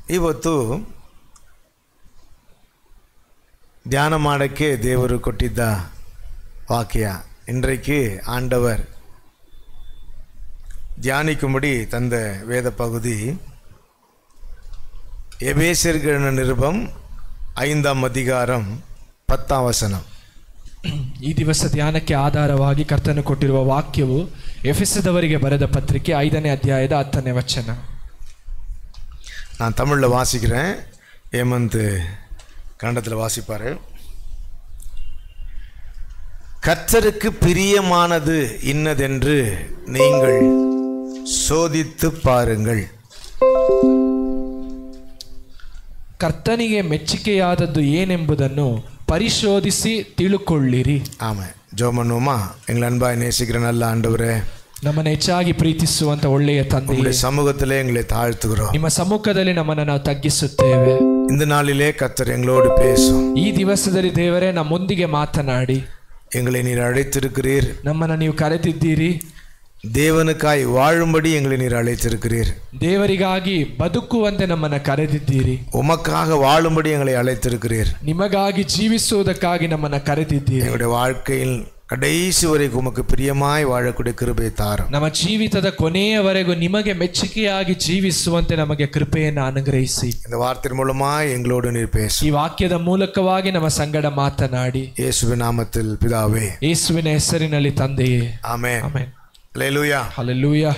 ಇವತ್ತು ಧ್ಯಾನ ಮಾಡೋಕ್ಕೆ ದೇವರು ಕೊಟ್ಟಿದ್ದ ವಾಕ್ಯ இன்றைக்கு ஆண்டவர் தியானிக்கும்படி தந்த வேத பகுதி எபேசியர்கள் நிருபம் 5ாம் அதிகாரம் 10ாம் வசனம். ಈ ದಿವಸ ಧ್ಯಾನಕ್ಕೆ ಆಧಾರವಾಗಿ ಕರ್ತನು ಕೊಟ್ಟಿರುವ ವಾಕ್ಯವು ಎಫೆಸದವರಿಗೆ ಬರೆದ ಪತ್ರಿಕೆ 5ನೇ ಅಧ್ಯಾಯದ 10ನೇ ವಚನ. நான் தமிழில் வாசிக்கிறேன், ஏமந்த் கன்னடத்தில் வாசிப்பார். கர்த்தருக்கு பிரியமானது இன்னதென்று நீங்கள் சோதித்து பாருங்கள். ಕರ್ತನಿಗೆ ಮೆಚ್ಚಿಕೆಯಾದದ್ದು ಏನೆಂಬುದನ್ನು ಪರಿಶೋಧಿಸಿ ತಿಳುಕೊಳ್ಳಿರಿ. ஆமாம், ஜோமனுமா எங்களை அன்பாய் நேசிக்கிற நல்ல ஆண்டவரே, ನಮ್ಮನ್ನು ಹೆಚ್ಚಾಗಿ ಪ್ರೀತಿಸುವಂತ ಒಳ್ಳೆಯ ತಂದೆ, சமூகத்திலே எங்களை தாழ்த்துகிறோம். ನಿಮ್ಮ ಸಮ್ಮುಖದಲ್ಲಿ ನಮ್ಮನ್ನು ನಾವು ತಗ್ಗಿಸುತ್ತೇವೆ. இந்த நாளிலே கர்த்தர் எங்களோடு பேசும். ಈ ದಿವಸದಲ್ಲಿ ದೇವರೇ ನಮ್ಮೊಂದಿಗೆ ಮಾತನಾಡಿ. எங்களை நீர் அழைத்திருக்கிறீர், ನಮ್ಮನ್ನು ನೀವು ಕರೆದಿದ್ದೀರಿ. தேவனுக்காய் வாழும்படி எங்களை நீர் அழைத்திருக்கிறீர். ದೇವರಿಗಾಗಿ ಬದುಕುವಂತೆ ನಮ್ಮನ್ನು ಕರೆದಿದ್ದೀರಿ. உமக்காக வாழும்படி எங்களை அழைத்திருக்கிறீர். ನಿಮಗಾಗಿ ಜೀವಿಸುವುದಕ್ಕಾಗಿ ನಮ್ಮನ್ನು ಕರೆದಿದ್ದೀರಿ. எங்களுடைய வாழ்க்கையில் கடைசி வரைக்கும் உமக்கு பிரியமாய் வாழக்கூடிய கிருபை தாரும். ನಮ್ಮ ಜೀವಿತದ ಕೊನೆಯವರೆಗೂ ನಿಮಗೆ ಮೆಚ್ಚುಗೆಯಾಗಿ ಜೀವಿಸುವಂತೆ ನಮಗೆ ಕೃಪೆಯನ್ನು ಅನುಗ್ರಹಿಸಿ. இந்த வார்த்தையின் மூலமாய் எங்களோடு நீர் பேசும். ಈ ವಾಕ್ಯದ ಮೂಲಕವಾಗಿ ನಮ್ಮ ಸಂಗಡ ಮಾತನಾಡಿ. இயேசுவின் நாமத்தில் பிதாவே, ಯೇಸುವಿನ ಹೆಸರಿನಲ್ಲಿ ತಂದೆಯೇ, ஆமென். ಆಮೆನ್. அல்லேலூயா, ஹல்லேலூயா.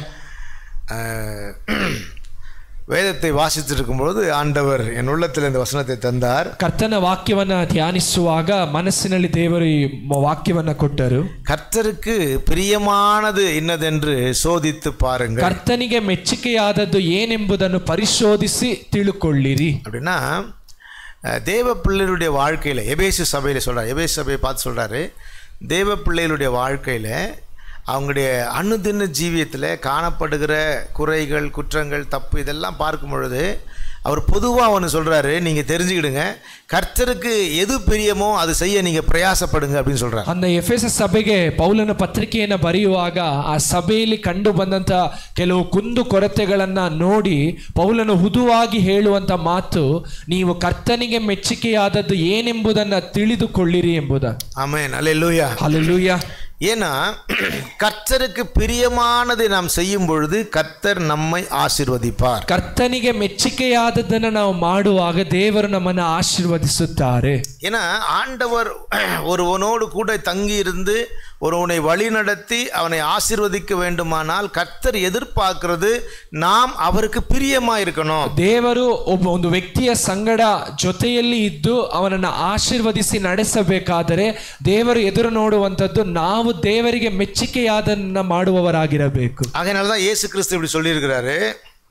வேதத்தை வாசித்திருக்கும்போது ஆண்டவர் என் உள்ளத்தில் இந்த வசனத்தை தந்தார். ಕರ್ತನ ವಾಕ್ಯವನ್ನ ಧ್ಯಾನಿಸುವಾಗ ಮನಸ್ಸಿನಲ್ಲಿ ದೇವರು ಈ ವಾಕ್ಯವನ್ನ ಕೊಟ್ಟರು. கர்த்தருக்கு பிரியமானது இன்னதென்று சோதித்து பாருங்கள். ಕರ್ತನಿಗೆ ಮೆಚ್ಚುಗೆಯಾದದ್ದು ಏನೆಂಬುದನ್ನು ಪರಿಶೋಧಿಸಿ ತಿಳುಕೊಳ್ಳಿರಿ. அப்படின்னா தேவ பிள்ளைகளுடைய வாழ்க்கையில் எபேசு சபையில் சொல்கிறார், எபேசு சபையை பார்த்து சொல்கிறாரு, தேவ பிள்ளைகளுடைய வாழ்க்கையில் அவங்களுடைய அனுதின ஜீவியத்தில் காணப்படுகிற குறைகள், குற்றங்கள், தப்பு இதெல்லாம் பார்க்கும் பொழுது அவர் பொதுவாக ஒன்று சொல்கிறாரு, நீங்கள் தெரிஞ்சுக்கிடுங்க, கர்த்தருக்கு எது பிரியமோ அது செய்ய நீங்கள் பிரயாசப்படுங்க அப்படின்னு சொல்கிறார். அந்த ಎಫೆಸ ಸಭೆಗೆ ಪೌಲನ ಪತ್ರಿಕೆಯನ್ನು ಬರೆಯುವಾಗ ಆ ಸಭೆಯಲ್ಲಿ ಕಂಡು ಬಂದಂಥ ಕೆಲವು ಕುಂದು ಕೊರತೆಗಳನ್ನು ನೋಡಿ ಪೌಲನು ಹುದುವಾಗಿ ಹೇಳುವಂಥ ಮಾತು, ನೀವು ಕರ್ತನಿಗೆ ಮೆಚ್ಚುಗೆಯಾದದ್ದು ಏನೆಂಬುದನ್ನು ತಿಳಿದುಕೊಳ್ಳಿರಿ ಎಂಬುದು. ಆಮೆನ್, அல்லேலூயா, ஹல்லேலூயா. ஏன்னா கர்த்தருக்கு பிரியமானதை நாம் செய்யும் பொழுது கர்த்தர் நம்மை ஆசீர்வதிப்பார். ಕರ್ತನಿಗೆ ಮೆಚ್ಚುಗೆಯಾದದ್ದನ್ನು ನಾವು ಮಾಡುವಾಗ ದೇವರು ನಮ್ಮನ್ನು ಆಶೀರ್ವದಿಸುತ್ತಾರೆ. ஏன்னா ஆண்டவர் ஒருவனோடு கூட தங்கி இருந்து ஒருவனை வழி நடத்தி அவனை ஆசீர்வதிக்க வேண்டுமானால் கர்த்தர் எதிர்பார்க்கிறது நாம் அவருக்கு பிரியமா இருக்கணும். ದೇವರು ಒಂದು ವ್ಯಕ್ತಿಯ ಸಂಗಡ ಜೊತೆಯಲ್ಲಿ ಇದ್ದು ಅವನನ್ನು ಆಶೀರ್ವದಿಸಿ ನಡೆಸಬೇಕಾದರೆ ದೇವರು ಎದುರು ನೋಡುವಂಥದ್ದು ನಾವು ದೇವರಿಗೆ ಮೆಚ್ಚುಗೆಯಾದನ್ನ ಮಾಡುವವರಾಗಿರಬೇಕು. அதனாலதான் இயேசு கிறிஸ்து இப்படி சொல்லியிருக்கிறாரு.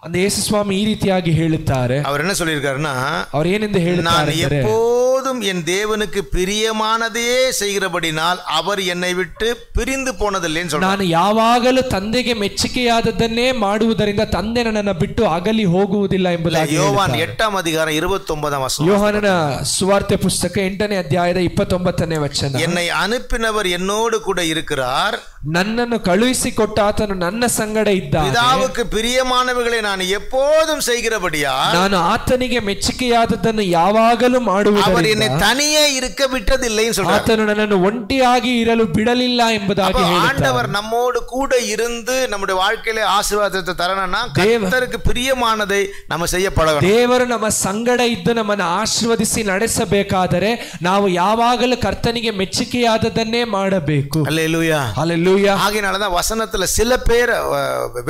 அந்த ಯೇಸು ಸ್ವಾಮಿ ಈ ರೀತಿಯಾಗಿ ಹೇಳುತ್ತಾರೆ. அவர் என்ன சொல்லியிருக்காருன்னா, அவர் ಏನೆಂದು ಹೇಳುತ್ತಾರೆ, நான் எப்போதும் என் தேவனுக்கு பிரியமானதையே செய்கிறபடினால் அவர் என்னை விட்டு பிரிந்து போனதில்லைன்னு சொல்றார். ನಾನು ಯಾವಾಗಲೂ ತಂದೆಗೆ ಮೆಚ್ಚುಗೆಯಾದದ್ದನ್ನೇ ಮಾಡುವುದರಿಂದ ತಂದೆ ನನ್ನನ್ನು ಬಿಟ್ಟು ಅಗಲಿ ಹೋಗುವುದಿಲ್ಲ ಎಂಬುದಾಗಿ. யோவான் 8ாம் அதிகாரம் 29ாம் வசனம். ಯೋಹಾನನ ಸುವಾರ್ತೆ ಪುಸ್ತಕ 8ನೇ ಅಧ್ಯಾಯದ 29ನೇ ವಚನ. என்னை அனுப்பினவர் என்னோடு கூட இருக்கிறார், ನನ್ನನ್ನು ಕಳುಹಿಸಿಕೊಟ್ಟ ಆತನು ನನ್ನ ಸಂಗಡ ಇದ್ದಾನೆ, பிதாவுக்கு பிரியமானவைகளை நான் எப்போதும் செய்கிறபடியா ನಾನು ಆತನಿಗೆ ಮೆಚ್ಚುಗೆಯಾದದ್ದನ್ನು ಯಾವಾಗಲೂ ಮಾಡುವುದರಿಂದ என்னை தனியே இருக்க விட்டதில்லைன்னு சொல்றார். ಆತನು ನನ್ನನ್ನು ಒಂಟಿಯಾಗಿ ಇರಲು ಬಿಡಲಿಲ್ಲ ಎಂಬುದಾಗಿ ಹೇಳುತ್ತಾರೆ. ஆண்டவர் நம்மோடு கூட இருந்து நம்முடைய வாழ்க்கையில ஆசீர்வாதத்தை தரணும்னா கர்த்தருக்கு பிரியமானதை நம்ம செய்ய பழகணும். ದೇವರು ನಮ್ಮ ಸಂಗಡ ಇದ್ದು ನಮ್ಮನ್ನು ಆಶೀರ್ವದಿಸಿ ನಡೆಸಬೇಕಾದರೆ ನಾವು ಯಾವಾಗಲೂ ಕರ್ತನಿಗೆ ಮೆಚ್ಚುಗೆಯಾದದ್ದನ್ನೇ ಮಾಡಬೇಕು. அல்லேலூயா, ஹல்லேலூயா. ஆகையினாலதான் வசனத்துல சில பேர்,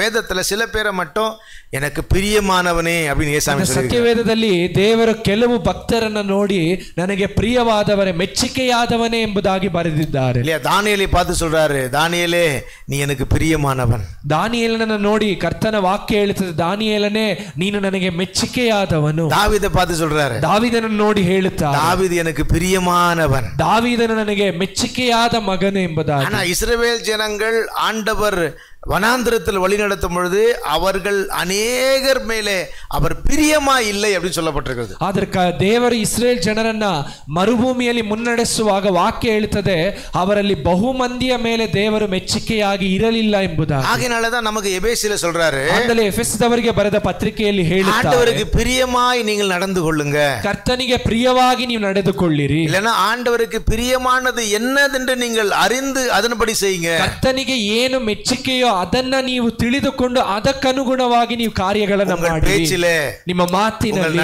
வேதத்துல சில பேரை மட்டும் எனக்கு பிரியமானவனே அப்படின்னு ஏசாமி சொல்றார். ಸತ್ಯವೇದದಲ್ಲಿ ದೇವರು ಕೆಲವು ಭಕ್ತರನ್ನು ನೋಡಿ ನನಗೆ ಪ್ರಿಯವಾದವನೇ, ಮೆಚ್ಚುಗೆಯಾದವನೇ ಎಂಬುದಾಗಿ ಬರೆದಿದ್ದಾರೆ. இல்லையா? தானியேலை பார்த்து சொல்றாரு, தானியேலே நீ எனக்கு பிரியமானவன். ದಾನಿಯೇಲನನ್ನು ನೋಡಿ ಕರ್ತನ ವಾಕ್ಯ ಹೇಳುತ್ತದೆ, ದಾನಿಯೇಲನೇ ನೀನು ನನಗೆ ಮೆಚ್ಚುಗೆಯಾದವನು. தாவீதை பார்த்து சொல்றாரு, ದಾವೀದನನ್ನು ನೋಡಿ ಹೇಳುತ್ತಾರೆ, தாவீது எனக்கு பிரியமானவன். ದಾವೀದನು ನನಗೆ ಮೆಚ್ಚುಗೆಯಾದ ಮಗನು ಎಂಬುದಾಗಿ. ஆனா இஸ்ரவேல் ஜனங்கள் ஆண்டவர் வனாந்திரத்தில் வழி நடத்தும் பொழுது அவர்கள் அநேகர் மேலே அவர் பிரியமா இல்லை அப்படின்னு சொல்லப்பட்டிருக்கிறது. ಅದಕ್ಕೆ ದೇವರು ಇಸ್ರೇಲ್ ಜನರನ್ನ ಮರುಭೂಮಿಯಲ್ಲಿ ಮುನ್ನಡೆಸುವಾಗ ವಾಕ್ಯ ಹೇಳುತ್ತದೆ ಅವರಲ್ಲಿ ಬಹುಮಂದಿಯ ಮೇಲೆ ದೇವರು ಮೆಚ್ಚುಗೆಯಾಗಿ ಇರಲಿಲ್ಲ ಎಂಬುದಾಗಿ. ஆகையினாலதான் நமக்கு எபேசில சொல்றாரு, ಅಂದರೆ ಎಫೆಸದವರಿಗೆ ಬರೆದ ಪತ್ರಿಕೆಯಲ್ಲಿ ಹೇಳುತ್ತಾರೆ, ஆண்டவருக்கு பிரியமாய் நீங்கள் நடந்து கொள்ளுங்க, ಕರ್ತನಿಗೆ ಪ್ರಿಯವಾಗಿ ನೀವು ನಡೆದುಕೊಳ್ಳಿರಿ. இல்லைன்னா ஆண்டவருக்கு பிரியமானது என்னதென்று நீங்கள் அறிந்து அதன்படி செய்யுங்க. ಕರ್ತನಿಗೆ ಏನು ಮೆಚ್ಚುಗೆಯೋ ಅದನ್ನ ನೀವು ತಿಳಿದುಕೊಂಡು ಅದಕ್ಕನುಗುಣವಾಗಿ ನೀವು ಕಾರ್ಯಗಳನ್ನು ಮಾಡಿ. ನಿಮ್ಮ ಮಾತಿನಲ್ಲಿ,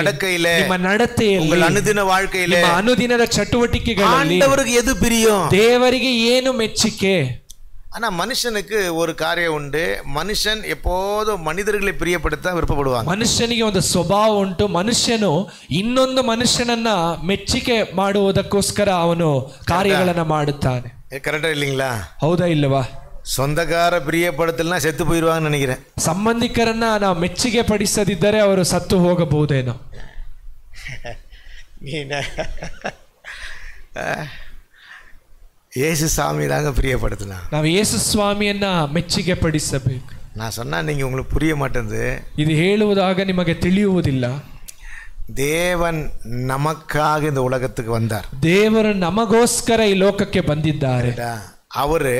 ನಿಮ್ಮ ನಡತೆಯಲ್ಲಿ, உங்கள் அனுதின வாழ்க்கையிலே, ನಿಮ್ಮ ಅನುದಿನದ ಚಟುವಟಿಕೆಗಳಲ್ಲಿ ஆண்டவருக்கு எது பிரியம், ದೇವರಿಗೆ ಏನು ಮೆಚ್ಚುಗೆ. ஆனா மனுஷனுக்கு ஒரு காரியம் உண்டு, மனுஷன் எப்போதும் மனிதர்களை பிரியப்படுத்த விருப்பப்படுவாங்க. ಮನುಷ್ಯನಿಗೆ ಒಂದು ಸ್ವಭಾವ ಉಂಟು, ಮನುಷ್ಯನು ಇನ್ನೊಂದು ಮನುಷ್ಯನನ್ನ ಮೆಚ್ಚುಗೆ ಮಾಡುವುದಕ್ಕೋಸ್ಕರ ಅವನು ಕಾರ್ಯಗಳನ್ನ ಮಾಡುತ್ತಾನೆ. கரெக்டா இல்லைங்களா? ಹೌದಾ ಇಲ್ಲವಾ? சொந்தக்கார பிரியப்படுத்தலனா செத்து போயிடுவாங்கன்னு நினைக்கிறேன். ಸಂಬಂಧಿಕರನ್ನ ನಾವು ಮೆಚ್ಚುಗೆ ಪಡಿಸದಿದ್ದರೆ ಅವರು ಸತ್ತು ಹೋಗಬಹುದೇನೋ. ಯೇಸು சாமி தாங்க பிரியப்படுத்தினா. ನಾವು ಯೇಸು ಸ್ವಾಮಿಯನ್ನ ಮೆಚ್ಚುಗೆ ಪಡಿಸಬೇಕು. நான் சொன்னா நீங்க உங்களுக்கு புரிய மாட்டேங்குது. ಇದು ಹೇಳುವುದಾಗ ನಿಮಗೆ ತಿಳಿಯುವುದಿಲ್ಲ. தேவன் நமக்காக இந்த உலகத்துக்கு வந்தார். ದೇವರು ನಮಗೋಸ್ಕರ ಈ ಲೋಕಕ್ಕೆ ಬಂದಿದ್ದಾರೆ. அவரு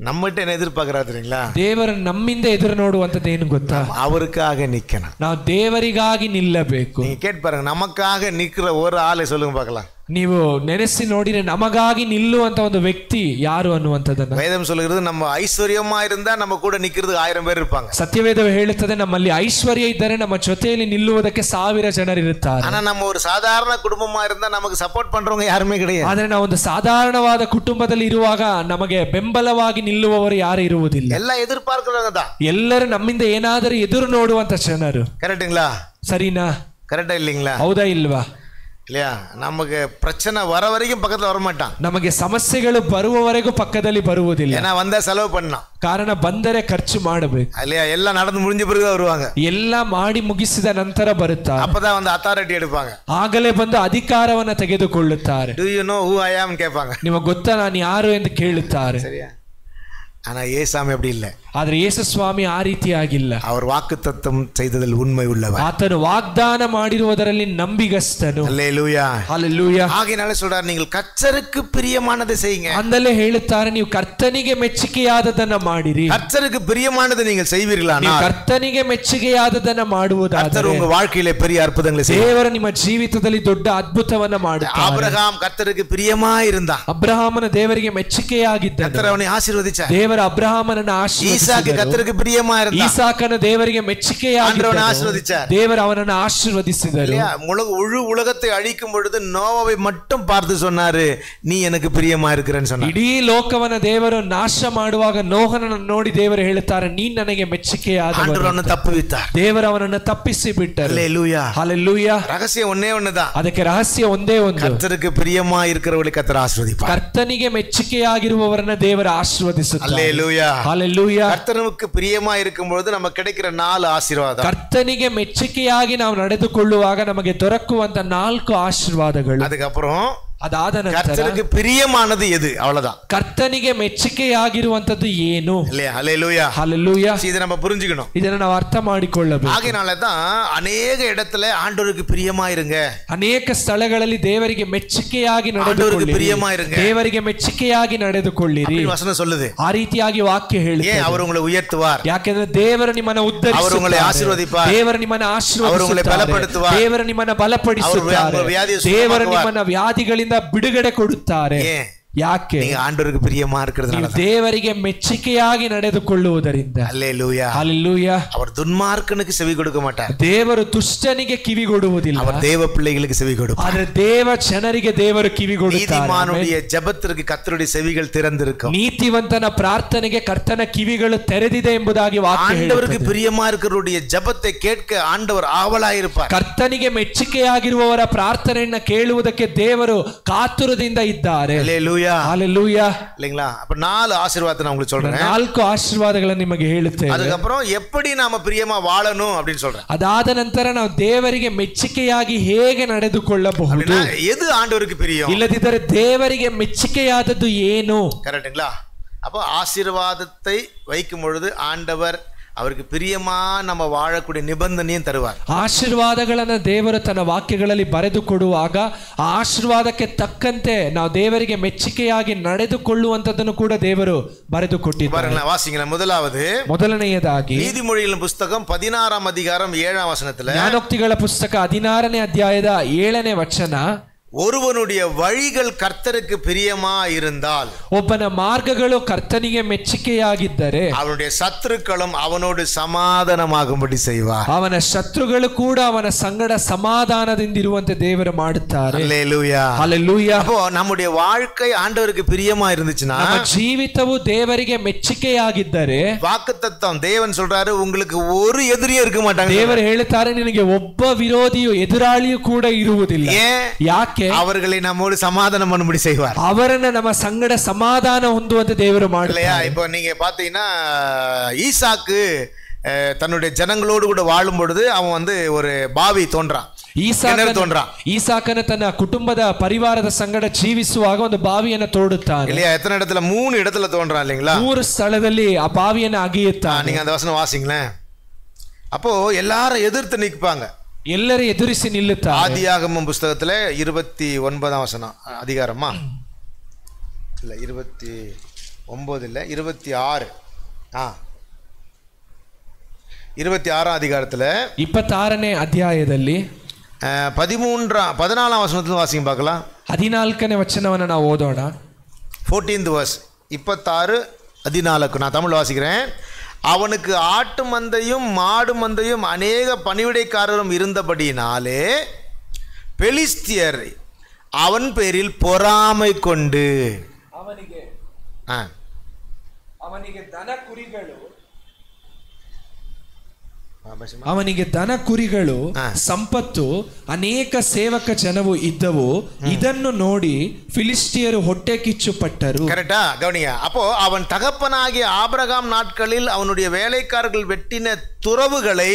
நம்மகிட்ட என்ன எதிர்பார்க்கிறாரு தெரியுங்களா? ದೇವರು ನಮ್ಮಿಂದ ಎದುರು ನೋಡುವಂತದ್ದು ಏನು ಗೊತ್ತಾ? அவருக்காக நிக்கணும். ನಾವು ದೇವರಿಗಾಗಿ ನಿಲ್ಲಬೇಕು. நீங்க கேட்டு பாருங்க, நமக்காக நிக்கிற ஒரு ஆளை சொல்லுங்க பார்க்கலாம். ನೀವು ನೆನೆಸಿ ನೋಡಿದ್ರೆ ನಮಗಾಗಿ ನಿಲ್ಲುವಂತ ಒಂದು ವ್ಯಕ್ತಿ ಯಾರು ಅನ್ನುವಂಥದ್ದನ್ನ ವೇದಂ சொல்லுகிறது, நம்ம ஐஸ்வர்யமா இருந்தா நம்ம கூட நிக்கிறது 1000 பேர் இருப்பாங்க. ಸತ್ಯವೇದವು ಹೇಳುತ್ತದೆ, ನಮ್ಮಲ್ಲಿ ಐಶ್ವರ್ಯ ಇದ್ದರೆ ನಮ್ಮ ಜೊತೆಯಲ್ಲಿ ನಿಲ್ಲುವುದಕ್ಕೆ 1000 ಜನರು ಇರುತ್ತಾರೆ. ஆனா நம்ம ஒரு சாதாரண குடும்பமா இருந்தா நமக்கு ಸಪೋರ್ಟ್ பண்றவங்க யாருமே கிடையாது. ಆದರೆ ನಾವು ಒಂದು ಸಾಧಾರಣವಾದ ಕುಟುಂಬದಲ್ಲಿ ಇರುವಾಗ ನಮಗೆ ಬೆಂಬಲವಾಗಿ ನಿಲ್ಲುವವರು ಯಾರು ಇರುವುದಿಲ್ಲ. ಎಲ್ಲ ಎದುರ್ಪಾರ್க்கிறவங்க தான். ಎಲ್ಲರೂ ನಮ್ಮಿಂದ ಏನಾದರೂ ಎದುರು ನೋಡುವಂತ ಜನರು. ಕರೆಕ್ಟ್ங்களா? ಸರಿನಾ? கரெக்டா இல்லீங்களா? ಹೌದಾ ಇಲ್ವಾ? இல்லையா? நமக்கு பிரச்சனை வர வரைக்கும் பக்கத்துல வர மாட்டான். ನಮಗೆ ಸಮಸ್ಯೆಗಳು ಬರುವವರೆಗೂ ಪಕ್ಕದಲ್ಲಿ ಬರುವುದಿಲ್ಲ. ஏன்னா வந்தா செலவு பண்ணலாம். ಕಾರಣ ಬಂದರೆ ಖರ್ಚು ಮಾಡಬೇಕು. இல்லையா? எல்லாம் நடந்து முடிஞ்ச பிறகு வருவாங்க. ಎಲ್ಲ ಮಾಡಿ ಮುಗಿಸಿದ ನಂತರ ಬರುತ್ತಾರೆ. அப்பதான் வந்து அத்தாரிட்டி எடுப்பாங்க. ಆಗಲೇ ಬಂದು ಅಧಿಕಾರವನ್ನ ತೆಗೆದುಕೊಳ್ಳುತ್ತಾರೆ. Do you know who I am கேட்பாங்க. ನಿಮಗೆ ಗೊತ್ತಾ ನಾನು ಯಾರು ಎಂದು ಕೇಳುತ್ತಾರೆ. சரியா? ஆனா ஏசாமி அப்படி இல்லை. ಆದರೆ ಯೇಸು ಸ್ವಾಮಿ ಆ ರೀತಿಯಾಗಿಲ್ಲ. அவர் வாக்குத்தத்தம் செய்ததில் உண்மை உள்ளவர். ಆತನು ವಾಗ್ದಾನ ಮಾಡಿರುವುದರಲ್ಲಿ ನಂಬಿಗಸ್ತನು. அல்லேலூயா. ஹல்லேலூயா. ஆகையினால சொல்றார், நீங்கள் கர்த்தருக்கு பிரியமானதை செய்யுங்க. ಅಂದಲೇ ಹೇಳುತ್ತಾರೆ, ನೀವು ಕರ್ತನಿಗೆ ಮೆಚ್ಚುಗೆಯಾದದನ್ನ ಮಾಡಿರಿ. கர்த்தருக்கு பிரியமானதை நீங்கள் செய்வீர்களானால் ಕರ್ತನಿಗೆ ಮೆಚ್ಚುಗೆಯಾದದನ್ನ ಮಾಡುವುದಾದರೆ கர்த்தர் உங்க வாழ்க்கையிலே பெரிய அற்புதங்களை செய்வார். ದೇವರು ನಿಮ್ಮ ಜೀವಿತದಲ್ಲಿ ದೊಡ್ಡ ಅದ್ಭುತವನ್ನ ಮಾಡುತ್ತಾರೆ. ஆபிரகாம் கர்த்தருக்கு பிரியமா இருந்தான். ಅಬ್ರಹಾಮನ ದೇವರಿಗೆ ಮೆಚ್ಚುಗೆಯಾಗಿದ್ದನು. கர்த்தர் அவனை ஆசீர்வதிச்சார். ದೇವರ ಅಬ್ರಹಾಮನನ್ನು ಆಶೀರ್ವದಿಸಿದರು. ஈசாக்கு கர்த்தருக்கு பிரியமா இருந்தான். ಈಸಾಕನ ದೇವರಿಗೆ ಮೆಚ್ಚುಗೆಯಾಗಿದ್ದನು. ஆசீர்வதிச்சார். ದೇವರು ಅವನನ್ನು ಆಶೀರ್ವದಿಸಿದರು. முழு உலகத்தை அழிக்கும் பொழுது நோவாவை மட்டும் பார்த்து சொன்னாரு, நீ எனக்கு பிரியமா இருக்கிறேன்னு சொன்னார். ಇಡೀ ಲೋಕವನ್ನ ದೇವರು ನಾಶ ಮಾಡುವಾಗ ನೋಹನನ್ನು ನೋಡಿ ದೇವರು ಹೇಳುತ್ತಾರೆ, ನೀನ್ ನನಗೆ ಮೆಚ್ಚುಗೆಯಾದವನು. ஆண்டவர் அவனை தப்புவித்தார். ದೇವರು ಅವನನ್ನು ತಪ್ಪಿಸಿ ಬಿಟ್ಟರು. அல்லேலூயா. ஹல்லேலூயா. ரகசியம் ஒண்ணே ஒண்ணுதான். ಅದಕ್ಕೆ ರಹಸ್ಯ ಒಂದೇ ಒಂದು. கர்த்தருக்கு பிரியமா இருக்கிறவர்களை கர்த்தர் ஆசீர்வதிப்பார். ಕರ್ತನಿಗೆ ಮೆಚ್ಚುಗೆಯಾಗಿರುವವರನ್ನ ದೇವರು ಆಶೀರ್ವದಿಸುತ್ತಾರೆ. அல்லேலூயா. ஹல்லேலூயா. கர்த்தருக்கு பிரியமா இருக்கும் பொழுது நமக்கு கிடைக்கிற 4 ஆசீர்வாதம். ಕರ್ತನಿಗೆ ಮೆಚ್ಚುಗೆಯಾಗಿ ನಾವು ನಡೆದುಕೊಳ್ಳುವಾಗ ನಮಗೆ ದೊರಕುವಂತ 4 ಆಶೀರ್ವಾದಗಳು. அதுக்கப்புறம் ಅದಾದ ನಂತರ கர்த்தருக்கு பிரியமானது எது? அவ்வளவுதான். ಕರ್ತನಿಗೆ ಮೆಚ್ಚುಗೆಯಾಗಿರುವಂತದ್ದು ಏನು? இல்லையா? ஹல்லேலூயா. ஹல்லேலூயா. இதை நம்ம புரிஞ்சுக்கணும். ಇದನ್ನ ನಾವು ಅರ್ಥ ಮಾಡಿಕೊಳ್ಳಬೇಕು. ஆகையினால தான் அநேக இடத்துல ஆண்டவருக்கு பிரியமா இருங்க. ಅನೇಕ ಸ್ಥಳಗಳಲ್ಲಿ ದೇವರಿಗೆ ಮೆಚ್ಚುಗೆಯಾಗಿ ನಡೆದುಕೊಳ್ಳಿರಿ. பிரியமா இருங்க. ದೇವರಿಗೆ ಮೆಚ್ಚುಗೆಯಾಗಿ ನಡೆದುಕೊಳ್ಳಿರಿ. வசனம் சொல்லுது. ಆ ರೀತಿಯಾಗಿ ವಾಕ್ಯ ಹೇಳುತ್ತದೆ. ஏன்? அவர் உங்களை உயர்த்துவார். ಯಾಕೆಂದ್ರೆ ದೇವರು ನಿಮ್ಮನ್ನು ಉದ್ಧರಿಸುತ್ತಾರೆ. அவர் உங்களை ஆசீர்வதிப்பார். ದೇವರು ನಿಮ್ಮನ್ನು ಆಶೀರ್ವದಿಸುತ್ತಾರೆ. அவர் உங்களை பலப்படுத்துவார். ದೇವರು ನಿಮ್ಮನ್ನು ಬಲಪಡಿಸುತ್ತಾರೆ. ದೇವರು ನಿಮ್ಮನ್ನು ವ್ಯಾಧಿಗಳಿಂದ ಬಿಡುಗಡೆ ಕೊಡುತ್ತಾರೆ. ಯಾಕೆ? நீங்க ஆண்டவருக்கு பிரியமா இருக்கிறதுனால, ದೇವರಿಗೆ ಮೆಚ್ಚುಗೆಯಾಗಿ ನಡೆದುಕೊಳ್ಳುವುದರಿಂದ. அல்லேலூயா. ஹல்லேலூயா. அவர் துன்மார்க்கனுக்கு செவி கொடுக்க மாட்டார். ದೇವರು ದುಷ್ಟನಿಗೆ ಕಿವಿಗೊಡುವುದಿಲ್ಲ. அவர் தேவ பிள்ளைகளுக்கு செவி கொடுப்பார். ಆದರೆ ದೇವ ಜನರಿಗೆ ದೇವರು ಕಿವಿಗೊಡುತ್ತಾರೆ. நீதிமானுடைய ஜெபத்திற்கு கர்த்தருடைய செவிகள் திறந்திருக்கும். ನೀತಿವಂತನ ಪ್ರಾರ್ಥನೆಗೆ ಕರ್ತನ ಕಿವಿಗಳು ತೆರೆದಿದೆ ಎಂಬುದಾಗಿ ವಾಕ್ಯ ಹೇಳುತ್ತದೆ. ஆண்டவருக்கு பிரியமா இருக்கிறவருடைய ஜெபத்தை கேட்க ஆண்டவர் ஆவலாயிருப்பார். ಕರ್ತನಿಗೆ ಮೆಚ್ಚುಗೆಯಾಗಿರುವವರ ಪ್ರಾರ್ಥನೆಯನ್ನ ಕೇಳುವುದಕ್ಕೆ ದೇವರು ಕಾತುರದಿಂದ ಇದ್ದಾರೆ. அல்லேலூயா. ஹல்லேலூயா. இல்லைங்களா? அப்ப 4 ஆசீர்வாதத்தை நான் உங்களுக்கு சொல்றேன். 4 ಆಶೀರ್ವಾದಗಳನ್ನು ನಿಮಗೆ ಹೇಳುತ್ತೇನೆ. அதுக்கப்புறம் எப்படி நாம பிரியமா வாழணும் அப்படின்னு சொல்றேன். ಅದಾದ ನಂತರ ನಾವು ದೇವರಿಗೆ ಮೆಚ್ಚುಗೆಯಾಗಿ ಹೇಗೆ ನಡೆದುಕೊಳ್ಳಬಹುದು? எது ஆண்டவருக்கு பிரியம்? ಇಲ್ಲದಿದ್ದರೆ ದೇವರಿಗೆ ಮೆಚ್ಚುಗೆಯಾದದ್ದು ಏನು? கரெக்ட்டுங்களா? அப்போ ஆசீர்வாதத்தை வைக்கும் பொழுது ஆண்டவர் அவருக்கு பிரியமா நம்ம வாழக்கூடிய நிபந்தனையும் ತರುವಾರ್. ಆಶೀರ್ವಾದಗಳನ್ನು ದೇವರು ತನ್ನ ವಾಕ್ಯಗಳಲ್ಲಿ ಬರೆದು ಕೊಡುವಾಗ ಆ ಆಶೀರ್ವಾದಕ್ಕೆ ತಕ್ಕಂತೆ ನಾವು ದೇವರಿಗೆ ಮೆಚ್ಚುಗೆಯಾಗಿ ನಡೆದುಕೊಳ್ಳುವಂತದನ್ನು ಕೂಡ ದೇವರು ಬರೆದು ಕೊಟ್ಟಿದ್ದಾರೆ. ವಾಸಿಂಗಲ ಮೊದಲನೆಯದಾಗಿ ನೀತಿಮೊழிகளின் புத்தகம் 16ஆம் அதிகாரம் 7ஆம் வசனத்துல ಜ್ಞಾನೋಕ್ತಿಗಳ ಪುಸ್ತಕ 16ನೇ ಅಧ್ಯಾಯದ 7ನೇ ವಚನ, ஒருவனுடைய வழிகள் கர்த்தருக்கு பிரியமா இருந்தால், ಒಬ್ಬನ ಮಾರ್ಗಗಳು ಕರ್ತನಿಗೆ ಮೆಚ್ಚುಗೆಯಾಗಿದ್ದರೆ அவனுடைய சத்துருக்களும் அவனோடு சமாதானமாகும்படி செய்வார். ಅವನ ಶತ್ರುಗಳು ಕೂಡ ಅವನ ಸಂಗಡ ಸಮಾಧಾನದಿಂದಿರುವಂತೆ ದೇವರು ಮಾಡುತ್ತಾರೆ. அல்லேலூயா, ಹಲ್ಲೆಲೂಯಾ. அப்போ நம்முடைய வாழ்க்கை ஆண்டவருக்கு பிரியமா இருந்துச்சுன்னா, ನಮ್ಮ ಜೀವಿತವು ದೇವರಿಗೆ ಮೆಚ್ಚುಗೆಯಾಗಿದ್ದರೆ, வாக்குத்தத்தம் தேவன் சொல்றாரு, உங்களுக்கு ஒரு எதிரியும் இருக்க மாட்டாங்க. ದೇವರು ಹೇಳುತ್ತಾರೆ, ನಿನಗೆ ಒಬ್ಬ ವಿರೋಧಿಯು ಎದುರಾಳಿಯೂ ಕೂಡ ಇರುವುದಿಲ್ಲ. ಯಾಕೆ? அவர்களை நம்மோடு சமாதானம் பண்ணும்படி செய்வார். ಅವರನ್ನ ನಮ್ಮ ಸಂಗಡ ಸಮಾಧಾನ ಹೊಂದುವಂತೆ ದೇವರು ಮಾಡ್ತಾರೆ. இப்போ நீங்க பாத்தீங்கன்னா ஈசாக்கு தன்னுடைய ஜனங்களோடு கூட வாழும் பொழுது அவன் ஒரு பாவி தோன்றான், ಈಸಾಕನ ತನ್ನ ಕುಟುಂಬದ ಪರಿವಾರದ ಸಂಗಡ ಜೀವಿಸುವಾಗ ಒಂದು ಬಾವಿಯನ್ನು ತೋಡುತ್ತಾನೆ. இல்லையா? எத்தனை இடத்துல? 3 இடத்துல தோன்றான் இல்லைங்களா? 3 ಸ್ಥಳದಲ್ಲಿ ಆ ಬಾವಿಯನ್ನು ಅಗೆಯುತ್ತಾನೆ. நீங்க அந்த வசனம் வாசிங்களேன். அப்போ எல்லாரும் எதிர்த்து நிற்பாங்க, ಎಲ್ಲರೂ ಎದುರಿಸಿ ನಿಲ್ಲುತ್ತಾರೆ. ஆதியாகமம் புஸ்தகத்துல 29ஆம் வசனம் அதிகாரமா இல்ல 29 இல்ல 26 26ஆம் அதிகாரத்துல 26ನೇ ಅಧ್ಯಾಯದಲ್ಲಿ 14ஆம் வசனத்துல வாசிங்க பார்க்கலாம். 14ನೇ ವಚನವನ್ನು ನಾವು ಓದೋಣ. 14th verse 26 14 நான் தமிழ் வாசிக்கிறேன். அவனுக்கு ஆட்டு மந்தையும் மாடு மந்தையும் அநேக பணிவிடைக்காரரும் இருந்தபடியினாலே பெலிஸ்தியர் அவன் பேரில் பொறாமை கொண்டு ಅವನಿಗೆ ದನ ಕುರಿಗಳು ಸಂಪತ್ತು ಅನೇಕ ಸೇವಕ ಜನವು ಇದ್ದವು. ಇದನ್ನು ನೋಡಿ ಫಿಲಿಸ್ಟಿಯರು ಹೊಟ್ಟೆ ಕಿಚ್ಚು ಪಟ್ಟರು. கரெக்டா? கவனிங்க. அப்போ அவன் தகப்பனாகிய ஆபிரகாம் நாட்களில் அவனுடைய வேலைக்காரர்கள் வெட்டின துறவுகளை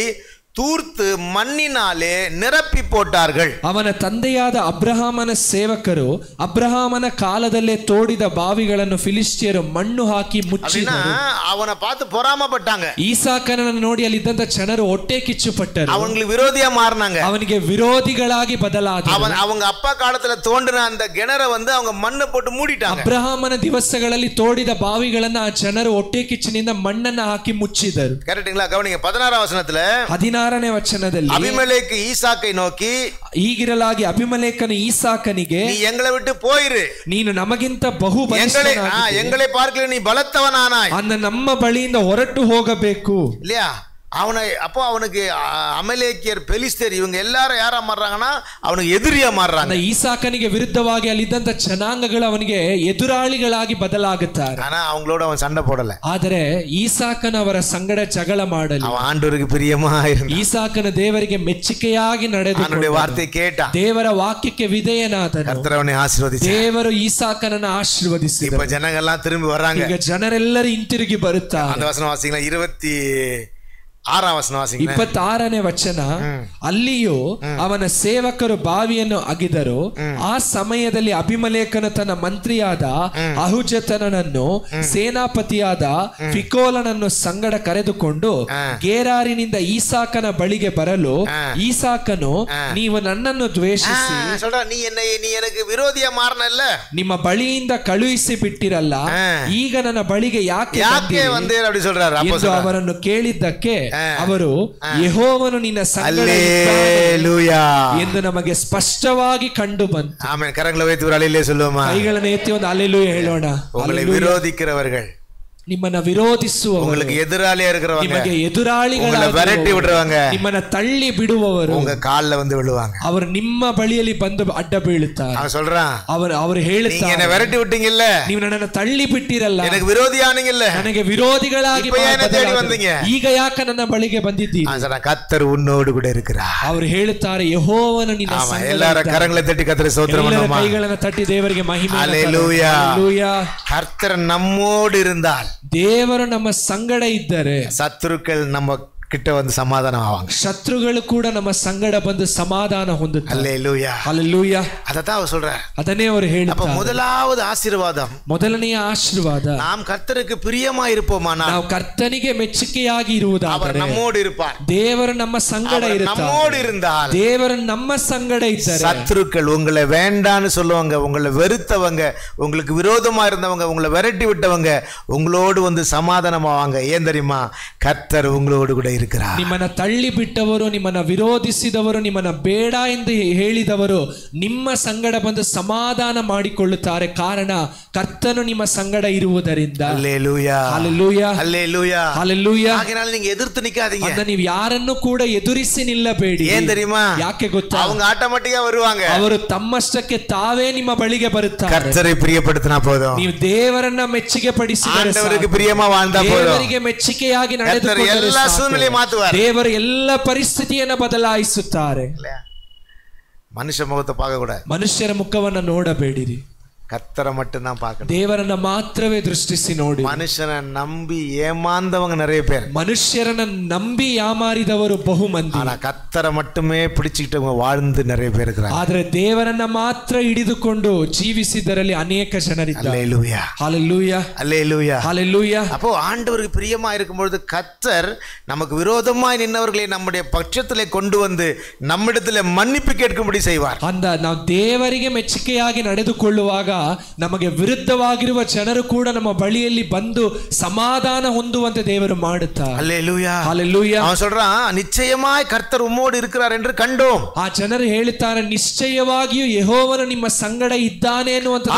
தூர்த்து மண்ணினாலே நிரப்பி போட்டார்கள். ಅವನ ತಂದೆಯಾದ ಅಬ್ರಹಾಮನ ಸೇವಕರು ಅಬ್ರಹಾಮನ ಕಾಲದಲ್ಲೇ ತೋಡಿದ ಬಾವಿಗಳನ್ನು ಫಿಲಿಸ್ಟಿಯರು ಮಣ್ಣು ಹಾಕಿ ಮುಚ್ಚಿದರು. ಅವನ பார்த்து பொறாமைப்பட்டாங்க. ಈಸಾಕನನ್ನು ನೋಡಿ ಅಲ್ಲಿದ್ದಂತ ಜನರು ಹೊಟ್ಟೆ ಕಿಚ್ಚು ಪಟ್ಟರು. அவங்களுக்கு விரோதியா மாறினாங்க. ಅವನಿಗೆ ವಿರೋಧಿಗಳಾಗಿ ಬದಲಾದರು. அவங்க அப்பா காலத்துல தோண்டின அந்த கிணறை அவங்க மண்ணை போட்டு மூடிட்டாங்க. ಅಬ್ರಹಾಮನ ದಿವಸಗಳಲ್ಲಿ ತೋಡಿದ ಬಾವಿಗಳನ್ನ ಆ ಜನರು ಹೊಟ್ಟೆ ಕಿಚ್ಚಿನಿಂದ ಮಣ್ಣನ್ನ ಹಾಕಿ ಮುಚ್ಚಿದರು. ಕರೆಕ್ಟ್ங்களா? கவனிங்க. 16ஆம் வசனத்துல 16ನೇ ವಚನದಲ್ಲಿ ಅಬಿಮೆಲೆಕ್ ಈಸಾಕೈ ನೋಕಿ ಹೀಗಿರಲಾಗಿ ಅಬಿಮೆಲೆಕನು ಈಸಾಕನಿಗೆ, ನೀ ಎಂಗಳ ಬಿಟ್ಟು போயிரு, ನೀನು ನಮಗಿಂತ ಬಹು ಬಲಿಷ್ಠನಾಗಿದ್ದೀಯ, ಎಂಗಳೇ ಪಾರ್ಕಲಿ ನೀ ಬಲತ್ತವನಾನಾಯ್, ಅಂದ ನಮ್ಮ ಬಳಿಯಿಂದ ಹೊರಟು ಹೋಗಬೇಕು. இல்லையா? அப்போ அவனுக்கு அமலேக்கியர், பெலிஸ்தர் இவங்க எல்லாரும் யாரா மாறுறாங்கன்னா அவனுக்கு எதிரியா மாறுறாங்க. ಈಸಾಕನಿಗೆ ವಿರುದ್ಧವಾಗಿ ಅಲ್ಲಿದ್ದಂತ ಜನಾಂಗಗಳು ಅವನಿಗೆ ಎದುರಾಳಿಗಳಾಗಿ ಬದಲಾಗುತ್ತಾರೆ. ஆனா அவங்களோட அவன் சண்டை போடல. ಆದರೆ ಈಸಾಕನ ಅವರ ಸಂಗಡ ಜಗಳ ಮಾಡಲಿ. அவன் ஆண்டவருக்கு பிரியமா இருந்தான். ಈಸಾಕನ ದೇವರಿಗೆ ಮೆಚ್ಚುಗೆಯಾಗಿ ನಡೆದು ವಾರ್ತೆ ಕೇಟ ದೇವರ ವಾಕ್ಯಕ್ಕೆ ವಿಧೇಯನಾದನು. ಕರ್ತರು ಅವனை ಆಶೀರ್ವದಿಸಿ. ದೇವರು ಈಸಾಕನನ್ನು ಆಶೀರ್ವದಿಸಿದರು. இப்ப ஜனங்கள்லாம் திரும்பி வராங்க. ಈಗ ಜನರೆಲ್ಲರೂ ಹಿಂತಿರುಗಿ ಬರುತ್ತಾರೆ. அந்த வசனம் வாசிங்களா? 26ஆம் வசனம் வாசிங்க. 26ನೇ ವಚನ, ಅಲ್ಲಿಯೂ ಅವನ ಸೇವಕರು ಬಾವಿಯನ್ನು ಅಗಿದರು. ಆ ಸಮಯದಲ್ಲಿ ಅಭಿಮಲೇಕನು ತನ್ನ ಮಂತ್ರಿಯಾದ ಅಹುಜತನನ್ನು ಸೇನಾಪತಿಯಾದ ಫಿಕೋಲನನ್ನು ಸಂಗಡ ಕರೆದುಕೊಂಡು ಗೆರಾರಿನಿಂದ ಈಸಾಕನ ಬಳಿಗೆ ಬರಲು, ಈಸಾಕನು, ನೀವು ನನ್ನನ್ನು ದ್ವೇಷಿಸಿ ನೀ எனக்கு ವಿರೋಧಿಯ ಮಾರನಲ್ಲ, ನಿಮ್ಮ ಬಳಿಯಿಂದ ಕಳುಹಿಸಿ ಬಿಟ್ಟಿರಲ್ಲ, ಈಗ ನನ್ನ ಬಳಿಗೆ ಯಾಕೆ ಬಂದಿರಿ அப்படி சொல்றாரு. ಎಂದು ಅವರನ್ನು ಕೇಳಿದ್ದಕ್ಕೆ ಅವರು, ಯೆಹೋವನು ನಿನ್ನ ಸಂಗಡ ಎಂದು ನಮಗೆ ಸ್ಪಷ್ಟವಾಗಿ ಕಂಡು ಬಂತು. ಆಮೆನ್. ಕರங்களை வைத்து ஒரு அல்லேலூயா சொல்லுவோமா? ಕೈಗಳನ್ನು ಎತ್ತಿ ಒಂದು அல்லேலೂயா ಹೇಳೋಣ. உங்களை விரோதிக்கிறவர்கள், ನಿಮ್ಮನ್ನ ವಿರೋಧಿಸುವವರು, உங்களுக்கு எதிராளியா இருக்கிறவங்க, ನಿಮಗೆ ಎದುರಾಳಿಗಳಾಗಿ விரட்டி விடுறவங்க, ನಿಮ್ಮನ್ನ ತಳ್ಳಿ ಬಿಡುವವರು உங்க கால்ல வந்து விழுவாங்க. ಅವರು ನಿಮ್ಮ ಬಳಿಯಲ್ಲಿ ಬಂದು ಅಡ್ಡ ಬೀಳುತ್ತಾರೆ. அவன் சொல்றான், ಅವರು ಹೇಳುತ್ತಾರೆ, நீங்க என்ன விரட்டி விட்டீங்கல்ல, ನೀವು ನನ್ನನ್ನು ತಳ್ಳಿ ಬಿಟ್ಟಿರಲ್ಲ, எனக்கு விரோதியானீங்கல்ல, ನನಗೆ ವಿರೋಧಿಗಳಾಗಿ ಬಂದீங்க, ಈಗ ಯಾಕೆ ನನ್ನ ಬಳಿಗೆ ಬಂದಿದ್ದೀರಿ? கர்த்தர் உன்னோடு கூட இருக்கிறார். ಅವರು ಹೇಳುತ್ತಾರೆ, ಯೆಹೋವನು ನಿನ್ನ ಸಂಗಡ. ಎಲ್ಲರ ಕರங்களை ತಟ್ಟಿ ಕರ್ತರಿಗೆ ಸ್ತೋತ್ರ ಮಾಡೋಣ. ಕೈಗಳನ್ನು ತಟ್ಟಿ ದೇವರಿಗೆ ಮಹಿಮೆ. ಹಲ್ಲೆಲೂಯಾ. ಹಲ್ಲೆಲೂಯಾ. கர்த்தர் நம்மோடு இருந்தால், ದೇವರು ನಮ್ಮ ಸಂಗಡ ಇದ್ದರೆ, சத்துருக்கள் நம்ம கிட்ட வந்து சமாதானம் ஆவாங்க. ಶತ್ರುಗಳು ಕೂಡ ನಮ್ಮ ಸಂಗಡ ಬಂದು ಸಮಾಧಾನ ಹೊಂದುತ್ತಾರೆ. அல்லேலூயா. ಹಲ್ಲೆಲೂಯಾ. அததான் அவர் சொல்றார். ಅದನ್ನೇ ಅವರು அப்ப ಹೇಳ್ತಾರೆ. முதலாவது ஆசீர்வாதம், ಮೊದಲನೆಯ ಆಶೀರ್ವಾದ, நாம் கர்த்தருக்கு பிரியமா இருப்போமானால் ನಾವು ಕರ್ತನಿಗೆ ಮೆಚ್ಚುಗೆಯಾಗಿ அவர் ಇರುವುದಾದರೆ நம்மோடு இருப்பார். ದೇವರು ನಮ್ಮ ಸಂಗಡ அவர் ಇರುತ್ತಾರೆ. நம்மோடு இருந்தால் ದೇವರು ನಮ್ಮ ಸಂಗಡ ಇದ್ದಾರೆ. சத்துருக்கள் உங்களை வேண்டான்னு சொல்லுவாங்க, உங்களை வெறுத்தவங்க, உங்களுக்கு விரோதமா இருந்தவங்க, உங்களை விரட்டி விட்டவங்க உங்களோடு வந்து சமாதானமாவாங்க. ஏன் தெரியுமா? கர்த்தர் உங்களோடு கூட இருக்கிறார். ನಿಮ್ಮನ್ನ ತಳ್ಳಿ ಬಿಟ್ಟವರು, ನಿಮ್ಮನ್ನ ವಿರೋಧಿಸಿದವರು, ನಿಮ್ಮನ್ನ ಬೇಡ ಎಂದು ಹೇಳಿದವರು ನಿಮ್ಮ ಸಂಗಡ ಬಂದು ಸಮಾಧಾನ ಮಾಡಿಕೊಳ್ಳುತ್ತಾರೆ. ಕಾರಣ ಕರ್ತನು ನಿಮ್ಮ ಸಂಗಡ ಇರುವುದರಿಂದ. அல்லேலூயா. ಹಲ್ಲೆಲೂಯಾ. அல்லேலூயா. ಹಲ್ಲೆಲೂಯಾ. ஆகையால நீங்க எதிர்த்து நிக்காதீங்க. ಅಂತ ನೀವು ಯಾರನ್ನು ಕೂಡ ಎದುರಿಸಿ ನಿಲ್ಲಬೇಡಿ. ஏன் தெரியுமா? ಯಾಕೆ ಗೊತ್ತಾ? அவங்க ಆಟೋಮ್ಯಾಟಿಕா வருவாங்க. ಅವರು ತಮ್ಮಷ್ಟಕ್ಕೆ ತಾವೇ ನಿಮ್ಮ ಬಳಿಗೆ ಬರುತ್ತಾರೆ. கர்த்தரை பிரியப்படுத்தினா போதும். ನೀವು ದೇವರನ್ನ ಮೆಚ್ಚುಗೆ ಪಡಿಸಿದರೆ ஆண்டவருக்கு பிரியமா வாழ்ந்தா போதும். ದೇವರಿಗೆ ಮೆಚ್ಚುಗೆಯಾಗಿ ನಡೆದುಕೊಂಡರೆ எல்லா சூழ்நிலையும் மாத்துவார். ದೇವರು ಎಲ್ಲ ಪರಿಸ್ಥಿತಿಯನ್ನು ಬದಲಾಯಿಸುತ್ತಾರೆ. மனுஷ முகத்தை பார்க்க கூடாது. ಮನುಷ್ಯರ ಮುಖವನ್ನ ನೋಡಬೇಡಿರಿ, கர்த்தரை மட்டும் தான் பார்க்கணும். ದೇವರನ್ನ ಮಾತ್ರವೇ ದೃಷ್ಟಿಸಿ ನೋಡಿ. மனுஷனை நம்பி ஏமாந்தவங்க நிறைய பேர், ಮನುಷ್ಯರನ್ನ ನಂಬಿ ಯಾಮಾರಿದವರು ಬಹು ಮಂದಿ. ஆனா கர்த்தரை மட்டுமே பிடிச்சிக்கிட்டவங்க வாழ்ந்து நிறைய பேர் இருக்கிறாங்க. ಆದರೆ ದೇವರನ್ನ ಮಾತ್ರ ಹಿಡಿದುಕೊಂಡು ಜೀವಿಸಿದರಲ್ಲಿ ಅನೇಕ ಜನರಿದ್ದಾರೆ. அல்லேலூயா. ಹಲ್ಲೆಲೂಯಾ. அல்லேலூயா. ಹಲ್ಲೆಲೂಯಾ. அப்போ ஆண்டவருக்கு பிரியமா இருக்கும்பொழுது கர்த்தர் நமக்கு விரோதமாய் நின்னவர்களை நம்முடைய பட்சத்திலே கொண்டு வந்து நம்மிடத்திலே மன்னிப்பு கேட்கும்படி செய்வார். ಅಂದ ನಾವು ದೇವರಿಗೆ ಮೆಚ್ಚುಗೆಯಾಗಿ ನಡೆದುಕೊಳ್ಳುವಾಗ ನಮಗೆ ವಿರುದ್ಧವಾಗಿರುವ ಜನರು ಕೂಡ ನಮ್ಮ ಬಳಿಯಲ್ಲಿ ಬಂದು ಸಮಾಧಾನ ಹೊಂದುವಂತೆ ದೇವರು ಮಾಡುತ್ತಾರೆ. அல்லேலூயா. ಹಲ್ಲೆಲೂಯಾ. அவன் சொல்றான், நிச்சயமாய் கர்த்தர் உம்மோடு இருக்கிறார் என்று கண்டோம். ಆ ಜನರು ಹೇಳುತ್ತಾರೆ, ನಿಶ್ಚಯವಾಗಿಯೂ ಯೆಹೋವನು ನಿಮ್ಮ ಸಂಗಡ ಇದ್ದಾನೆ ಎನ್ನುವಂತ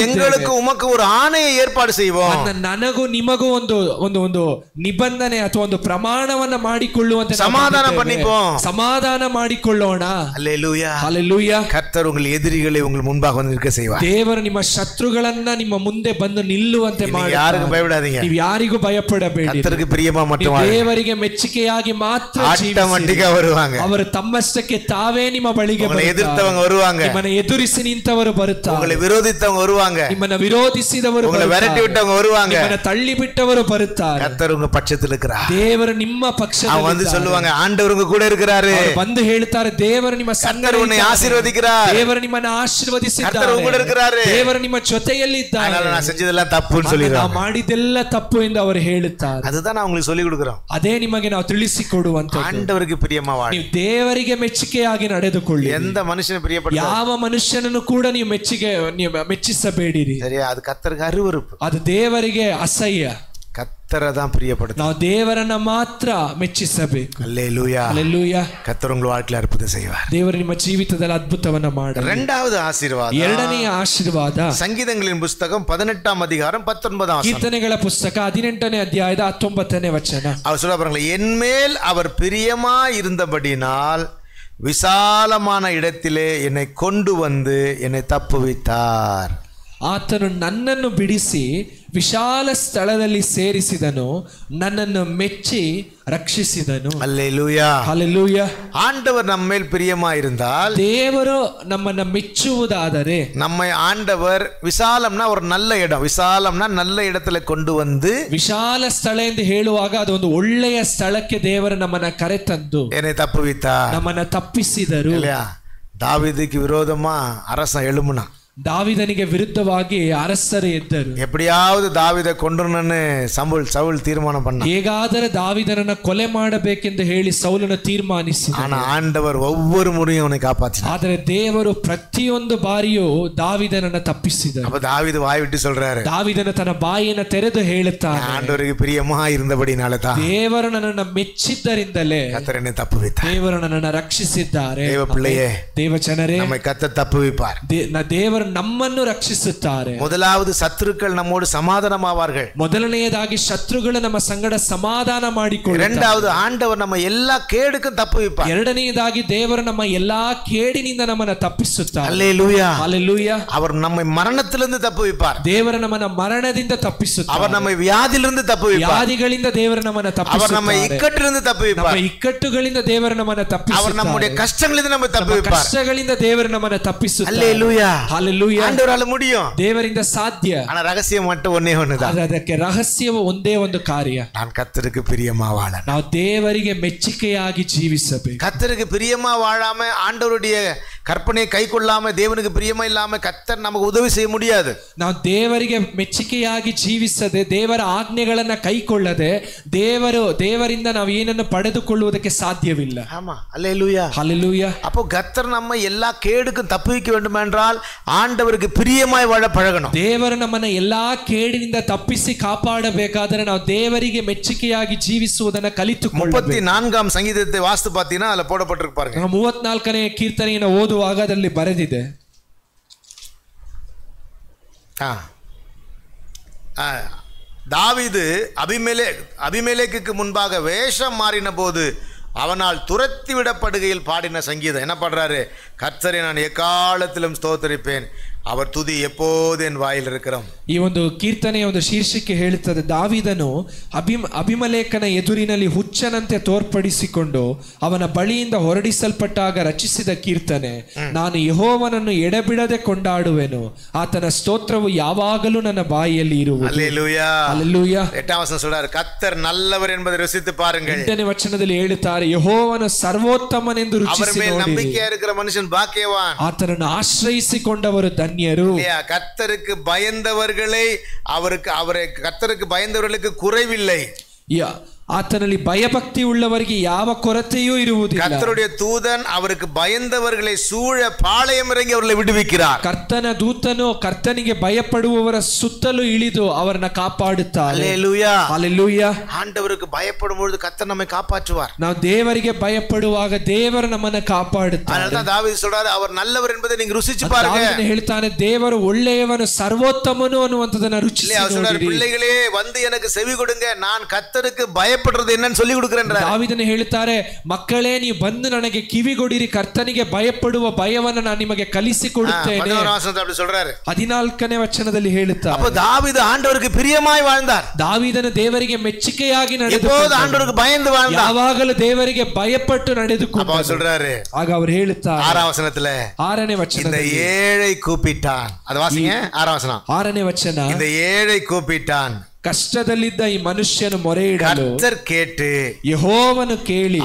எங்களுக்கு உமக்கு ஒரு ஆணையை ஏற்பாடு செய்வோம். ನನಗೂ ನಿಮಗೂ ಒಂದು ಒಂದು ಒಂದು ನಿಬಂಧನೆ ಅಥವಾ ಒಂದು ಪ್ರಮಾಣವನ್ನ ಮಾಡಿಕೊಳ್ಳುವಂತೆ சமாதான பண்ணிப்போம், ಸಮಾಧಾನ ಮಾಡಿಕೊಳ್ಳೋಣ. அல்லேலூயா. ಹಲ್ಲೆಲೂಯಾ. கர்த்தர் உங்கள் எதிரிகளை உங்கள் முன்பாக வந்து நிற்க செய்வார். ದೇವರು ನಿಮ್ಮ ಶತ್ರುಗಳನ್ನ ನಿಮ್ಮ ಮುಂದೆ ಬಂದು ನಿಲ್ಲುವಂತೆ ಮಾಡಿ. ಯಾರಿಗೂ ಭಯಪಡಾதீங்க. ನೀವು ಯಾರಿಗೂ ಭಯಪಡಬೇಡಿ. கர்த்தருக்கு பிரியமா மட்டும் ದೇವರಿಗೆ ಮೆಚ್ಚುಗೆಯಾಗಿ ಮಾತ್ರ ஆட்டோமேட்டிக்கா வருவாங்க. ಅವರು ತಮ್ಮಷ್ಟಕ್ಕೆ ತಾವೇ ನಿಮ್ಮ ಬಳಿಗೆ உங்களை எதிர்த்தவங்க வருவாங்க. ನಿಮ್ಮನ್ನ ಎದುರಿಸಿ ನಿಂತವರು ಬರುತ್ತಾರೆ. உங்களை விரோதித்தவங்க வருவாங்க. ನಿಮ್ಮನ್ನ ವಿರೋಧಿಸಿದವರು உங்களை விரட்டி விட்டவங்க வருவாங்க. ನಿಮ್ಮನ್ನ ತಳ್ಳಿ ಬಿಟ್ಟವರು ಬರುತ್ತಾರೆ. கர்த்தர் உங்க பட்சத்தில் இருக்கிறார். ದೇವರು ನಿಮ್ಮ ಪಕ್ಷದಲ್ಲಿ. அவங்க வந்து சொல்லுவாங்க, ஆண்டவர் உங்க கூட இருக்கிறாரு. ಬಂದು ಹೇಳ್ತಾರೆ, ದೇವರು ನಿಮ್ಮ ಸಂಗಡ உன்னை ஆசீர்வதிக்கிறார். ದೇವರು ನಿಮ್ಮನ್ನ ಆಶೀರ್ವದಿಸಿದ್ದಾರೆ. கர்த்தர் உங்க கூட இருக்கிறாரு. ದೇವರು ನಿಮ್ಮ ಜೊತೆಯಲ್ಲಿ ಇದ್ದಾರೆ. நான் செஞ்சதெல்லாம் தப்புன்னு சொல்லிடுறாங்க. ನಾವು ಮಾಡಿದೆಲ್ಲ ತಪ್ಪು ಎಂದು ಅವರು ಹೇಳುತ್ತಾರೆ. அதுதான் நான் உங்களுக்கு சொல்லி கொடுக்கிறோம். ಅದೇ ನಿಮಗೆ ನಾವು ತಿಳಿಸಿಕೊಡುವಂತದ್ದು. ஆண்டவருக்கு பிரியமா வாழ. ನೀವು ದೇವರಿಗೆ ಮೆಚ್ಚುಗೆಯಾಗಿ ನಡೆದುಕೊಳ್ಳಿ. எந்த மனுஷனை பிரியப்படுத்த ಯಾವ ಮನುಷ್ಯನನ್ನು ಕೂಡ ನೀವು ಮೆಚ್ಚಿಸಬೇಡಿರಿ. சரியா? அது கர்த்தருக்கு அருவருப்பு. ಅದು ದೇವರಿಗೆ ಅಸಹ್ಯ. கர்த்தரை தான் பிரியப்படுத்த. ನಾವು ದೇವರನ್ನ ಮಾತ್ರ ಮೆಚ್ಚಿಸಬೇಕು. அல்லேலூயா. ಹಲ್ಲೆಲೂಯಾ. கர்த்தர் உங்கள் வாழ்க்கையில் அற்புதம் செய்வார். ದೇವರು ನಿಮ್ಮ ಜೀವಿತದಲ್ಲಿ ಅದ್ಭುತವನ್ನ ಮಾಡಿ. இரண்டாவது ஆசீர்வாதம், ಎರಡನೆಯ ಆಶೀರ್ವಾದ, சங்கீதங்களின் புஸ்தகம் 18ஆம் அதிகாரம் 19ஆம் வசனம். ಕೀರ್ತನೆಗಳ ಪುಸ್ತಕ 18ನೇ ಅಧ್ಯಾಯದ 19ನೇ ವಚನ. அவர் சொல்ல பாருங்க, என்மேல் அவர் பிரியமா இருந்தபடினால் விசாலமான இடத்திலே என்னை கொண்டு வந்து என்னை தப்புவித்தார். ಆತನು ನನ್ನನ್ನು ಬಿಡಿಸಿ ವಿಶಾಲ ಸ್ಥಳದಲ್ಲಿ ಸೇರಿಸಿದನು, ನನ್ನನ್ನು ಮೆಚ್ಚಿ ರಕ್ಷಿಸಿದನು. அல்லேலூயா. ಹಲ್ಲೆಲೂಯಾ. ஆண்டவர் நம்ம மேல் பிரியமா இருந்தால், ದೇವರು ನಮ್ಮನ್ನ ಮೆಚ್ಚುವುದಾದರೆ, நம்மை ஆண்டவர் விசாலம்னா ஒரு நல்ல இடம், விசாலம்னா நல்ல இடத்துல கொண்டு வந்து, ವಿಶಾಲ ಸ್ಥಳ ಎಂದು ಹೇಳುವಾಗ ಅದೊಂದು ಒಳ್ಳೆಯ ಸ್ಥಳಕ್ಕೆ ದೇವರು ನಮ್ಮನ್ನ ಕರೆತಂದು என்னை தப்புவித்தார். ನಮ್ಮನ್ನ ತಪ್ಪಿಸಿದರು. இல்லையா? தாவீதுக்கு விரோதமா அரசன் எழும்புனா, ದಾವಿದನಿಗೆ ವಿರುದ್ಧವಾಗಿ ಅರಸರು ಎದ್ದರು. எப்படியாவது தாவீதை கொன்றணும்னு சவுல் தீர்மானம் பண்ணான். ಹೇಗಾದರೆ ದಾವಿದನನ್ನ ಕೊಲೆ ಮಾಡಬೇಕೆಂದು ಹೇಳಿ ಸೌಲನು ತೀರ್ಮಾನಿಸಿದ. ஆனா ஆண்டவர் ஒவ்வொரு முறையும் அவனை காப்பாற்றினார். ಆದರೆ ದೇವರು ಪ್ರತಿಯೊಂದು ಬಾರಿಯೂ ದಾವಿದನನ್ನ ತಪ್ಪಿಸಿದರು. அப்ப தாவீது வாய் விட்டு சொல்றாரு, ದಾವಿದನ ತನ್ನ ಬಾಯಿಯನ್ನು ತೆರೆದು ಹೇಳುತ್ತಾನೆ, ஆண்டவருக்கு பிரியமா இருந்தபடினால தான் ದೇವರು ನನ್ನನ್ನು ಮೆಚ್ಚಿದ್ದರಿಂದಲೇ கர்த்தர் என்னை தப்புவித்தார். ದೇವರು ನನ್ನನ್ನು ರಕ್ಷಿಸಿದ್ದಾರೆ. தேவ பிள்ளையே, ದೇವ ಜನರೇ, நம்மை கர்த்தர் தப்புவிப்பார். ದೇವರು ನಮ್ಮನ್ನು ರಕ್ಷಿಸುತ್ತಾರೆ. முதலாவது சத்துருக்கள் நம்மோடு சமாதானமாவார்கள். ಮೊದಲನೆಯದಾಗಿ ಶತ್ರುಗಳು ನಮ್ಮ ಸಂಗಡ ಸಮಾಧಾನ ಮಾಡಿಕೊಳ್ಳುತ್ತಾರೆ. இரண்டாவது ஆண்டவர் நம்ம எல்லா கேடுக்கும் தப்புவிப்பார். ಎರಡನೆಯದಾಗಿ ದೇವರು ನಮ್ಮ ಎಲ್ಲಾ ಕೇಡಿನಿಂದ ನಮ್ಮನ್ನು ತಪ್ಪಿಸುತ್ತಾರೆ. அல்லேலூயா. ಹಲ್ಲೆಲೂಯಾ. அவர் நம்மை மரணத்திலிருந்து தப்புவிப்பார். ದೇವರು ನಮ್ಮನ್ನು ಮರಣದಿಂದ ತಪ್ಪಿಸುತ್ತಾರೆ. அவர் நம்மை வியாதியிலிருந்து தப்புவிப்பார். ವ್ಯಾಧಿಗಳಿಂದ ದೇವರು ನಮ್ಮನ್ನು அவர் ತಪ್ಪಿಸುತ್ತಾರೆ. நம்மை இக்கட்டிலிருந்து தப்புவிப்பார். ನಮ್ಮ ಇಕ್ಕಟ್ಟುಗಳಿಂದ ದೇವರು ನಮ್ಮನ್ನು ತಪ್ಪಿಸುತ್ತಾರೆ. அவர் நம்முடைய கஷ்டங்களிலிருந்து நம்மை தப்புவிப்பார். ಕಷ್ಟಗಳಿಂದ ದೇವರು ನಮ್ಮನ್ನು ತಪ್ಪಿಸುತ್ತಾರೆ. அல்லேலூயா. ಹಲ್ಲೆಲೂಯಾ. Hallelujah. ஆண்டவரால முடியும். ದೇವರಿಂದ ಸಾಧ್ಯ. ஆனா ரகசியம் மட்டும் ஒண்ணே ஒண்ணுதான். ಅದಕ್ಕೆ ರಹಸ್ಯವು ಒಂದೇ ಒಂದು ಕಾರ್ಯ. நான் கர்த்தருக்கு பிரியமா வாழணும். ನಾವು ದೇವರಿಗೆ ಮೆಚ್ಚಿಕೆಯಾಗಿ ಜೀವಿಸಬೇಕು. கர்த்தருக்கு பிரியமா வாழாம ஆண்டவருடைய கற்பனையை கைக்கொள்ளாம தேவனுக்கு பிரியமா இல்லாம கர்த்தர் நமக்கு உதவி செய்ய முடியாது. ನಾವು ದೇವರಿಗೆ ಮೆಚ್ಚಿಕೆಯಾಗಿ ಜೀವಿಸದೆ ದೇವರ ಆಜ್ಞೆಗಳನ್ನ ಕೈಕೊಳ್ಳದೆ ದೇವರಿಂದ ನಾವು ಏನನ್ನು ಪಡೆದುಕೊಳ್ಳುವುದಕ್ಕೆ ಸಾಧ್ಯವಿಲ್ಲ. ஆமா, அல்லேலூயா. ஹல்லேலூயா. அப்போ கர்த்தர் நம்ம எல்லா கேடுக்கும் தப்புவிக்க வேண்டும் என்றால் ஆண்டவருக்கு பிரியமாய் வாழ பழகணும். ದೇವರು ನಮ್ಮನ್ನ ಎಲ್ಲಾ ಕೇಡಿನಿಂದ ತಪ್ಪಿಸಿ ಕಾಪಾಡಬೇಕಾದರೆ ನಾವು ದೇವರಿಗೆ ಮೆಚ್ಚಿಕೆಯಾಗಿ ಜೀವಿಸುವುದನ್ನು ಕಲಿತುಕೊಳ್ಳಬೇಕು. 34ಆம் சங்கீதத்தை வாசித்து பார்த்தீங்கன்னா அதுல போடப்பட்டிருக்கு பாருங்க. 34ನೇ ಕೀರ್ತನೆಯನ್ನು ಓದುವಾಗ ಅದರಲ್ಲಿ ಬರೆದಿದೆ. தாவீது அபிமெலேக்குக்கு முன்பாக வேஷம் மாறின போது அவனால் துரத்தி விடப்படுகையில் பாடின சங்கீதம். என்ன பாடுறாரு? கர்த்தரை நான் எக்காலத்திலும் ஸ்தோத்தரிப்பேன், அவர் துதி எப்போது என் வாயில் இருக்கிறோம். ಈ ಒಂದು ಕೀರ್ತನೆಯ ಒಂದು ಶೀರ್ಷಿಕೆ ಹೇಳುತ್ತದೆ, ದಾವೀದನು ಅಭಿಮಲೇಖನ ಎದುರಿನಲ್ಲಿ ಹುಚ್ಚನಂತೆ ತೋರ್ಪಡಿಸಿಕೊಂಡು ಅವನ ಬಳಿಯಿಂದ ಹೊರಡಿಸಲ್ಪಟ್ಟಾಗ ರಚಿಸಿದ ಕೀರ್ತನೆ. ನಾನು ಯೆಹೋವನನ್ನು ಎಡೆಬಿಡದೆ ಕೊಂಡಾಡುವೆನು, ಆತನ ಸ್ತೋತ್ರವು ಯಾವಾಗಲೂ ನನ್ನ ಬಾಯಿಯಲ್ಲಿ ಇರುವುದು. அல்லேலூயா. அல்லேலூயா. 8ஆம் வசனம் சொல்றாரு, கர்த்தர் நல்லவர் என்பதை ருசித்து பாருங்கள். 8ನೇ ವಚನದಲ್ಲಿ ಹೇಳುತ್ತಾರೆ, ಯೆಹೋವನು ಸರ್ವೋತ್ತಮನೆಂದು ರುಚಿಸಿ அவர் மேல் ನೋಡಿರಿ. நம்பிக்கையா இருக்கிற மனுஷன் பாக்கியவான். ಆತನನ್ನು ಆಶ್ರಯಿಸಿಕೊಂಡವರು ಧನ್ಯರು. கர்த்தருக்கு பயந்தவர்களை கர்த்தருக்கு பயந்தவர்களுக்கு குறைவில்லை. ಆತನಲ್ಲಿ ಭಯಭಕ್ತಿ ಉಳ್ಳವರಿಗೆ ಯಾವ ಕೊರತೆಯೂ ಇರುವುದಿಲ್ಲ. கர்த்தருடைய தூதன் அவருக்கு பயந்தவர்களை சூழ பாளையம் இறங்கி அவர்களை விடுவிக்கிறார். ಕರ್ತನ ದೂತನು ಕರ್ತನಿಗೆ ಭಯಪಡುವವರ ಸುತ್ತಲೂ ಇಳಿದು ಅವರನ್ನ ಕಾಪಾಡುತ್ತಾರೆ. அல்லேலூயா. ஹல்லேலூயா. ஆண்டவருக்கு பயப்படும் பொழுது கர்த்தர் நம்மை காப்பாற்றுவார். ನಾವು ದೇವರಿಗೆ ಭಯಪಡುವಾಗ ದೇವರು ನಮ್ಮನ್ನ ಕಾಪಾಡುತ್ತಾರೆ. அதனால தான் தாவீது சொல்றாரு, அவர் நல்லவர் என்பதை நீங்க ருசிச்சு பாருங்க. ದಾವೀದನು ಹೇಳ್ತಾನೆ, ದೇವರು ಒಳ್ಳೆಯವನು ಸರ್ವೋತ್ತಮನು ಅನ್ನುವಂತದನ್ನ ರುಚಿಸಿ ನೋಡಿರಿ. பிள்ளைகளே வந்து எனக்கு செவி கொடுங்க, நான் கர்த்தருக்கு பயப்படுறது என்னன்னு சொல்லி கொடுக்கிறேன். ದಾವೀದನು ಹೇಳ್ತಾರೆ, ಮಕ್ಕಳೇ ನೀವು ಬಂದು ನನಗೆ ಕಿವಿಗೊಡಿರಿ, ಕರ್ತನಿಗೆ ಭಯಪಡುವ ಭಯವನ್ನು ನಾನು ನಿಮಗೆ ಕಲಿಸಿಕೊಡುತ್ತೇನೆ. 14ನೇ ವಚನದಲ್ಲಿ ಹೇಳುತ್ತಾರೆ. அப்ப தாவீது ஆண்டவருக்கு பிரியமாய் வாழ்ந்தார். ದಾವೀದನು ದೇವರಿಗೆ ಮೆಚ್ಚಿಕೆಯಾಗಿ எப்போது ஆண்டவருக்கு பயந்து வாழ்ந்தார். ಯಾವಾಗಲೂ ದೇವರಿಗೆ ಭಯಪಟ್ಟು ನಡೆದುಕೊಂಡರು. சொல்றாரு, ಆಗ ಅವರು ಹೇಳುತ್ತಾರೆ 6ನೇ வசனத்துல, 6ನೇ ವಚನದಲ್ಲಿ, இந்த ஏழை கூப்பிட்டான். அது வாசிங்க, 6ನೇ வசனம். 6ನೇ ವಚನ, இந்த ஏழை கூப்பிட்டான், ಕಷ್ಟದಲ್ಲಿದ್ದ ಈ ಮನುಷ್ಯನು ಮೊರೆಯಿಡಲು கர்த்தர் கேட்டு ಯೆಹೋವನು ಕೇಳಿ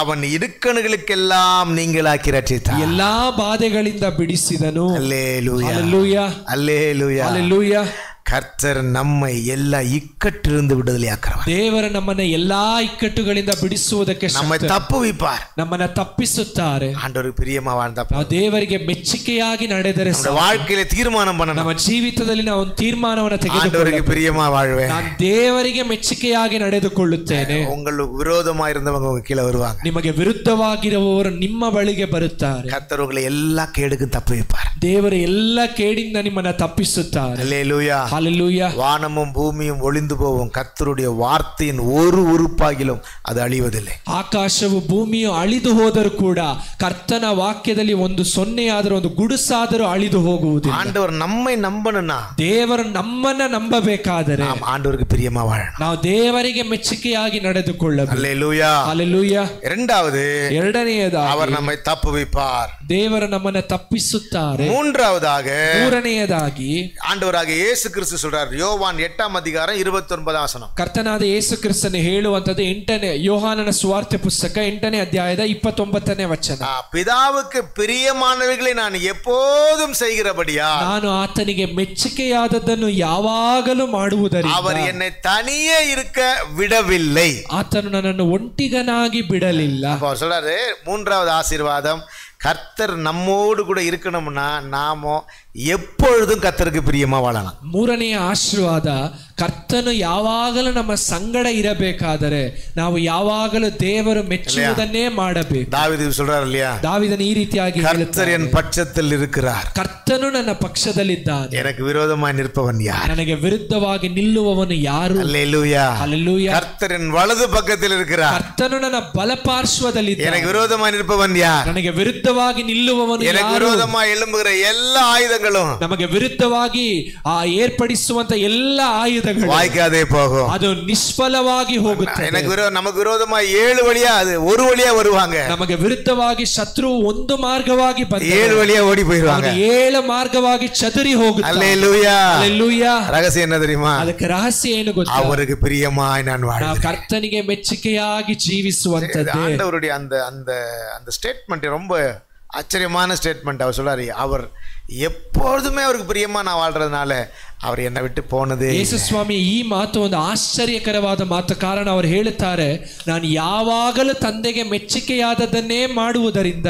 அவன் ಇಡುಕಣುಗಳಿಗೆல்லாம் ನೀங்களாக்கி ರಕ್ಷಿಸಿದ. ಎಲ್ಲಾ ಬಾಧೆಗಳಿಂದ ಬಿಡಿಸಿದನು. அல்லேலூயா. அல்லேலூயா. அல்லேலூயா. அல்லேலூயா. கர்த்தர் நம்மை எல்லா இக்கட்டிலிருந்து விடுதலையாக்குறவர். ದೇವರು ನಮ್ಮನ್ನ ಎಲ್ಲಾ ಇಕ್ಕಟ್ಟುಗಳಿಂದ ಬಿಡಿಸುವುದಕ್ಕೆ நம்மை தப்புவிப்பார். ನಮ್ಮನ್ನ ತಪ್ಪಿಸುತ್ತಾರೆ. ஆண்டவருக்கு பிரியமா வாழ்ந்தா ನಾವು ದೇವರಿಗೆ ಮೆಚ್ಚಿಕೆಯಾಗಿ ನಡೆದರೆ நம்ம வாழ்க்கையில தீர்மானம் பண்ணணும். ನಮ್ಮ ಜೀವಿತದಲ್ಲಿ ನಾವು ಒಂದು ತೀರ್ಮಾನವನ್ನು ஆண்டவருக்கு ತೆಗೆದುಕೊಳ್ಳಬೇಕು. பிரியமா வாழ்வேன், ನಾನು ದೇವರಿಗೆ ಮೆಚ್ಚಿಕೆಯಾಗಿ ನಡೆದುಕೊಳ್ಳುತ್ತೇನೆ. உங்களுக்கு விரோதமா இருந்தவங்க உங்க கீழே வருவாங்க. ನಿಮಗೆ ವಿರುದ್ಧವಾಗಿರುವವರು ನಿಮ್ಮ ಬಳಿಗೆ ಬರುತ್ತಾರೆ. கர்த்தர் உங்களை எல்லா கேடுக்கும் தப்புவிப்பார். ದೇವರು ಎಲ್ಲ ಕೇಡಿಂದ ನಿಮ್ಮನ್ನ ತಪ್ಪಿಸುತ್ತಾರೆ. அல்லேலூயா. ஹல்லேலூயா. வானமும் பூமியும் ஒளிந்து போகும், கர்த்தருடைய வார்த்தையின் ஒரு உறுப்பாகிலும் அது அழிவதில்லை. ಆಕಾಶವು ಭೂಮಿಯು ಅಳಿದು ಹೋದರೂ ಕೂಡ ಕರ್ತನ ವಾಕ್ಯದಲ್ಲಿ ಒಂದು ಸೊನ್ನೆಯಾದರೂ ಒಂದು ಗುಡುಸಾದರೂ ಅಳಿದು ಹೋಗುವುದಿಲ್ಲ. ஆண்டவர் நம்மை நம்பணும்னா, ದೇವರು ನಮ್ಮನ್ನ ನಂಬಬೇಕಾದರೆ நாம் ஆண்டவருக்கு பிரியமா வாழணும். ನಾವು ದೇವರಿಗೆ ಮೆಚ್ಚಿಕೆಯಾಗಿ ನಡೆದುಕೊಳ್ಳಬೇಕು. அல்லேலூயா. ஹல்லேலூயா. இரண்டாவதாக அவர் நம்மை தப்புவிப்பார். ದೇವರು ನಮ್ಮನ್ನ ತಪ್ಪಿಸುತ್ತಾರೆ. மூன்றாவதாಗಿ ಆಂಡವರಾಗಿ ಯೇಸು ಕ್ರಿಸ್ತು சொல்றார். யோவான் 8ஆம் அதிகாரம் 29ஆம் வசனம். ಕರ್ತನಾದ ಯೇಸು ಕ್ರಿಸ್ತನು ಹೇಳುವಂತದ್ದು ಯೋಹಾನನ ಸುವಾರ್ತೆ ಪುಸ್ತಕ 8ನೇ ಅಧ್ಯಾಯದ 29ನೇ ವಚನ. பிதாவுக்கு பிரியமானவைகளை நான் எப்போதும் செய்கிறபடியா ನಾನು ಆತನಿಗೆ ಮೆಚ್ಚಿಕೆಯಾದದ್ದನ್ನು ಯಾವಾಗಲೂ ಮಾಡುವುದರಿಂದ அவர் என்னை தனியே இருக்க விடவில்லை. ಆತನು ನನ್ನನ್ನು ಒಂಟಿಗನಾಗಿ ಬಿಡಲಿಲ್ಲ. அப்ப சொல்றாரு, மூன்றாவது ஆசீர்வாதம், கர்த்தர் நம்மோடு கூட இருக்கணும்னா நாமோ எப்பொழுதும் கர்த்தருக்கு பிரியமா வாழலாம். ಮೂರನೆಯ ಆಶೀರ್ವಾದ, ಕರ್ತನು ಯಾವಾಗಲೂ ನಮ್ಮ ಸಂಗಡ ಇರಬೇಕಾದರೆ ನಾವು ಯಾವಾಗಲೂ ದೇವರು ಮೆಚ್ಚುವುದನ್ನೇ ಮಾಡಬೇಕು. தாவீது சொல்றாரு இல்லையா, ದಾವೀದನು ಈ ರೀತಿಯಾಗಿ கர்த்தர் என் பட்சத்தில் இருக்கிறார், ಕರ್ತನು ನನ್ನ ಪಕ್ಷದಲ್ಲಿದ್ದಾನೆ, எனக்கு விரோதமாய் நிற்பவன் யார்? ನನಗೆ ವಿರುದ್ಧವಾಗಿ ನಿಲ್ಲುವವನು ಯಾರು? அல்லேலூயா. அல்லேலூயா. கர்த்தர் என் வலது பக்கத்தில் இருக்கிறார், ಕರ್ತನು ನನ್ನ ಬಲಪಾರ್ಶ್ವದಲ್ಲಿದ್ದಾನೆ, எனக்கு விரோதமாய் நிற்பவன் யார்? ನನಗೆ ವಿರುದ್ಧವಾಗಿ ವಿರುದ್ಧವಾಗಿ ನಿಲ್ಲುವವನು எனக்கு ಯಾರು? விரோதமா எழும்புகிற எல்லா ஆயுதங்களும் ನಮಗೆ ವಿರುದ್ಧವಾಗಿ ಏರ್ಪಡಿಸುವಂತ ಎಲ್ಲ ಆಯುಧಗಳು வாய்க்காதே போகும். ಅದು ನಿಷ್ಫಲವಾಗಿ ಹೋಗುತ್ತದೆ. நமக்கு விரோதமா 7 வழியா அது ஒரு வழியா வருவாங்க. ನಮಗೆ ವಿರುದ್ಧವಾಗಿ ಶತ್ರು ಒಂದು ಮಾರ್ಗವಾಗಿ ಬಂದ 7 வழியா ஓடி போயிடுவாங்க. 7 ಮಾರ್ಗವಾಗಿ ಚದುರಿ ಹೋಗುತ್ತಾರೆ. அல்லேலூயா. அல்லேலூயா. ரகசியம் என்ன தெரியுமா? ಅದಕ್ಕೆ ರಹಸ್ಯ ಏನು ಗೊತ್ತಾ? அவருக்கு பிரியமாய் நான் வாழ்வேன். ಕರ್ತನಿಗೆ ಮೆಚ್ಚುಗೆಯಾಗಿ ಜೀವಿಸುವಂತದ್ದು. ஆண்டவருடைய அந்த அந்த அந்த ஸ்டேட்மெண்ட் ரொம்ப ஆச்சரியமான ஸ்டேட்மெண்ட். அவர் சொல்றாரு, அவர் எப்பொழுதுமே அவருக்கு பிரியமா நான் வாழ்றதுனால அவர் என்னை விட்டு போனதே. ಯೇಸು ಸ್ವಾಮಿ ಈ ಮಾತು ಒಂದು ಆಶ್ಚರ್ಯಕರವಾದ ಮಾತು. ಕಾರಣ ಅವರು ಹೇಳುತ್ತಾರೆ, ನಾನು ಯಾವಾಗಲೂ ತಂದೆಗೆ ಮೆಚ್ಚುಗೆಯಾದದನ್ನೇ ಮಾಡುವುದರಿಂದ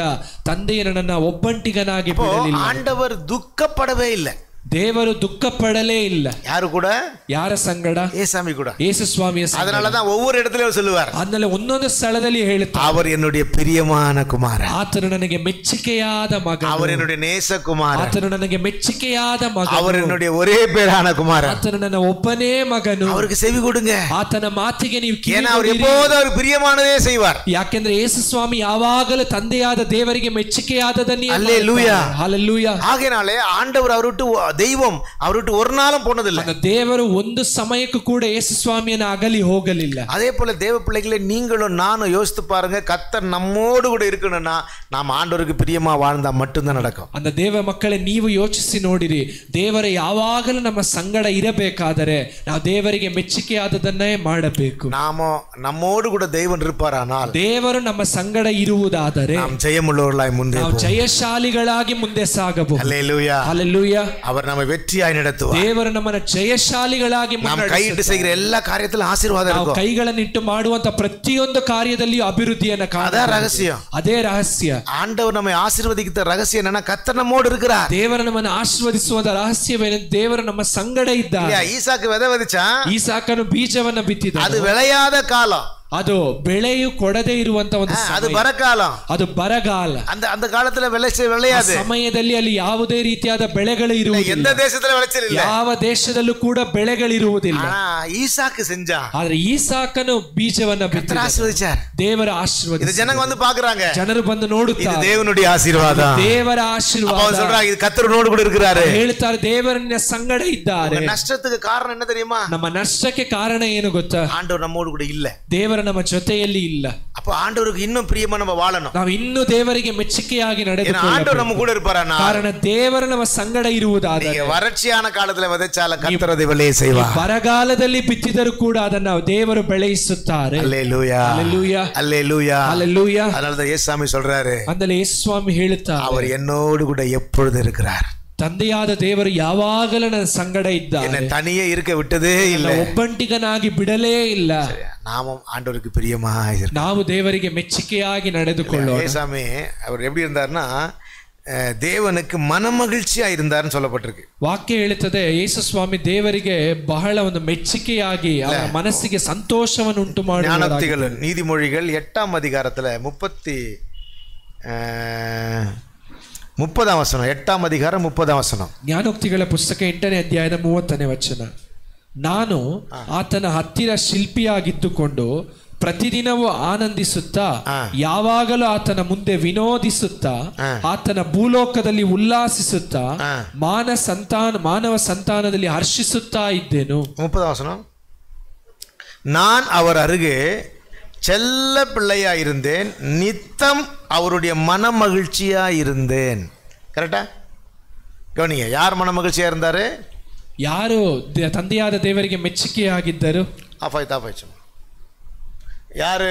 ತಂದೆಯು ನನ್ನನ್ನು ಒಬ್ಬಂಟಿಗನಾಗಿ ಬಿಡಲಿಲ್ಲ. ஆண்டவர் துக்கப்படவே இல்லை. ದೇವರು ದುಃಖ ಪಡಲೇ ಇಲ್ಲ. ಯಾರು ಕೂಡ? ಯಾರ ಸಂಗಡ? ஏசாமி கூட. ಯೇಸು ಸ್ವಾಮಿಯ ಸಂಗಡ. அதனாலதான் ஒவ்வொரு இடத்துலயும் சொல்லுவார், ಅದನ್ನ ಒಂದೊಂದು ಸ್ಥಳದಲ್ಲಿ ಹೇಳುತ್ತಾರೆ, அவர் என்னுடைய பிரியமான குமாரன், ಆತನು ನನಗೆ ಮೆಚ್ಚುಗೆಯಾದ ಮಗನು, அவர் என்னுடைய நேசகுமாரன், ಆತನು ನನಗೆ ಮೆಚ್ಚುಗೆಯಾದ ಮಗನು, அவர் என்னுடைய ஒரே பேரான குமாரன், ಆತನು ನನ್ನ ಒಬ್ಬನೇ ಮಗನು. அவருக்கு செவி கொடுங்க. ಆತನ ಮಾತಿಗೆ ನೀವು ಕಿವಿ ஏன்னா அவர் எப்போதும் அவர் பிரியமானதே செய்வார். ಯಾಕೆಂದ್ರೆ ಯೇಸು ಸ್ವಾಮಿ ಯಾವಾಗಲೂ ತಂದೆಯಾದ ದೇವರಿಗೆ ಮೆಚ್ಚುಗೆಯಾದದನ್ನೇ. அல்லேலூயா. ಹಲ್ಲೆಲೂಯಾ. ஆகையாலே ஆண்டவர் அவருட்டு தெய்வம் அவருட்டு ஒரு நாளும் போனதில்லை. ದೇವರು ಒಂದು ಸಮಯಕ್ಕೂ ಕೂಡ ಯೇಸು ಸ್ವಾಮಿಯನ್ನು ಅಗಲಿ ಹೋಗಲಿಲ್ಲ. அதே போல தேவ பிள்ளைகளே, நீங்களும் நானும் யோசித்து பாருங்க, கர்த்தர் நம்மோடு கூட இருக்கணும்னா நாம் ஆண்டவருக்கு பிரியமா வாழ்ந்தா மட்டும்தான் நடக்கும். அந்த தேவ ಮಕ್ಕಳೇ, ನೀವು ಯೋಚಿಸಿ ನೋಡಿರಿ, ದೇವರ ಯಾವಾಗಲೂ ನಮ್ಮ ಸಂಗಡ ಇರಬೇಕಾದರೆ ನಾವು ದೇವರಿಗೆ ಮೆಚ್ಚುಗೆಯಾದದನ್ನೇ ಮಾಡಬೇಕು. நம்மோடு கூட தெய்வம் இருப்பாரானால், ದೇವರು ನಮ್ಮ ಸಂಗಡ ಇರುವುದಾದರೆ நாம் ஜெயமுள்ளவர்களாய் ಮುಂದೆ ನಾವು ಜಯಶಾಲಿಗಳಾಗಿ ಮುಂದೆ ಸಾಗಬಹುದು. அல்லேலூயா. ஹல்லேலூயா. அவர் நம்மை வெற்றியாய் நடத்துவார். ದೇವರು ನಮ್ಮನ್ನು ಜಯಶಾಲಿಗಳಾಗಿ நாம் கையிட்டு செய்கிற எல்லா காரியத்திலும் ஆசீர்வாதம் இருக்கும். ಕೈಗಳನ್ನಿಟ್ಟು ಮಾಡುವಂತ ಪ್ರತಿಯೊಂದು ಕಾರ್ಯದಲ್ಲಿಯೂ ಅಭಿವೃದ್ಧಿಯನ್ನು ಕಾಣಬಹುದು. அதான் ரகசியம். ಅದೇ ರಹಸ್ಯ. ஆண்டவர் நம்மை ஆசீர்வதிக்கிற ரகசியம் என்னன்னா, கர்த்தர் நம்மோடு இருக்கிறார். ದೇವರು ನಮ್ಮನ್ನು ಆಶೀರ್ವದಿಸುವ ರಹಸ್ಯವೇನು? ದೇವರು ನಮ್ಮ ಸಂಗಡ ಇದ್ದಾರೆ. ஈசாக்கு விதை விதைச்சான், ಈಸಾಕನು ಬೀಜವನ್ನ ಬಿತ್ತಿದ. அது விளையாத காலம். ಅದು ಬೆಳೆಯು ಕೊಡದೇ ಇರುವಂತ ಒಂದು ಅದು ಬರಗಾಲ. ಅದು ಬರಗಾಲ. அந்த காலத்துல விளையாது. ಸಮಯದಲ್ಲಿ ಅಲ್ಲಿ ಯಾವುದೇ ರೀತಿಯಾದ ಬೆಳೆಗಳು ಇರುವುದಿಲ್ಲ. எந்த தேசத்துல விளைச்சல் ಯಾವ ದೇಶದಲ್ಲೂ ಕೂಡ ಬೆಳೆಗಳಿರುವುದಿಲ್ಲ. ஈசாக்கு செஞ்சான். ಆದ್ರೆ ಈಸಾಕನು ಬೀಜವನ್ನ ಬಿತ್ತಿದ. ஆசீர்வதிச்சார். ದೇವರ ಆಶೀರ್ವಾದ. இது ஜனங்க வந்து பாக்குறாங்க. ಜನರು ಬಂದು ನೋಡುತ್ತಾರೆ. இது தேவனுடைய ஆசீர்வாதம். ದೇವರ ಆಶೀರ್ವಾದ. அவங்க சொல்றாங்க, இது கர்த்தரோடு கூட இருக்கிறாரு. ಹೇಳ್ತಾರೆ, ದೇವರನ್ನ ಸಂಗಡ ಇದ್ದಾರೆ. ನಷ್ಟத்துக்கு காரணம் என்ன தெரியுமா? ನಮ್ಮ ನಷ್ಟಕ್ಕೆ ಕಾರಣ ಏನು ಗೊತ್ತಾ? ஆண்டவர் நம்மோடு கூட இல்ல. ದೇವರ ನಮ್ಮ ಜೊತೆಯಲ್ಲಿ ಇಲ್ಲ. அப்ப ஆண்டவருக்கு இன்னும் பிரியமா நம்ம வாழணும். ನಾವು ಇನ್ನೂ ದೇವರಿಗೆ ಮೆಚ್ಚುಗೆಯಾಗಿ ನಡೆದುಕೊಳ್ಳಬೇಕು. ஆண்டவர் நம்ம கூட இருப்பாரானா? ಕಾರಣ ದೇವರು ನಮ್ಮ ಸಂಗಡ ಇರುವುದಾದರೆ. நீங்க வறட்சியான காலத்துல விதைச்சால கர்த்தர் அதை விளைய செய்வார். ಬರಗಾಲದಲ್ಲಿ ಬಿತ್ತಿದರೂ ಕೂಡ ಅದನ್ನು ದೇವರು ಬೆಳೆಯಿಸುತ್ತಾರೆ. அல்லேலூயா. அல்லேலூயா. அல்லேலூயா. அல்லேலூயா. அதனால தான் இயேசுசாமி சொல்றாரு, ಅಂದರೆ ಯೇಸು ಸ್ವಾಮಿ ಹೇಳುತ್ತಾರೆ, அவர் என்னோடு கூட எப்பொழுதும் இருக்கிறார். ತಂದೆಯಾದ ದೇವರು ಯಾವಾಗಲೂ ನನ್ನ ಸಂಗಡ ಇದ್ದಾರೆ. என்னை தனியே இருக்க விட்டதே ಇಲ್ಲ. ಒಬ್ಬಂಟಿಗನಾಗಿ ಬಿಡಲೇ ಇಲ್ಲ. நாமும் ஆண்டவருக்கு பிரியமா இருக்கிறோம். ನಾವು ದೇವರಿಗೆ ಮೆಚ್ಚುಗೆಯಾಗಿ ನಡೆದುಕೊಳ್ಳೋಣ. இயேசுசாமி அவர் எப்படி இருந்தார்னா, தேவனுக்கு மனமகிழ்ச்சியா இருந்தார்னு சொல்லப்பட்டிருக்கு. ವಾಕ್ಯ ಹೇಳುತ್ತದೆ, ಯೇಸು ಸ್ವಾಮಿ ದೇವರಿಗೆ ಬಹಳ ಒಂದು ಮೆಚ್ಚುಗೆಯಾಗಿ ಅವರ ಮನಸ್ಸಿಗೆ ಸಂತೋಷವನ್ನು ಉಂಟು ಮಾಡುವ. ஞானோக்திகள் நீதிமொழிகள் 8ஆம் அதிகாரத்துல 30ஆம் வசனம். 8ஆம் அதிகாரம் 30ஆம் வசனம். ಜ್ಞಾನೋಕ್ತಿಗಳ ಪುಸ್ತಕ 8ನೇ ಅಧ್ಯಾಯದ 30ನೇ ವಚನ. ನಾನು ಆತನ ಹತ್ತಿರ ಶಿಲ್ಪಿಯಾಗಿದ್ದುಕೊಂಡು ಪ್ರತಿದಿನವೂ ಆನಂದಿಸುತ್ತಾ ಯಾವಾಗಲೂ ಆತನ ಮುಂದೆ ವಿನೋದಿಸುತ್ತಾ ಆತನ ಭೂಲೋಕದಲ್ಲಿ ಉಲ್ಲಾಸಿಸುತ್ತಾ ಮಾನವ ಸಂತಾನದಲ್ಲಿ ಹರ್ಷಿಸುತ್ತಾ ಇದ್ದೆನು. 30ஆம் வசனம். நான் அவர் அருகே செல்ல பிள்ளையா இருந்தேன், நித்தம் அவருடைய மன மகிழ்ச்சியா இருந்தேன். கரெக்டா? கவனிங்க, யார் மன மகிழ்ச்சியா இருந்தாரு? ಯಾರು ತಂದೆಯಾದ ದೇವರಿಗೆ ಮೆಚ್ಚುಗೆಯಾಗಿದ್ದರು? ஆஃபாய்ச்சு. யாரு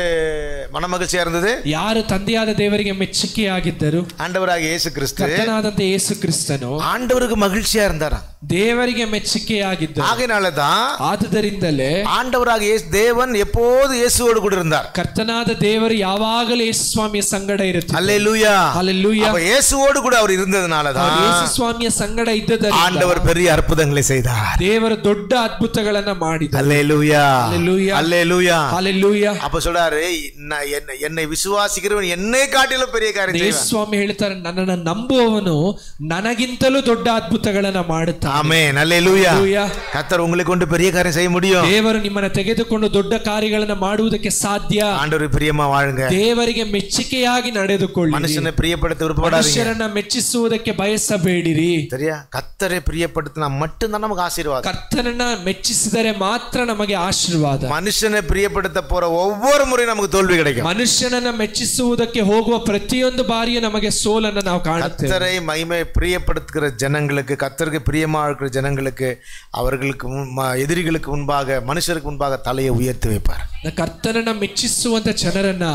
மன மகிழ்ச்சியா இருந்தது? ಯಾರು ತಂದೆಯಾದ ದೇವರಿಗೆ ಮೆಚ್ಚುಗೆಯಾಗಿದ್ದರು? ஆண்டவராகிய இயேசு கிறிஸ்து. ಕರ್ತನಾದಂತ ಯೇಸು ಕ್ರಿಸ್ತನು ஆண்டவருக்கு மகிழ்ச்சியா இருந்தாரா? ದೇವರಿಗೆ ಮೆಚ್ಚುಗೆಯಾಗಿದ್ದರು. ஆகையினாலதான், ಆದುದರಿಂದಲೇ ஆண்டவராகிய இயேசு தேவன் எப்போது இயேசுவோடு கூட இருந்தார். ಕರ್ತನಾದ ದೇವರು ಯಾವಾಗಲೂ ಯೇಸು ಸ್ವಾಮಿಯ ಸಂಗಡ ಇರುತ್ತಾರೆ. அல்லேலூயா. அல்லேலூயா. அப்ப இயேசுவோடு கூட அவர் இருந்ததனாலதான் ಯೇಸು ಸ್ವಾಮಿಯ ಸಂಗಡ ಇದ್ದದರಿಂದ ஆண்டவர் பெரிய அற்புதங்களை செய்தார். ದೇವರು ದೊಡ್ಡ ಅದ್ಭುತಗಳನ್ನ ಮಾಡಿದರು. அல்லேலூயா. அல்லேலூயா. அல்லேலூயா. அல்லேலೂಯಾ. அப்ப சொல்றாரு, என்னை விசுவாசிக்கிறவன் என்னை காட்டிலும் பெரிய காரியம் செய்வான். ಯೇಸು ಸ್ವಾಮಿ ಹೇಳ್ತಾರೆ, ನನ್ನನ್ನು ನಂಬುವವನು ನನಗಿಂತಲೂ ದೊಡ್ಡ ಅದ್ಭುತಗಳನ್ನ ಮಾಡುತ್ತಾನೆ. ஆமென். அல்லேலூயா. Hallelujah. கர்த்தர் உங்களை கொண்டு பெரிய காரியம் செய்ய முடியும். ದೇವರು ನಿಮ್ಮನ್ನ ತೆಗೆದುಕೊಂಡು ದೊಡ್ಡ ಕಾರ್ಯಗಳನ್ನು ಮಾಡುವುದಕ್ಕೆ ಸಾಧ್ಯ. ஆண்டவருக்கு பிரியமா வாழுங்க. ದೇವರಿಗೆ ಮೆಚ್ಚುಗೆಯಾಗಿ ನಡೆದುಕೊಳ್ಳಿರಿ. மனுஷனை பிரியப்படுத்த விருப்பப்படாதீங்க. ಮನುಷ್ಯರನ್ನ ಮೆಚ್ಚಿಸುವುದಕ್ಕೆ ಬಯಸಬೇಡಿರಿ. சரியா? கர்த்தரை பிரியப்படுத்தினா மட்டும்தான் நமக்கு ஆசீர்வாதம். ಕರ್ತನನ್ನ ಮೆಚ್ಚಿಸಿದರೆ ಮಾತ್ರ ನಮಗೆ ಆಶೀರ್ವಾದ. மனுஷனை பிரியப்படுத்த போற ஒவ்வொரு முறை நமக்கு தோல்வி கிடைக்கும். ಮನುಷ್ಯನನ್ನ ಮೆಚ್ಚಿಸುವುದಕ್ಕೆ ಹೋಗುವ ಪ್ರತಿಯೊಂದು ಬಾರಿಯೂ ನಮಗೆ ಸೋಲನ್ನು ನಾವು ಕಾಣುತ್ತೇವೆ. கர்த்தரை மகிமை பிரியப்படுத்துகிற ஜனங்களுக்கு, கர்த்தருக்கு பிரியமா இருக்கிற ஜனங்களுக்கு, அவர்களுக்கு எதிரிகளுக்கு முன்பாக, மனுஷருக்கு முன்பாக தலையை உயர்த்தி வைப்பார். ಕರ್ತನನ್ನ ಮೆಚ್ಚಿಸುವಂತ ಜನರನ್ನ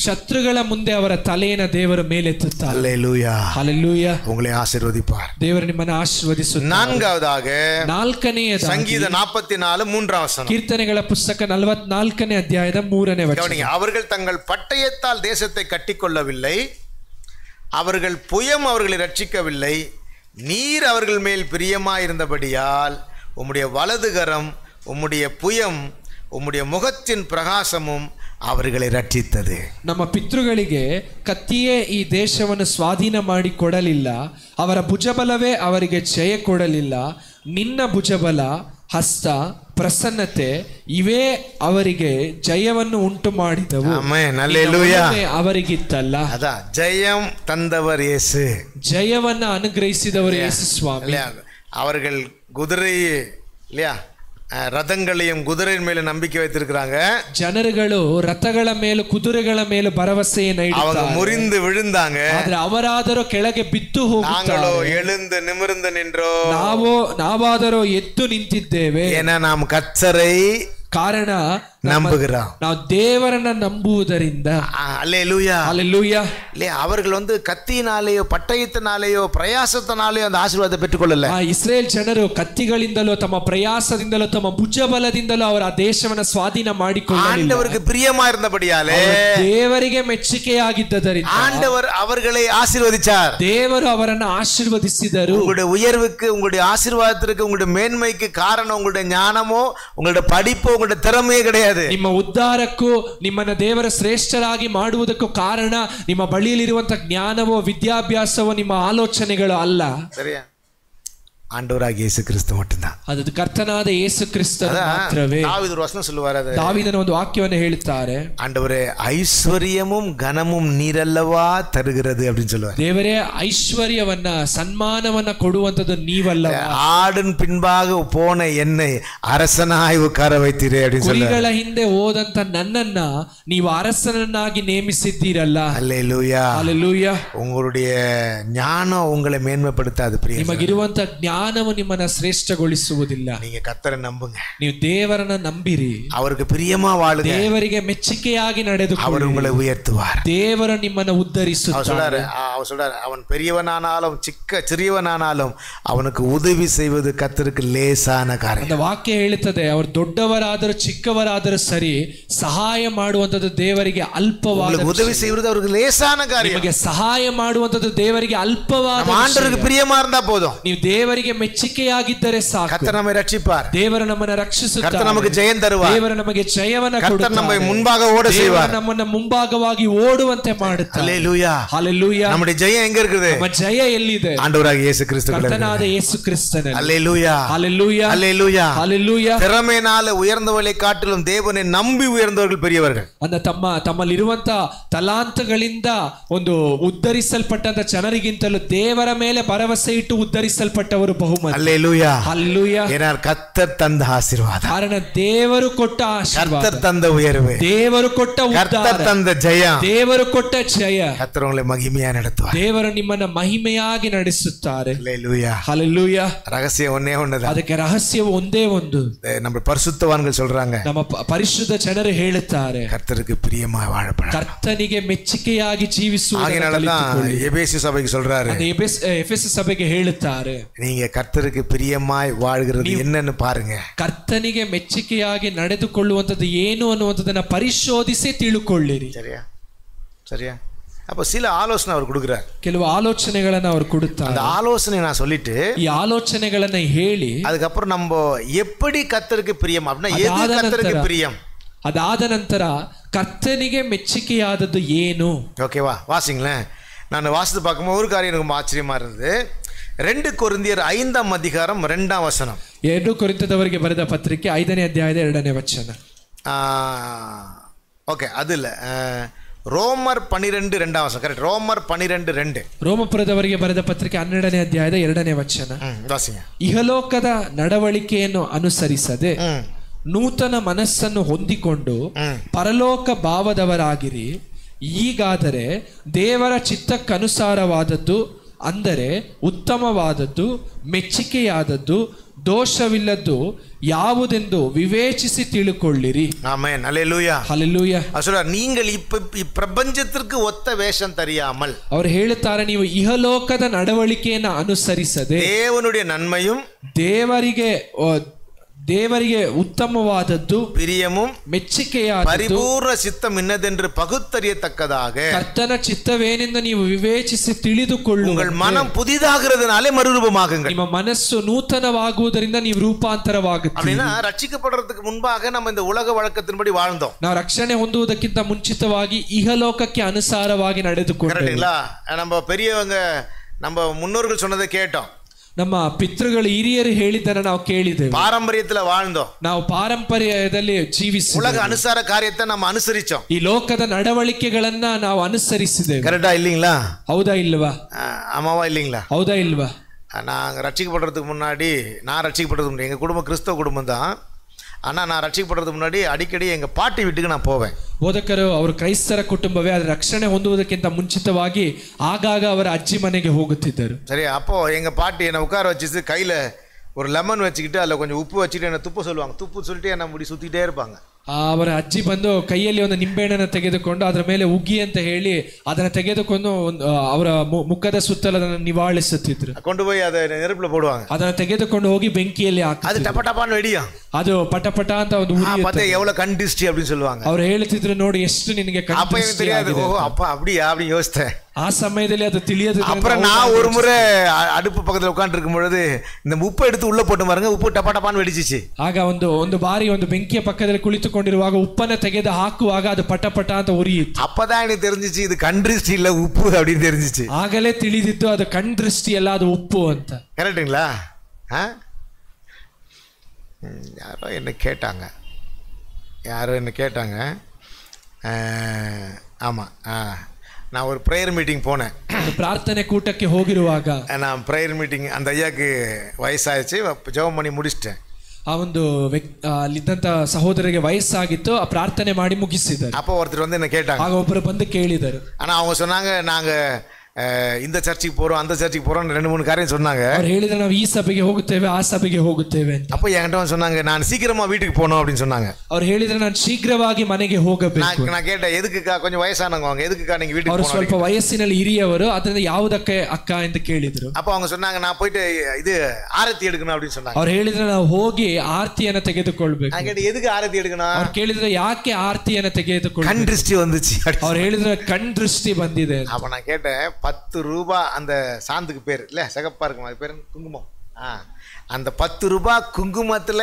ಶತ್ರುಗಳ ಮುಂದೆ ಅವರ ತಲೆಯನ್ನು ದೇವರು ಮೇಲೆತ್ತುತ್ತಾರೆ. அல்லேலூயா. ಹಲ್ಲೆಲೂಯಾ. உங்களை ஆசீர்வதிப்பார். ದೇವರು ನಿಮ್ಮನ್ನು ಆಶೀರ್ವದಿಸುತ್ತಾರೆ. நான்காவதாக ನಾಲ್ಕನೆಯದಾಗಿ சங்கீதம் 44:3 ಕೀರ್ತನೆಗಳ ಪುಸ್ತಕ 44ನೇ ಅಧ್ಯಾಯದ 3ನೇ ವಚನ. அவர்கள் தங்கள் பட்டயத்தால் தேசத்தை கட்டிக்கொள்ளவில்லை, அவர்கள் புயம் அவர்களை ரட்சிக்கவில்லை, நீர் அவர்கள் மேல் பிரியமாயிருந்தபடியால் உம்முடைய வலதுகரம், உம்முடைய புயம், உம்முடைய முகத்தின் பிரகாசமும் ಅವರುಗಳೇ ರಕ್ಷಿಸುತ್ತದೆ. ನಮ್ಮ ಪಿತೃಗಳಿಗೆ ಕತ್ತಿಯೇ ಈ ದೇಶವನ್ನು ಸ್ವಾಧೀನ ಮಾಡಿ ಕೊಡಲಿಲ್ಲ, ಅವರ ಭುಜಬಲವೇ ಅವರಿಗೆ ಜಯ ಕೊಡಲಿಲ್ಲ. ನಿನ್ನ ಭುಜಬಲ, ಹಸ್ತ, ಪ್ರಸನ್ನತೆ ಇವೇ ಅವರಿಗೆ ಜಯವನ್ನು ಉಂಟು ಮಾಡಿದವು. ಆಮೆನ್. ಹಲ್ಲೆಲೂಯಾ. ಅವರಿಗಿತ್ತಲ್ಲ, ಅದಾ ಜಯಂ ತಂದವರು ಯೇಸು, ಜಯವನ್ನ ಅನುಗ್ರಹಿಸಿದವರು ಯೇಸು ಸ್ವಾಮಿ. அவர்கள் குதிரை இல்லையா, ரதங்களையும் குதிரையின் மேல நம்பிக்கை வைத்திருக்கிறாங்க. ಜನರುಗಳು ರಥಗಳ ಮೇಲೆ, ಕುದುರೆಗಳ ಮೇಲೆ ಭರವಸೆಯನ್ನು ಇಡುತ್ತಾರೆ. அவங்க முறிந்து விழுந்தாங்க, ಆದರೆ ಅವರಾದರೂ ಕೆಳಗೆ ಬಿದ್ದು ಹೋಗುತ್ತಾರೆ. நாங்களோ எழுந்து நிமிர்ந்து நின்றோம். ನಾವಾದರೂ ಎದ್ದು ನಿಂತಿದ್ದೇವೆ. ஏன்னா நாம் கர்த்தரை ಕಾರಣ நம்புகிறோம். ನಾವು ದೇವರನ್ನ ನಂಬುವುದರಿಂದ. அல்லேலூயா. அல்லேலூயா. இல்லையா, அவர்கள் கத்தியினாலேயோ பட்டயத்தினாலேயோ பிரயாசத்தினாலேயோ அந்த ஆசீர்வாதத்தை பெற்றுக்கொள்ளல. ಇಸ್ರೇಲ್ ಜನರು ಕತ್ತಿಗಳಿಂದಲೋ ತಮ್ಮ ಪ್ರಯಾಸದಿಂದಲೋ ತಮ್ಮ ಭುಜಬಲದಿಂದಲೋ ಅವರ ದೇಶವನ್ನು ಸ್ವಾಧೀನ ಮಾಡಿಕೊಳ್ಳಲಿಲ್ಲ. ஆண்டவருக்கு பிரியமா இருந்தபடியாலே, ದೇವರಿಗೆ ಮೆಚ್ಚುಗೆಯಾಗಿದ್ದರಿಂದ ஆண்டவர் அவர்களை ஆசீர்வதிச்சார். ದೇವರು ಅವರನ್ನು ಆಶೀರ್ವದಿಸಿದರು. உங்களுடைய உயர்வுக்கு, உங்களுடைய ஆசீர்வாதத்திற்கு, உங்களுடைய மேன்மைக்கு காரணம் உங்களுடைய ஞானமோ, உங்களுடைய படிப்போ, உங்களுடைய திறமையே கிடையாது. ನಿಮ್ಮ ಉದ್ಧಾರಕ್ಕೂ ನಿಮ್ಮನ್ನ ದೇವರ ಶ್ರೇಷ್ಠರಾಗಿ ಮಾಡುವುದಕ್ಕೂ ಕಾರಣ ನಿಮ್ಮ ಬಳಿಯಲ್ಲಿರುವಂತಹ ಜ್ಞಾನವೋ, ವಿದ್ಯಾಭ್ಯಾಸವೋ, ನಿಮ್ಮ ಆಲೋಚನೆಗಳು ಅಲ್ಲ. சரியா? ஆண்டவராகிய இயேசு கிறிஸ்து மட்டும்தான். ಅದು ಕರ್ತನಾದ ಯೇಸು ಕ್ರಿಸ್ತನ ಮಾತ್ರವೇ. தாவீது ஒரு வசனம் சொல்லுவார். ದಾವೀದನ ಒಂದು ವಾಕ್ಯವನ್ನು ಹೇಳುತ್ತಾರೆ. ஆண்டவரே, ஐஸ்வரியமும் கனமும் நீரல்லவா தருகிறது அப்படின்னு சொல்லுவார். ದೇವರೇ, ಐಶ್ವರ್ಯವನ್ನ, ಸನ್ಮಾನವನ್ನ ಕೊಡುವಂತದ್ದು ನೀವಲ್ಲವಾ? ஆடின் பின்பாக போன என்னை அரசனாய் உட்கார வைத்தீரே அப்படின்னு சொல்லுவார். ಕುರಿಗಳ ಹಿಂದೆ ಹೋದಂತ ನನ್ನನ್ನ ನೀವು ಅರಸನನ್ನಾಗಿ ನೇಮಿಸಿದ್ದೀರಲ್ಲ. அல்லேலூயா. ಹಲ್ಲೆಲೂಯಾ. உங்களுடைய ஞானம் உங்களை மேன்மைப்படுத்தாது பிரியரே. ನಿಮಗಿರುವಂತ ಜ್ಞಾನವು ನಿಮ್ಮನ್ನ ಶ್ರೇಷ್ಠಗೊಳಿಸುವುದಿಲ್ಲ. நீங்க கர்த்தரை நம்புங்க. ನೀವು ದೇವರನ್ನ ನಂಬಿರಿ. அவருக்கு பிரியமா வாழுங்க. ದೇವರಿಗೆ ಮೆಚ್ಚುಗೆಯಾಗಿ ನಡೆದುಕೊಳ್ಳಿ. அவர் உங்களை உயர்த்துவார். ದೇವರು ನಿಮ್ಮನ್ನ ಉದ್ಧರಿಸುತ್ತಾರೆ. அவர் சொல்றாரு, அவன் பெரியவனானாலும் சிறியவனானாலும் அவனுக்கு உதவி செய்வது கர்த்தருக்கு லேசான காரியம். அந்த ವಾಕ್ಯ ಹೇಳುತ್ತದೆ, ಅವರು ದೊಡ್ಡವರಾದರೂ ಚಿಕ್ಕವರಾದರೂ ಸರಿ, ಸಹಾಯ ಮಾಡುವಂತದ್ದು ದೇವರಿಗೆ ಅಲ್ಪವಾದ. உதவி செய்வது அவருக்கு லேசான காரியம். ನಿಮಗೆ ಸಹಾಯ ಮಾಡುವಂತದ್ದು ದೇವರಿಗೆ ಅಲ್ಪವಾದ. ஆண்டவருக்கு பிரியமா இருந்தா போதும். ನೀವು ದೇವರಿಗೆ ಮೆಚ್ಚುಗೆಯಾಗಿದ್ದರೆ ಸಾಕು. கர்த்தர் நம்மை ரட்சிப்பார். ದೇವರು ನಮ್ಮನ್ನು ರಕ್ಷಿಸುತ್ತಾರೆ. கர்த்தர் நமக்கு ஜெயம் தருவார். ದೇವರು ನಮಗೆ ಜಯವನ್ನು ಕೊಡುತ್ತಾರೆ. கர்த்தர் நம்மை முன்பாக ஓட செய்வார். ನಮ್ಮನ್ನು ಮುಂಭಾಗವಾಗಿ ಓಡುವಂತೆ ಮಾಡುತ್ತಾರೆ. ஹல்லேலூயா. ஹல்லேலூயா. நம்முடைய ஜெயம் எங்க இருக்குது? ನಮ್ಮ ಜಯ ಎಲ್ಲಿದೆ? ஆண்டவராகிய இயேசு கிறிஸ்துவிலே. ಕರ್ತನಾದ ಯೇಸು ಕ್ರಿಸ್ತನಲ್ಲಿ. ஹல்லேலூயா. ஹல்லேலூயா. ஹல்லேலூயா. ஹல்லேலூயா. திறமையினால உயர்ந்தவர்களை காட்டிலும் தேவனை நம்பி உயர்ந்தவர்கள் பெரியவர்கள். ತಮ್ಮಲ್ಲಿರುವಂತ ತಲಾಂತಗಳಿಂದ ಒಂದು ಉದ್ಧರಿಸಲ್ಪಟ್ಟಂತ ಜನರಿಗಿಂತಲೂ ದೇವರ ಮೇಲೆ ಭರವಸೆ ಇಟ್ಟು ಉದ್ಧರಿಸಲ್ಪಟ್ಟವರು ಬಹುಮತಿ. ஹல்லேலூயா. ஹல்லேலூயா. ஏனால் கர்த்தர் தந்த ஆசீர்வாதம், ಕಾರಣ ದೇವರು ಕೊಟ್ಟ ಆಶೀರ್ವಾದ, கர்த்தர் தந்த உயர்வு, ದೇವರು ಕೊಟ್ಟ ಉದ್ಧಾರ, கர்த்தர் தந்த ஜெயம், ದೇವರು ಕೊಟ್ಟ ಜಯ. கர்த்தர் உங்களை மகிமையா நடத்துவார். ದೇವರು ನಿಮ್ಮನ್ನ ಮಹಿಮೆಯಾಗಿ ನಡೆಸುತ್ತಾರೆ. ஹல்லேலூயா. ஹல்லேலூயா. ரகசியம் ஒண்ணே ஒண்ணுதான். ಅದಕ್ಕೆ ರಹಸ್ಯವು ಒಂದೇ ಒಂದು. நம்ம பரிசுத்தவான்கள் சொல்றாங்க, ನಮ್ಮ ಪರಿಶುದ್ಧ ಜನರು ಹೇಳುತ್ತಾರೆ, கர்த்தருக்கு பிரியமா வாழப்பட, ಕರ್ತನಿಗೆ ಮೆಚ್ಚುಗೆಯಾಗಿ ಜೀವಿಸುವ. ஆகையாலதான் எபேசு சபைக்கு சொல்றாரு, ಎಫೆಸ ಸಭೆಗೆ ಹೇಳುತ್ತಾರೆ, நீங்க கர்த்தருக்கு பிரியமாய் வாழ்கிறது என்னன்னு பாருங்க. ಕರ್ತನಿಗೆ ಮೆಚ್ಚುಗೆಯಾಗಿ ನಡೆದುಕೊಳ್ಳುವಂತದ್ದು ಏನು ಅನ್ನುವಂಥದ್ದನ್ನ ಪರಿಶೋಧಿಸಿ ತಿಳುಕೊಳ್ಳಿರಿ. சரியா? சரியா? அப்ப சில ஆலோசனை அவர் கொடுக்கிறார். ಕೆಲವು ಆಲೋಚನೆಗಳನ್ನ ಅವರು ಕೊಡುತ್ತಾರೆ. அந்த ஆலோசனை நான் சொல்லிட்டு, ಈ ಆಲೋಚನೆಗಳನ್ನ ಹೇಳಿ அதுக்கப்புறம் நம்ம எப்படி கர்த்தருக்கு பிரியம் அப்படின்னா எது கர்த்தருக்கு பிரியம், ಅದಾದ ನಂತರ ಕರ್ತನಿಗೆ ಮೆಚ್ಚುಗೆಯಾದದ್ದು ಏನು. ஓகேவா? வாசிங்களேன். நான் வாசித்து பார்க்கும்போது ஒரு காரியம் எனக்கு ஆச்சரியமா இருந்தது. 2 கொரிந்தியர் 5ஆம் அதிகாரம் 2ஆம் வசனம். 2 ಕೊರಿಂಥದವರಿಗೆ ಬರೆದ ಪತ್ರಿಕೆ 5ನೇ ಅಧ್ಯಾಯದ 2ನೇ ವಚನ. ஓகே, அது இல்லை, ரோமர் 12 2ஆம் வசனம். கரெக்ட், ரோமர் 12 2. ರೋಮಪುರದವರಿಗೆ ಬರೆದ ಪತ್ರಿಕೆ 12ನೇ ಅಧ್ಯಾಯದ 2ನೇ ವಚನ. வாசிங்க. ಇಹಲೋಕದ ನಡವಳಿಕೆಯನ್ನು ಅನುಸರಿಸದೆ ನೂತನ ಮನಸ್ಸನ್ನು ಹೊಂದಿಕೊಂಡು ಪರಲೋಕ ಭಾವದವರಾಗಿರಿ. ಈಗಾದರೆ ದೇವರ ಚಿತ್ತಕ್ಕನುಸಾರವಾದದ್ದು, ಅಂದರೆ ಉತ್ತಮವಾದದ್ದು, ಮೆಚ್ಚಿಕೆಯಾದದ್ದು, ದೋಷವಿಲ್ಲದ್ದು ಯಾವುದೆಂದು ವಿವೇಚಿಸಿ ತಿಳುಕೊಳ್ಳಿರಿ. ஆமென். அல்லேலூயா. ಹಲ್ಲೆಲೂಯಾ. சொல்றார், நீங்கள் பிரபஞ்சத்திற்கு ஒத்த வேஷம் தெரியாமல். ಅವರು ಹೇಳುತ್ತಾರೆ, ನೀವು ಇಹಲೋಕದ ನಡವಳಿಕೆಯನ್ನು ಅನುಸರಿಸದೆ தேவனுடைய நன்மையும் ದೇವರಿಗೆ ಉತ್ತಮವಾದದ್ದು, பிரியமும் ಮೆಚ್ಚಿಕೆಯಾದದ್ದು, பரிபூர்ண சித்தம் இன்னதென்று பகுத்தறியத்தக்கதாக ಕರ್ತನ ಚಿತ್ತವೇನೆಂದು ನೀವು ವಿವೇಚಿಸಿ ತಿಳಿದುಕೊಳ್ಳುವ. உங்கள் மனம் புதிதாகிறதுனாலே மறுரூபமாகுங்கள். ನಿಮ್ಮ ಮನಸ್ಸು ನೂತನವಾಗುವುದರಿಂದ ನೀವು ರೂಪಾಂತರವಾಗುತ್ತೀರಿ. அப்படின்னா ரட்சிக்கப்படுறதுக்கு முன்பாக நம்ம இந்த உலக வழக்கத்தின்படி வாழ்ந்தோம். ನಾವು ರಕ್ಷಣೆ ಹೊಂದುವುದಕ್ಕಿಂತ ಮುಂಚಿತವಾಗಿ ಇಹಲೋಕಕ್ಕೆ ಅನುಸಾರವಾಗಿ ನಡೆದುಕೊಂಡೆವು. நம்ம பெரியவங்க, நம்ம முன்னோர்கள் சொன்னதை கேட்டோம். ನಮ್ಮ ಪಿತೃಗಳು ಹಿರಿಯರು ಹೇಳಿದ್ದನ್ನು ನಾವು ಕೇಳಿದ್ದೇವೆ. பாரம்பரியத்துல வாழ்ந்தோம். ನಾವು ಪಾರಂಪರ್ಯದಲ್ಲಿ ಜೀವಿಸಿದ್ದೇವೆ. உலக அனுசார காரியத்தை நம்ம அனுசரிச்சோம். ಈ ಲೋಕದ ನಡವಳಿಕೆಗಳನ್ನ ನಾವು ಅನುಸರಿಸಿದ್ದೇವೆ. கரெக்டா இல்லீங்களா? ಹೌದಾ ಇಲ್ವಾ? ஆமாவா இல்லீங்களா? ಹೌದಾ ಇಲ್ವಾ? நான் ரட்சிக்கப்படுறதுக்கு முன்னாடி, எங்கள் குடும்பம் கிறிஸ்தவ குடும்பம் தான். ஆனால் நான் ரட்சிக்கப்படுறதுக்கு முன்னாடி அடிக்கடி எங்கள் பாட்டி வீட்டுக்கு நான் போவேன். ಬೋಧಕರು ಅವರು ಕ್ರೈಸ್ತರ ಕುಟುಂಬವೇ, ಆದರೆ ರಕ್ಷಣೆ ಹೊಂದುವುದಕ್ಕಿಂತ ಮುಂಚಿತವಾಗಿ ಆಗಾಗ ಅವರ ಅಜ್ಜಿ ಮನೆಗೆ ಹೋಗುತ್ತಿದ್ದರು. சரி, அப்போது எங்கள் பாட்டி என்னை உட்கார வச்சுட்டு கையில் ஒரு லெமன் வச்சுக்கிட்டு அதில் கொஞ்சம் உப்பு வச்சுட்டு என்னை துப்பு சொல்லுவாங்க. துப்பு சொல்லிட்டு என்னை முடி சுற்றிட்டே இருப்பாங்க. ಅವರ ಅಜ್ಜಿ ಬಂದು ಕೈಯಲ್ಲಿ ಒಂದು ನಿಂಬೆಹಣ್ಣನ್ನು ತೆಗೆದುಕೊಂಡು ಅದರ ಮೇಲೆ ಉಗ್ಗಿ ಅಂತ ಹೇಳಿ ಅದನ್ನು ತೆಗೆದುಕೊಂಡು ಅವರ ಮುಖದ ಸುತ್ತಲೂ ಅದನ್ನು ನಿವಾಳಿಸುತ್ತಿದ್ರು. கொண்டு போய் அதை நெருப்புல போடுவாங்க. ಅದನ್ನು ತೆಗೆದುಕೊಂಡು ಹೋಗಿ ಬೆಂಕಿಯಲ್ಲಿ ಹಾಕಿ ಅದು ಟಪ ಟಪಾன்னு வெடியும். ಅದು ಪಟಪಟ ಅಂತ ಒಂದು பார்த்தா எவ்வளவு கண்டிஸ்டி அப்படின்னு சொல்லுவாங்க. ಅವರು ಹೇಳ್ತಿದ್ರು, ನೋಡಿ ಎಷ್ಟು ನಿನಗೆ ಕಣ್ಣಿಸ್ಟಿ ಆಗಿದೆ. ಓ அப்பா அப்படியா அப்படின்னு யோசித்தேன். ಆ ಸಮಯದಲ್ಲಿ ಅದು ತಿಳಿಯದು. அப்புறம் நான் ஒரு முறை அடுப்பு பக்கத்துல உட்கார்ந்து இருக்கும் பொழுது இந்த உப்பு எடுத்து உள்ள போட்டு பாருங்க, உப்பு டப்பா டப்பான்னு வெடிச்சிச்சு. ಆಗ ಒಂದು ಬಾರಿ ಒಂದು ಬೆಂಕಿಯ ಪಕ್ಕದಲ್ಲಿ ಕುಳಿತುಕೊಂಡಿರುವಾಗ ಉಪ್ಪನ್ನು ತೆಗೆದು ಹಾಕುವಾಗ ಅದು ಪಟಪಟ ಅಂತ ಉರಿಯಿತು. அப்பதான் எனக்கு தெரிஞ்சிச்சு இது கண்டிஸ்டி இல்ல உப்பு அப்படின்னு தெரிஞ்சிச்சு. ಆಗಲೇ ತಿಳಿದಿತ್ತು ಅದು ಕಣ್ದೃಷ್ಟಿ ಅಲ್ಲ, ಅದು ಉಪ್ಪು ಅಂತ. கரெக்டுங்களா? யாரோ என்ன கேட்டாங்க. ஆமாம், நான் ஒரு ப்ரேயர் மீட்டிங் போனேன். ಪ್ರಾರ್ಥನೆ ಕೂಟಕ್ಕೆ ಹೋಗಿರುವಾಗ நான் ப்ரேயர் மீட்டிங், அந்த ஐயாவுக்கு வயசாகிடுச்சு, ஜெபம் பண்ணி முடிச்சிட்டேன். ಆ ಒಂದು ಅಲ್ಲಿದ್ದಂಥ ಸಹೋದರಿಗೆ ವಯಸ್ಸಾಗಿತ್ತು, ಆ ಪ್ರಾರ್ಥನೆ ಮಾಡಿ ಮುಗಿಸಿದರು. அப்போ ஒருத்தர் வந்து என்ன கேட்டாங்க. ಆಗ ಒಬ್ಬರು ಬಂದು ಕೇಳಿದರು. ஆனால் அவங்க சொன்னாங்க, நாங்கள் இந்த சர்ச்சுக்கு போகிறோம், அந்த சர்ச்சுக்கு போகிறோம், 2-3 காரியம் சொன்னாங்க. ಅವ್ರು ಹೇಳಿದ್ರೆ ನಾವು ಈ ಸಭೆಗೆ ಹೋಗುತ್ತೇವೆ, ಆ ಸಭೆಗೆ ಹೋಗುತ್ತೇವೆ ಅಂತ. அப்போ என்கிட்ட சொன்னாங்க, நான் சீக்கிரமா வீட்டுக்கு போகணும் அப்படின்னு சொன்னாங்க. ಅವ್ರು ಹೇಳಿದ್ರೆ ನಾನು ಶೀಘ್ರವಾಗಿ ಮನೆಗೆ ಹೋಗಬೇಕು. நான் கேட்டேன், எதுக்குக்கா? கொஞ்சம் வயசானவங்க, எதுக்குக்கா நீங்க வீட்டுக்கு ಅವರು ಸ್ವಲ್ಪ ವಯಸ್ಸಿನಲ್ಲಿ ಹಿರಿಯವರು, ಅದರಿಂದ ಯಾವುದಕ್ಕೆ ಅಕ್ಕ ಅಂತ ಕೇಳಿದ್ರು. அப்போ அவங்க சொன்னாங்க, நான் போயிட்டு இது ಆರತಿ எடுக்கணும் அப்படின்னு சொன்னாங்க. ಅವ್ರು ಹೇಳಿದ್ರೆ ನಾವು ಹೋಗಿ ಆರತಿಯನ್ನು ತೆಗೆದುಕೊಳ್ಬೇಕು. நான் கேட்டேன், எதுக்கு ಆರತಿ எடுக்கணும்? ಅವ್ರು ಕೇಳಿದ್ರೆ ಯಾಕೆ ಆರತಿಯನ್ನು ತೆಗೆದುಕೊಳ್ಳ? கண் திருஷ்டி வந்துச்சு. ಅವ್ರು ಹೇಳಿದ್ರೆ ಕಣ್ ದೃಷ್ಟಿ ಬಂದಿದೆ. அப்போ நான் கேட்டேன், 10 ரூபாய் அந்த சாந்துக்கு பேர் இல்லை, சிகப்பா இருக்கும், அது பேர் குங்குமம். அந்த 10 ரூபாய் குங்குமத்தில்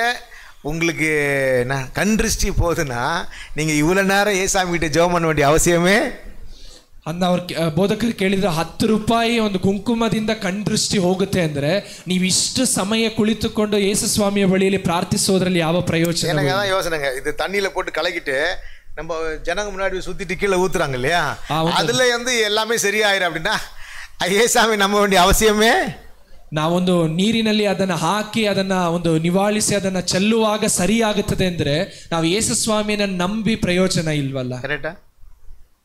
உங்களுக்கு கண் திருஷ்டி போகுதுன்னா நீங்கள் இவ்வளோ நேரம் ஏசாமி கிட்ட ஜெபம் பண்ண வேண்டிய அவசியமே. ಅಂದ ಅವ್ರು ಬೋಧಕರು ಕೇಳಿದ್ರೆ 10 ರೂಪಾಯಿ ಒಂದು ಕುಂಕುಮದಿಂದ ಕಣ್ ದೃಷ್ಟಿ ಹೋಗುತ್ತೆ ಅಂದ್ರೆ ನೀವು ಇಷ್ಟು ಸಮಯ ಕುಳಿತುಕೊಂಡು ಯೇಸು ಸ್ವಾಮಿಯ ಬಳಿಯಲ್ಲಿ ಪ್ರಾರ್ಥಿಸೋದ್ರಲ್ಲಿ ಯಾವ ಪ್ರಯೋಜನ? எனக்கு அதான் யோசனைங்க, இது தண்ணியில் போட்டு கலக்கிட்டு நம்ம ஜனங்க முன்னாடி சுத்திட்டு கீழே ஊத்துறாங்க இல்லையா, அதுல வந்து எல்லாமே சரியாயிரும் அப்படின்னா ஏசாமி நம்ப வேண்டிய அவசியமே. ನಾವೊಂದು ನೀರಿನಲ್ಲಿ ಅದನ್ನ ಹಾಕಿ ಅದನ್ನ ಒಂದು ನಿವಾಳಿಸಿ ಅದನ್ನ ಚೆಲ್ಲುವಾಗ ಸರಿಯಾಗುತ್ತದೆ ಅಂದ್ರೆ ನಾವು ಯೇಸು ಸ್ವಾಮಿಯನ್ನ ನಂಬಿ ಪ್ರಯೋಜನ ಇಲ್ವಲ್ಲ? கரெக்டா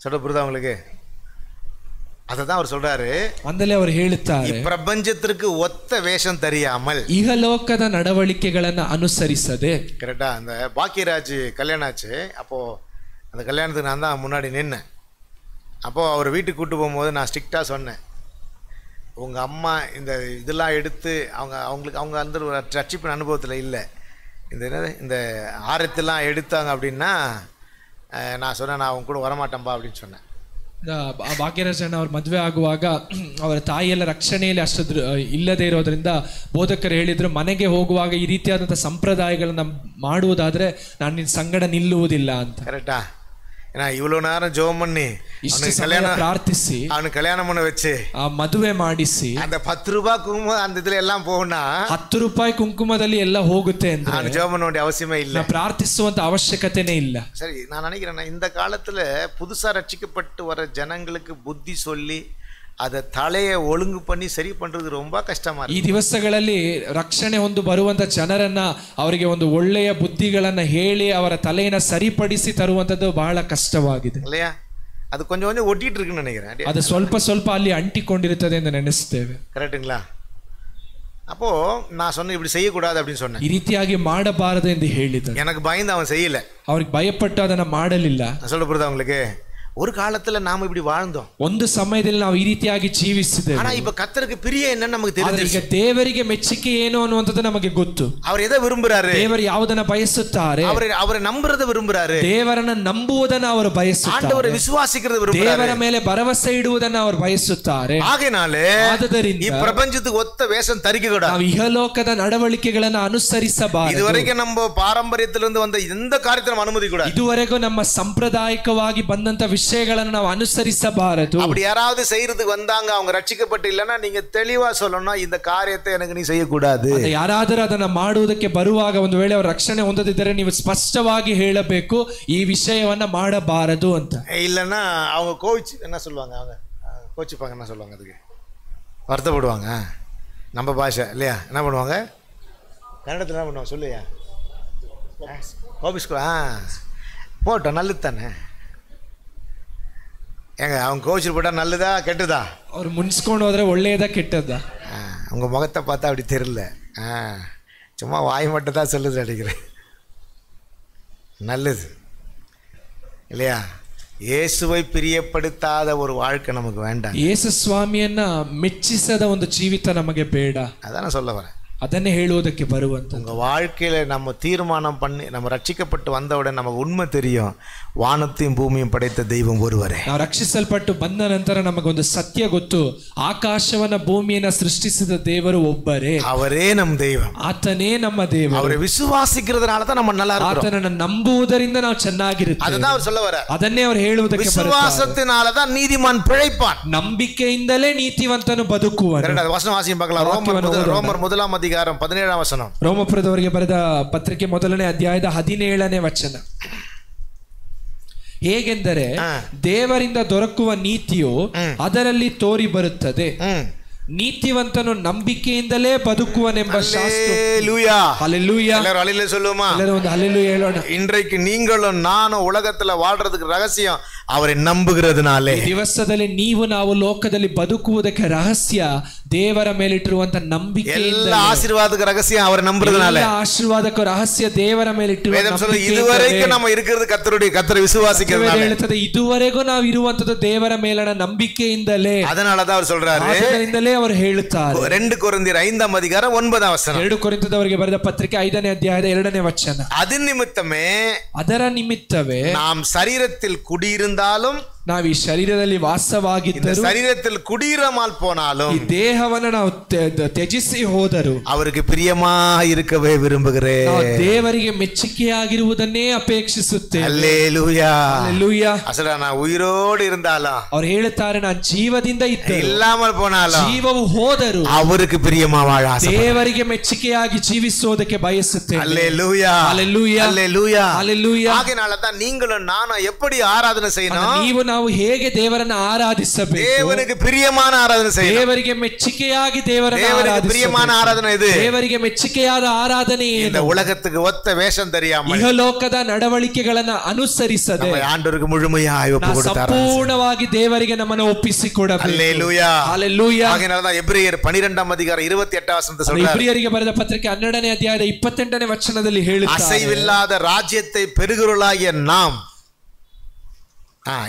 சொல்ல புரியுதா உங்களுக்கு? அததான் அவர் சொல்றாரு. ಅಂದಲೇ ಅವರು ಹೇಳುತ್ತಾರೆ, பிரபஞ்சத்திற்கு ஒத்த வேஷம் தெரியாமல் ಇಹಲೋಕದ ನಡವಳಿಕೆಗಳನ್ನು ಅನುಸರಿಸದೆ. கரெக்டா? அந்த பாக்கியராஜ் கல்யாணம் ஆச்சு. அப்போ அந்த கல்யாணத்துக்கு நான் தான் முன்னாடி நின்னேன். அப்போது அவர் வீட்டுக்கு கூப்பிட்டு போகும்போது நான் ஸ்ட்ரிக்டாக சொன்னேன், உங்கள் அம்மா இந்த இதெல்லாம் எடுத்து அவங்க அந்த ரட்சிப்பின் அனுபவத்தில் இல்லை, இந்த ஆரத்தெல்லாம் எடுத்தாங்க அப்படின்னா நான் சொன்னேன், நான் அவங்க கூட வரமாட்டேன்பா அப்படின்னு சொன்னேன். ಭಾಗ್ಯರಾಜಣ್ಣ ಅವ್ರ ಮದುವೆ ಆಗುವಾಗ ಅವರ ತಾಯಿಯೆಲ್ಲ ರಕ್ಷಣೆಯಲ್ಲಿ ಅಷ್ಟು ಇಲ್ಲದೆ ಇರೋದ್ರಿಂದ ಬೋಧಕರು ಹೇಳಿದ್ರು, ಮನೆಗೆ ಹೋಗುವಾಗ ಈ ರೀತಿಯಾದಂಥ ಸಂಪ್ರದಾಯಗಳನ್ನ ಮಾಡುವುದಾದ್ರೆ ನಾನು ನಿನ್ನ ಸಂಗಡ ನಿಲ್ಲುವುದಿಲ್ಲ ಅಂತ. ಕರೆಕ್ಟಾ? ஏன்னா இவ்வளவு நேரம் ஜெபம் பண்ணி ಇಷ್ಟು ಸಮಯ ಪ್ರಾರ್ಥಿಸಿ அவனுக்கு கல்யாணம் பண்ண வச்சு ಆ ಮದುವೆ ಮಾಡಿಸಿ அந்த 10 ரூபாய் குங்குமம் அந்த இதுல எல்லாம் போகும்னா 10 ರೂಪಾಯಿ ಕುಂಕುಮದಲ್ಲಿ ಎಲ್ಲ ಹೋಗುತ್ತೆ ಅಂದ್ರೆ நான் ஜெபம் பண்ண வேண்டிய அவசியமே இல்ல, ನಾವು ಪ್ರಾರ್ಥಿಸುವಂತ ಅವಶ್ಯಕತೆನೇ ಇಲ್ಲ. சரி, நான் நினைக்கிறேன் இந்த காலத்துல புதுசா ரட்சிக்கப்பட்டு வர ஜனங்களுக்கு புத்தி சொல்லி அதை தலையை ஒழுங்கு பண்ணி சரி பண்றது ரொம்ப கஷ்டமா ಈ ದಿವಸಗಳಲ್ಲಿ ರಕ್ಷಣೆ ಹೊಂದು ಬರುವಂತ ಜನರನ್ನ ಅವರಿಗೆ ಒಂದು ಒಳ್ಳೆಯ ಬುದ್ಧಿಗಳನ್ನ ಹೇಳಿ ಅವರ ತಲೆಯನ್ನ ಸರಿಪಡಿಸಿ ತರುವಂತದ್ದು ಬಹಳ ಕಷ್ಟವಾಗಿದೆ இல்லையா? அது கொஞ்சம் கொஞ்சம் ஒட்டிட்டு இருக்குன்னு நினைக்கிறேன். ಅದು ಸ್ವಲ್ಪ ಸ್ವಲ್ಪ ಅಲ್ಲಿ ಅಂಟಿಕೊಂಡಿರುತ್ತದೆ ಎಂದು ನೆನೆಸುತ್ತೇವೆ. கரெக்ட்டுங்களா? அப்போ நான் சொன்ன இப்படி செய்யக்கூடாது அப்படின்னு சொன்னேன். ಈ ರೀತಿಯಾಗಿ ಮಾಡಬಾರದು ಎಂದು ಹೇಳಿದ. எனக்கு பயந்து அவன் செய்யல. ಅವ್ರಿಗೆ ಭಯಪಟ್ಟು ಅದನ್ನ ಮಾಡಲಿಲ್ಲ. நான் சொல்ல போறதா உங்களுக்கு, ஒரு காலத்துல நாம இப்படி வாழ்ந்தோம், ಒಂದು ಸಮಯದಲ್ಲಿ ನಾವು ಈ ರೀತಿಯಾಗಿ ಜೀವಿಸಿದ್ದೇವೆ. ஆனா இப்ப கர்த்தருக்கு பிரிய என்னன்னு நமக்கு தெரிஞ்சிருச்சு. ಈಗ ದೇವರಿಗೆ ಮೆಚ್ಚುಗೆ ಏನು ಅನ್ನುವಂಥದ್ದು ನಮಗೆ ಗೊತ್ತು. அவர் எதை விரும்புறாரு? ದೇವರು ಯಾವುದನ್ನ ಬಯಸುತ್ತಾರೆ? அவரை நம்புறத விரும்புறாரு. ದೇವರನ್ನ ನಂಬುವುದನ್ನ ಅವರು ಬಯಸುತ್ತಾರೆ. ஆண்டவரை விசுவாசிக்கிறத விரும்புறாரு. ದೇವರ ಮೇಲೆ ಭರವಸೆ ಇಡುವುದನ್ನ ಅವರು ಬಯಸುತ್ತಾರೆ. ஆகையினாலே ಆದ್ದರಿಂದ ಈ ಪ್ರಪಂಚத்துக்கு ಒತ್ತ வேஷம் தரிக்க கூடாது. ನಾವು ಇಹಲೋಕದ ನಡವಳಿಕೆಗಳನ್ನ ಅನುಸರಿಸಬಾರದು. இதுவரைக்கும் நம்ம பாரம்பரியத்திலிருந்து வந்த இந்த காரியத்தை நம்ம அனுமதிக்க கூடாது. ಇದುವರೆಗೂ ನಮ್ಮ ಸಾಂಪ್ರದಾಯಿಕವಾಗಿ ಬಂದಂತ ವಿಷಯಗಳನ್ನು ನಾವು ಅನುಸರಿಸಬಾರದು. அப்படி யாராவது செய்யறதுக்கு வந்தாங்க, அவங்க ரட்சிக்கப்பட்டு இல்லைன்னா நீங்க தெளிவா சொல்லணும், இந்த காரியத்தை எனக்கு நீ செய்யக்கூடாது. ಯಾರಾದರೂ ಅದನ್ನ ಮಾಡುವುದಕ್ಕೆ ಬರುವಾಗ ಒಂದು ವೇಳೆ ಅವರು ರಕ್ಷಣೆ ಹೊಂದದಿದ್ದರೆ ನೀವು ಸ್ಪಷ್ಟವಾಗಿ ಹೇಳಬೇಕು, ಈ ವಿಷಯವನ್ನ ಮಾಡಬಾರದು ಅಂತ. இல்லைன்னா அவங்க கோச் என்ன சொல்லுவாங்க, அவங்க கோச்சிப்பாங்க, என்ன சொல்லுவாங்க, அதுக்கு வருத்தப்படுவாங்க. நம்ம பாஷை இல்லையா, என்ன பண்ணுவாங்க கன்னடத்தில் என்ன பண்ணுவாங்க சொல்லுயா, கோபிஸ்கோ போட்டோம் நல்லது தானே. ஏங்க அவங்க கோச்சில் போட்டால் நல்லதா கெட்டதா? ಅವ್ರು ಮುನ್ಸ್ಕೊಂಡು ಹೋದ್ರೆ ಒಳ್ಳೆಯದಾ ಕೆಟ್ಟದ್ದಾ? உங்கள் முகத்தை பார்த்தா அப்படி தெரியல, சும்மா வாய் மட்டும் தான் சொல்லுது நினைக்கிறேன். நல்லது இல்லையா? இயேசுவை பிரியப்படுத்தாத ஒரு வாழ்க்கை நமக்கு வேண்டாம். ಯೇಸು ಸ್ವಾಮಿಯನ್ನ ಮೆಚ್ಚಿಸದ ಒಂದು ಜೀವಿತ ನಮಗೆ ಬೇಡ. அதான் சொல்ல வரேன். ಅದನ್ನೇ ಹೇಳುವುದಕ್ಕೆ ಬರುವಂತ உங்கள் வாழ்க்கையில் நம்ம தீர்மானம் பண்ணி நம்ம ரட்சிக்கப்பட்டு வந்தவுடன் நமக்கு உண்மை தெரியும், வானத்தையும் பூமியும் படைத்த தெய்வம் ஒருவரே. ನಾವು ರಕ್ಷಿಸಲ್ಪಟ್ಟು ಬಂದ ನಂತರ ನಮಗೊಂದು ಸತ್ಯ ಗೊತ್ತು, ಆಕಾಶವನ್ನ ಭೂಮಿಯನ್ನ ಸೃಷ್ಟಿಸಿದ ದೇವರು ಒಬ್ಬರೇ, அவரே நம் தெய்வம், ಆತನೇ ನಮ್ಮ ದೇವರು. அவரை விசுவாசிக்கிறதுனால தான் நம்ம நல்லா இருக்கிறோம். ಆತನನ್ನ ನಂಬುವುದರಿಂದ ನಾವು ಚೆನ್ನಾಗಿರುತ್ತೇವೆ. அதுதான் அவர் சொல்ல வர. ಅದನ್ನೇ ಅವರು ಹೇಳುವುದಕ್ಕೆ விசுவாசத்தினால தான் நீதிமான் பிழைப்பான். ನಂಬಿಕೆಯಿಂದಲೇ ನೀತಿವಂತನು ಬದುಕುವನು. வசனம் வாசியம் பார்க்கலாம். ரோமர் முதலாம் அதிகாரம் 17ஆம் வசனம். ರೋಮಪುರದವರಿಗೆ ಬರೆದ ಪತ್ರಿಕೆ 1ನೇ ಅಧ್ಯಾಯದ 17ನೇ ವಚನ. ಹೇಗೆಂದರೆ ದೇವರಿಂದ ದೊರಕುವ ನೀತಿಯು ಅದರಲ್ಲಿ ತೋರಿ ಬರುತ್ತದೆ, ನೀತಿವಂತನು ನಂಬಿಕೆಯಿಂದಲೇ ಬದುಕುವನೆಂಬ ಶಾಸ್ತ್ರ. ஹல்லேலூயா. எல்லாரும் ஹல்லேலூயா சொல்லுமா? ಎಲ್ಲರೂ ಒಂದು ಹಲ್ಲೆಲೂಯಾ ಹೇಳೋಣ. இன்றைக்கு நீங்களும் நானும் உலகத்துல வாழ்றதுக்கு ரகசியம் அவரை நம்புகிறதுனாலே. ಈ ದಿವಸದಲ್ಲಿ ನೀವು ನಾವು ಲೋಕದಲ್ಲಿ ಬದುಕುವುದಕ್ಕೆ ರಹಸ್ಯ ದೇವರ ಮೇಲಿಟ್ಟಿರುವಂತ ನಂಬಿಕೆಯಿಂದ. ಎಲ್ಲ ಆಶೀರ್ವಾದಕ್ಕೆ ರಹಸ್ಯ ಅವரை நம்புறதுனால. ಎಲ್ಲ ಆಶೀರ್ವಾದಕ್ಕೆ ರಹಸ್ಯ ದೇವರ ಮೇಲಿಟ್ಟಿರುವ வேதம் சொல்லுது இதுவரைக்கும் நம்ம இருக்கிறது கர்த்தரை விசுவாசிக்கிறதுனால. ಹೇಳುತ್ತದೆ ಇದುವರೆಗೂ ನಾವು ಇರುವಂತದ್ದು ದೇವರ ಮೇಲಣ ನಂಬಿಕೆಯಿಂದಲೇ. அதனால தான் அவர் சொல்றாரு, ಅದರಿಂದಲೇ ಅವರು ಹೇಳುತ್ತಾರೆ. 2 கொரிந்தியர் 5ஆம் அதிகாரம் 9ஆம் வசனம். 2 ಕೊರಿಂಥದವರಿಗೆ ಬರೆದ ಪತ್ರಿಕೆ 5ನೇ ಅಧ್ಯಾಯದ 2ನೇ ವಚನ. ಅದರ ನಿಮಿತ್ತವೇ நாம் சரீரத்தில் குடியிருந்தாலும், ನಾವು ಈ ಶರೀರದಲ್ಲಿ ವಾಸವಾಗಿದ್ದರೂ, ಶರೀರத்தில் குடியிராமல் போனாலும், ಈ ದೇಹವನ್ನು ನಾವು ತ್ಯಜಿಸಿ ಹೋದರೂ அவருக்கு பிரியமாக இருக்கவே விரும்புகிறேன். ನಾವು ದೇವರಿಗೆ ಮೆಚ್ಚುಗೆಯಾಗಿರುವುದನ್ನೇ ಅಪೇಕ್ಷಿಸುತ್ತೇವೆ. அல்லேலூயா. அல்லேலூயா. ಅಸಲ ನಾ ಉಯಿರೋடு இருந்தாலும், ಅವರು ಹೇಳುತ್ತಾರೆ ನಾನು ಜೀವದಿಂದ ಇದ್ದರೂ, ಇಲ್ಲಾமல் போனாலும், ಜೀವವು ಹೋದರೂ அவருக்கு பிரியமா வாழ ದೇವರಿಗೆ ಮೆಚ್ಚುಗೆಯಾಗಿ ಜೀವಿಸುವುದಕ್ಕೆ ಬಯಸುತ್ತೇವೆ. அல்லேலூயா. அல்லேலூயா. அல்லேலூயா. அல்லேலூயா. ஆகையால தான் நீங்களும் நானும் எப்படி ஆராதனை செய்யணும்? ನೀವು ನಾವು ಹೇಗೆ ದೇವರನ್ನು ಆರಾಧಿಸಬೇಕು? ದೇವರಿಗೆ ಪ್ರಿಯமான ಆರಾಧನೆ செய்யணும். ದೇವರಿಗೆ ಮೆಚ್ಚುಗೆಯಾಗಿ ದೇವರನ್ನು ಆರಾಧಿಸಬೇಕು. ಪ್ರಿಯமான ಆರಾಧನೆ ಇದು. ದೇವರಿಗೆ ಮೆಚ್ಚುಗೆಯಾದ ಆರಾಧನೆ ಏನು? இந்த உலகத்துக்கு ஒத்த வேஷம் தெரியாமல், ಇಹಲೋಕದ ನಡವಳಿಕೆಗಳನ್ನು ಅನುಸರಿಸದೆ ಆಂಡವರಿಗೆ ಮುಳುಮೆಯಾಗಿ ಒಪ್ಪಿಕೊಡುತ್ತಾರೆ. ಸಂಪೂರ್ಣವಾಗಿ ದೇವರಿಗೆ ನಮ್ಮನ್ನು ಒಪ್ಪಿಸಿಕೊಡಬೇಕು. அல்லேலூயா. அல்லேலೂಯಾ. ಹಾಗೆಯೇ தான் ಎಬ್ರಿಯರ್ 12ಆம் அதிகாரம் 28 ವಚನದಲ್ಲಿ சொல்றார். ಇಬ್ರಿಯರಿಗೆ ಬರೆದ ಪತ್ರಿಕೆ 12ನೇ ಅಧ್ಯಾಯದ 28ನೇ ವಚನದಲ್ಲಿ ಹೇಳುತ್ತಾರೆ, ಅಸೈವಿಲ್ಲದ ರಾಜ್ಯத்தை பெறுகிறவர்களாகிய நாம்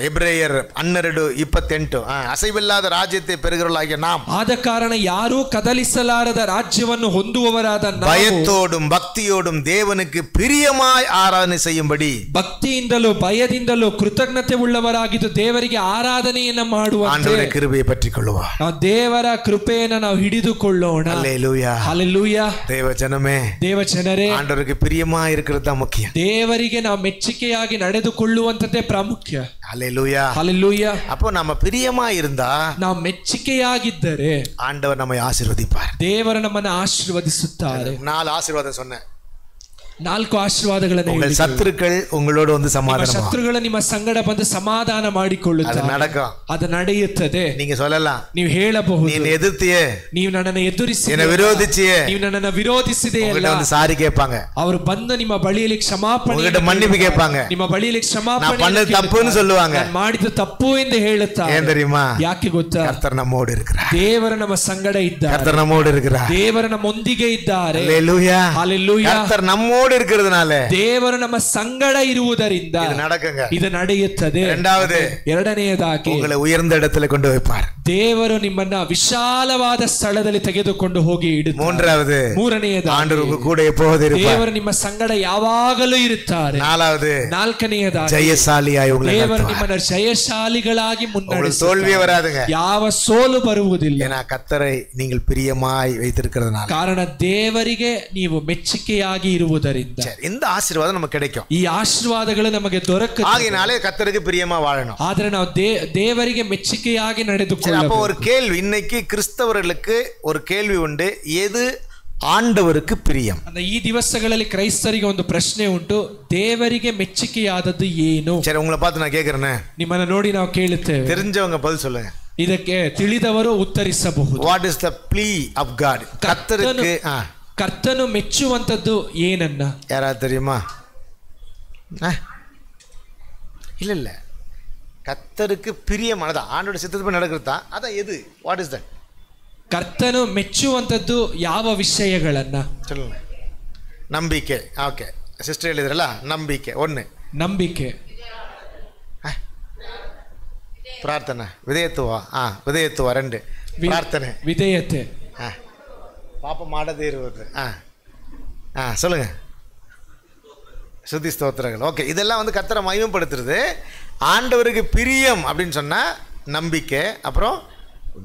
ಎಬ್ರೇಯರ್ 12:28 ಅಸೈವಿಲ್ಲದ ರಾಜ್ಯತೆ ಪೆರುಗಲಾಗಿಯ நாம் ಆದ ಕಾರಣ ಯಾರೂ ಕದಲಿಸಲಾರದ ರಾಜ್ಯವನ್ನು ಹೊಂದುವವರಾದ ನಾವು பயத்தோடும் பக்தியோடும் தேவனுக்கு பிரியமாய் ஆராதனை செய்யும்படி ಭಕ್ತಿಯಿಂದಲೂ ಭಯದಿಂದಲೂ ಕೃತಜ್ಞತೆ ಉಳ್ಳವರಾಗಿದ್ದು ದೇವರಿಗೆ ಆರಾಧನೆಯನ್ನು ಮಾಡುವಂತೆ ஆண்டவருடைய கிருபையை பற்றிக்கொள்ளுவோம். ನಾವು ದೇವರ ಕೃಪೆಯನ್ನು ನಾವು ಹಿಡಿದುಕೊಳ್ಳೋಣ. ஹல்லேலூயா ಹಲ್ಲೆಲೂಯಾ. தேவ ஜனமே, ದೇವ ಜನರೇ, ஆண்டவருக்கு பிரியமாய் இருக்கிறது தான் முக்கியம். ದೇವರಿಗೆ ನಾವು ಮೆಚ್ಚುಗೆಯಾಗಿ ನಡೆದುಕೊಳ್ಳುವಂತದ್ದೇ ಪ್ರಾಮುಖ್ಯ. ஹல்லேலூயா ಹಲ್ಲೆಲೂಯಾ. அப்போ நம்ம பிரியமா இருந்தா ನಾವು ಮೆಚ್ಚುಗೆಯಾಗಿದ್ದರೆ ஆண்டவர் நம்மை ஆசீர்வதிப்பார். ದೇವರು ನಮ್ಮನ್ನು ಆಶೀರ್ವದಿಸುತ್ತಾರೆ. 4 ಆಶೀರ್ವಾದ சொன்னேன். 4 ಆಶೀರ್ವಾದಗಳನ್ನು உங்கள் சத்துருக்கள் உங்களோடு வந்து சமாதானம், ಶತ್ರುಗಳು ನಿಮ್ಮ ಸಂಗಡ ಬಂದು ಸಮಾಧಾನ ಮಾಡಿಕೊಳ್ಳುತ್ತಾರೆ. நடக்கும், ಅದು ನಡೆಯುತ್ತದೆ. நீங்க சொல்லலாம், ನೀವು ಹೇಳಬಹುದು, நீ எதிர்த்தியே, ನೀವು ನನ್ನನ್ನು ಎದುರಿಸಿದೆ, என்ன விரோதிச்சியே, ನೀವು ನನ್ನನ್ನು ವಿರೋಧಿಸಿದೆಯಲ್ಲ, வந்து சாரி கேட்பாங்க. ಅವರು ಬಂದು ನಿಮ್ಮ ಬಳಿಯಲ್ಲಿ ಕ್ಷಮಾಪಣೆ, உங்ககிட்ட மன்னிப்பு கேட்பாங்க. ನಿಮ್ಮ ಬಳಿಯಲ್ಲಿ ಕ್ಷಮಾಪಣೆ, நான் பண்ணது தப்புன்னு சொல்லுவாங்க. ನಾನು ಮಾಡಿದ ತಪ್ಪು ಎಂದು ಹೇಳುತ್ತಾರೆ. ஏன் தெரியுமா? ಯಾಕೆ ಗೊತ್ತಾ? கர்த்தர் நம்மோடு இருக்கிறார். ದೇವರು ನಮ್ಮ ಸಂಗಡ ಇದ್ದಾರೆ. கர்த்தர் நம்மோடு இருக்கிறார். ದೇವರು ನಮ್ಮೊಂದಿಗೆ ಇದ್ದಾರೆ. ஹல்லேலூயா ಹಲ್ಲೆಲೂಯಾ. கர்த்தர் நம்மோடு இருக்கிறதுனால ದೇವರು ನಮ್ಮ ಸಂಗಡ ಇರುವುದರಿಂದ இது நடக்குங்க. ಇದು ನಡೆಯುತ್ತದೆ. ಎರಡನೆಯದಾಗಿ உங்களை உயர்ந்த இடத்துல கொண்டு வைப்பார். ದೇವರು ನಿಮ್ಮನ್ನ ವಿಶಾಲವಾದ ಸ್ಥಳದಲ್ಲಿ ತೆಗೆದುಕೊಂಡು ಹೋಗಿ ಇಡುತ್ತಾರೆ. ಮೂರನೆಯದಾಗಿ ஆண்டவர் உங்க கூட எப்போதும் இருப்பார். ದೇವರು ನಿಮ್ಮ ಸಂಗಡ ಯಾವಾಗಲೂ ಇರುತ್ತಾರೆ. ನಾಲ್ಕನೆಯದಾಗಿ ಜಯಶಾಲಿಯಾಗಿ உங்களை ದೇವರು ನಿಮ್ಮನ್ನ ಜಯಶಾಲಿಗಳಾಗಿ ಮುನ್ನಡೆಸುತ್ತಾರೆ. தோல்வியே வராதுங்க. ಯಾವ ಸೋಲು ಬರುವುದಿಲ್ಲ. ஏன்னா கர்த்தரை நீங்கள் பிரியமாய் வைத்திருக்கிறதுனால, ಕಾರಣ ದೇವರಿಗೆ ನೀವು ಮೆಚ್ಚುಗೆಯಾಗಿ ಇರುವುದರಿಂದ இந்த ஆசீர்வாதம் நமக்கு கிடைக்கும். ಈ ಆಶೀರ್ವಾದಗಳು ನಮಗೆ ದೊರಕುತ್ತದೆ. ஆகையினாலே கர்த்தருக்கு பிரியமா வாழணும். ಆದರೆ ನಾವು ದೇವರಿಗೆ ಮೆಚ್ಚುಗೆಯಾಗಿ ನಡೆದುಕೊಳ್ಳಬೇಕು. அப்போ ஒரு கேள்வி, இன்னைக்கு கிறிஸ்தவர்களுக்கு ஒரு கேள்வி உண்டு, எது ஆண்டவருக்கு பிரியம்? ಈ ದಿವಸಗಳಲ್ಲಿ ಕ್ರೈಸ್ತರಿಗೆ ಒಂದು ಪ್ರಶ್ನೆ ಉಂಟು, ದೇವರಿಗೆ ಮೆಚ್ಚುಗೆಯಾದದ್ದು ಏನು? சரி, உங்களை பார்த்து நான் கேட்கிறேன், ನಿಮ್ಮನ್ನ ನೋಡಿ ನಾವು ಕೇಳುತ್ತೇವೆ. தெரிஞ்சவங்க பதில் சொல்லுங்க. ಇದಕ್ಕೆ ತಿಳಿದವರು ಉತ್ತರಿಸಬಹುದು. What is the plea of God? கர்த்தருக்கு ಕರ್ತನು ಮೆಚ್ಚುವಂತದ್ದು ಏನನ್ನ யாராவது தெரியுமா? இல்ல கர்த்தருக்கு பிரியமானதா ஆண்டோட சித்தப்படி நடக்கிறதா? அதான் எது? What is that? ಕರ್ತನು ಮೆಚ್ಚುವಂತದ್ದು ಯಾವ ವಿಷಯಗಳನ್ನ சொல்லுங்க. நம்பிக்கை. ஓகே, சிஸ்டர் எழுதுறல, நம்பிக்கை 1, ನಂಬಿಕೆ, ಪ್ರಾರ್ಥನೆ, ವಿಧೇಯತ್ವ, ವಿಧೇಯತ್ವ 2, ಪ್ರಾರ್ಥನೆ, ವಿಧೇಯತೆ, ಪಾಪ ಮಾಡದೇ ಇರುವುದು, சொல்லுங்க, சுத்தி ஸ்தோத்திரங்கள். ஓகே, இதெல்லாம் வந்து கர்த்தரை மகிமைப்படுத்துறது. ஆண்டவருக்கு பிரியம் அப்படின்னு சொன்னா நம்பிக்கை, அப்புறம்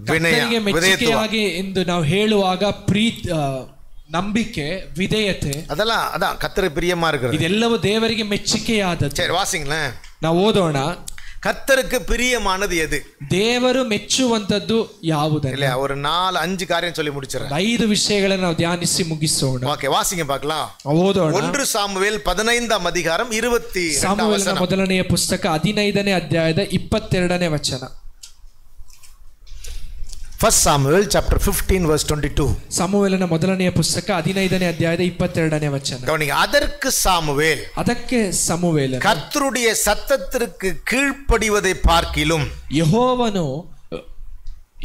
வினயம், ಮೆಚ್ಚುಗೆಯಾಗಿ ಎಂದು ನಾವು ಹೇಳುವಾಗ ನಂಬಿಕೆ, ವಿಧೇಯತೆ, அதெல்லாம் அதான் கர்த்தருக்கு பிரியமா இருக்கிறது. ಇದೆಲ್ಲವೂ ದೇವರಿಗೆ ಮೆಚ್ಚುಗೆಯಾದದ್ದು. சரி, வாசிங்களேன். ನಾವು ಓದೋಣ. கர்த்தருக்கு பிரியமானது எது? ದೇವರು ಮೆಚ್ಚುವಂತದ್ದು ಯಾವುದು? இல்ல, ஒரு 4-5 காரியம் சொல்லி முடிச்சிடறேன். 5 ವಿಷಯಗಳನ್ನು ನಾವು ಧ್ಯಾನಿಸಿ ಮುಗಿಸೋಣ. ஓகே, வாசிங்க பார்க்கலாம். ಓದೋಣ. 1 சாமுவேல் 15ஆம் அதிகாரம் 22 ಸಾಮುವೇಲನ ಮೊದಲನೆಯ ಪುಸ್ತಕ 15ನೇ ಅಧ್ಯಾಯದ 22ನೇ ವಚನ. 1 Samuel chapter 15 verse 22. ಸಾಮುವೇಲನ ಮೊದಲನೆಯ ಪುಸ್ತಕ 15ನೇ ಅಧ್ಯಾಯದ 22ನೇ ವಚನ. கவனிங்க. அதற்கு சாமுவேல், ಅದಕ್ಕೆ ಸಮುವೇಲನು, கர்த்தருடைய சத்தத்திற்கு கீழ்ப்படிவதை பார்க்கிலும்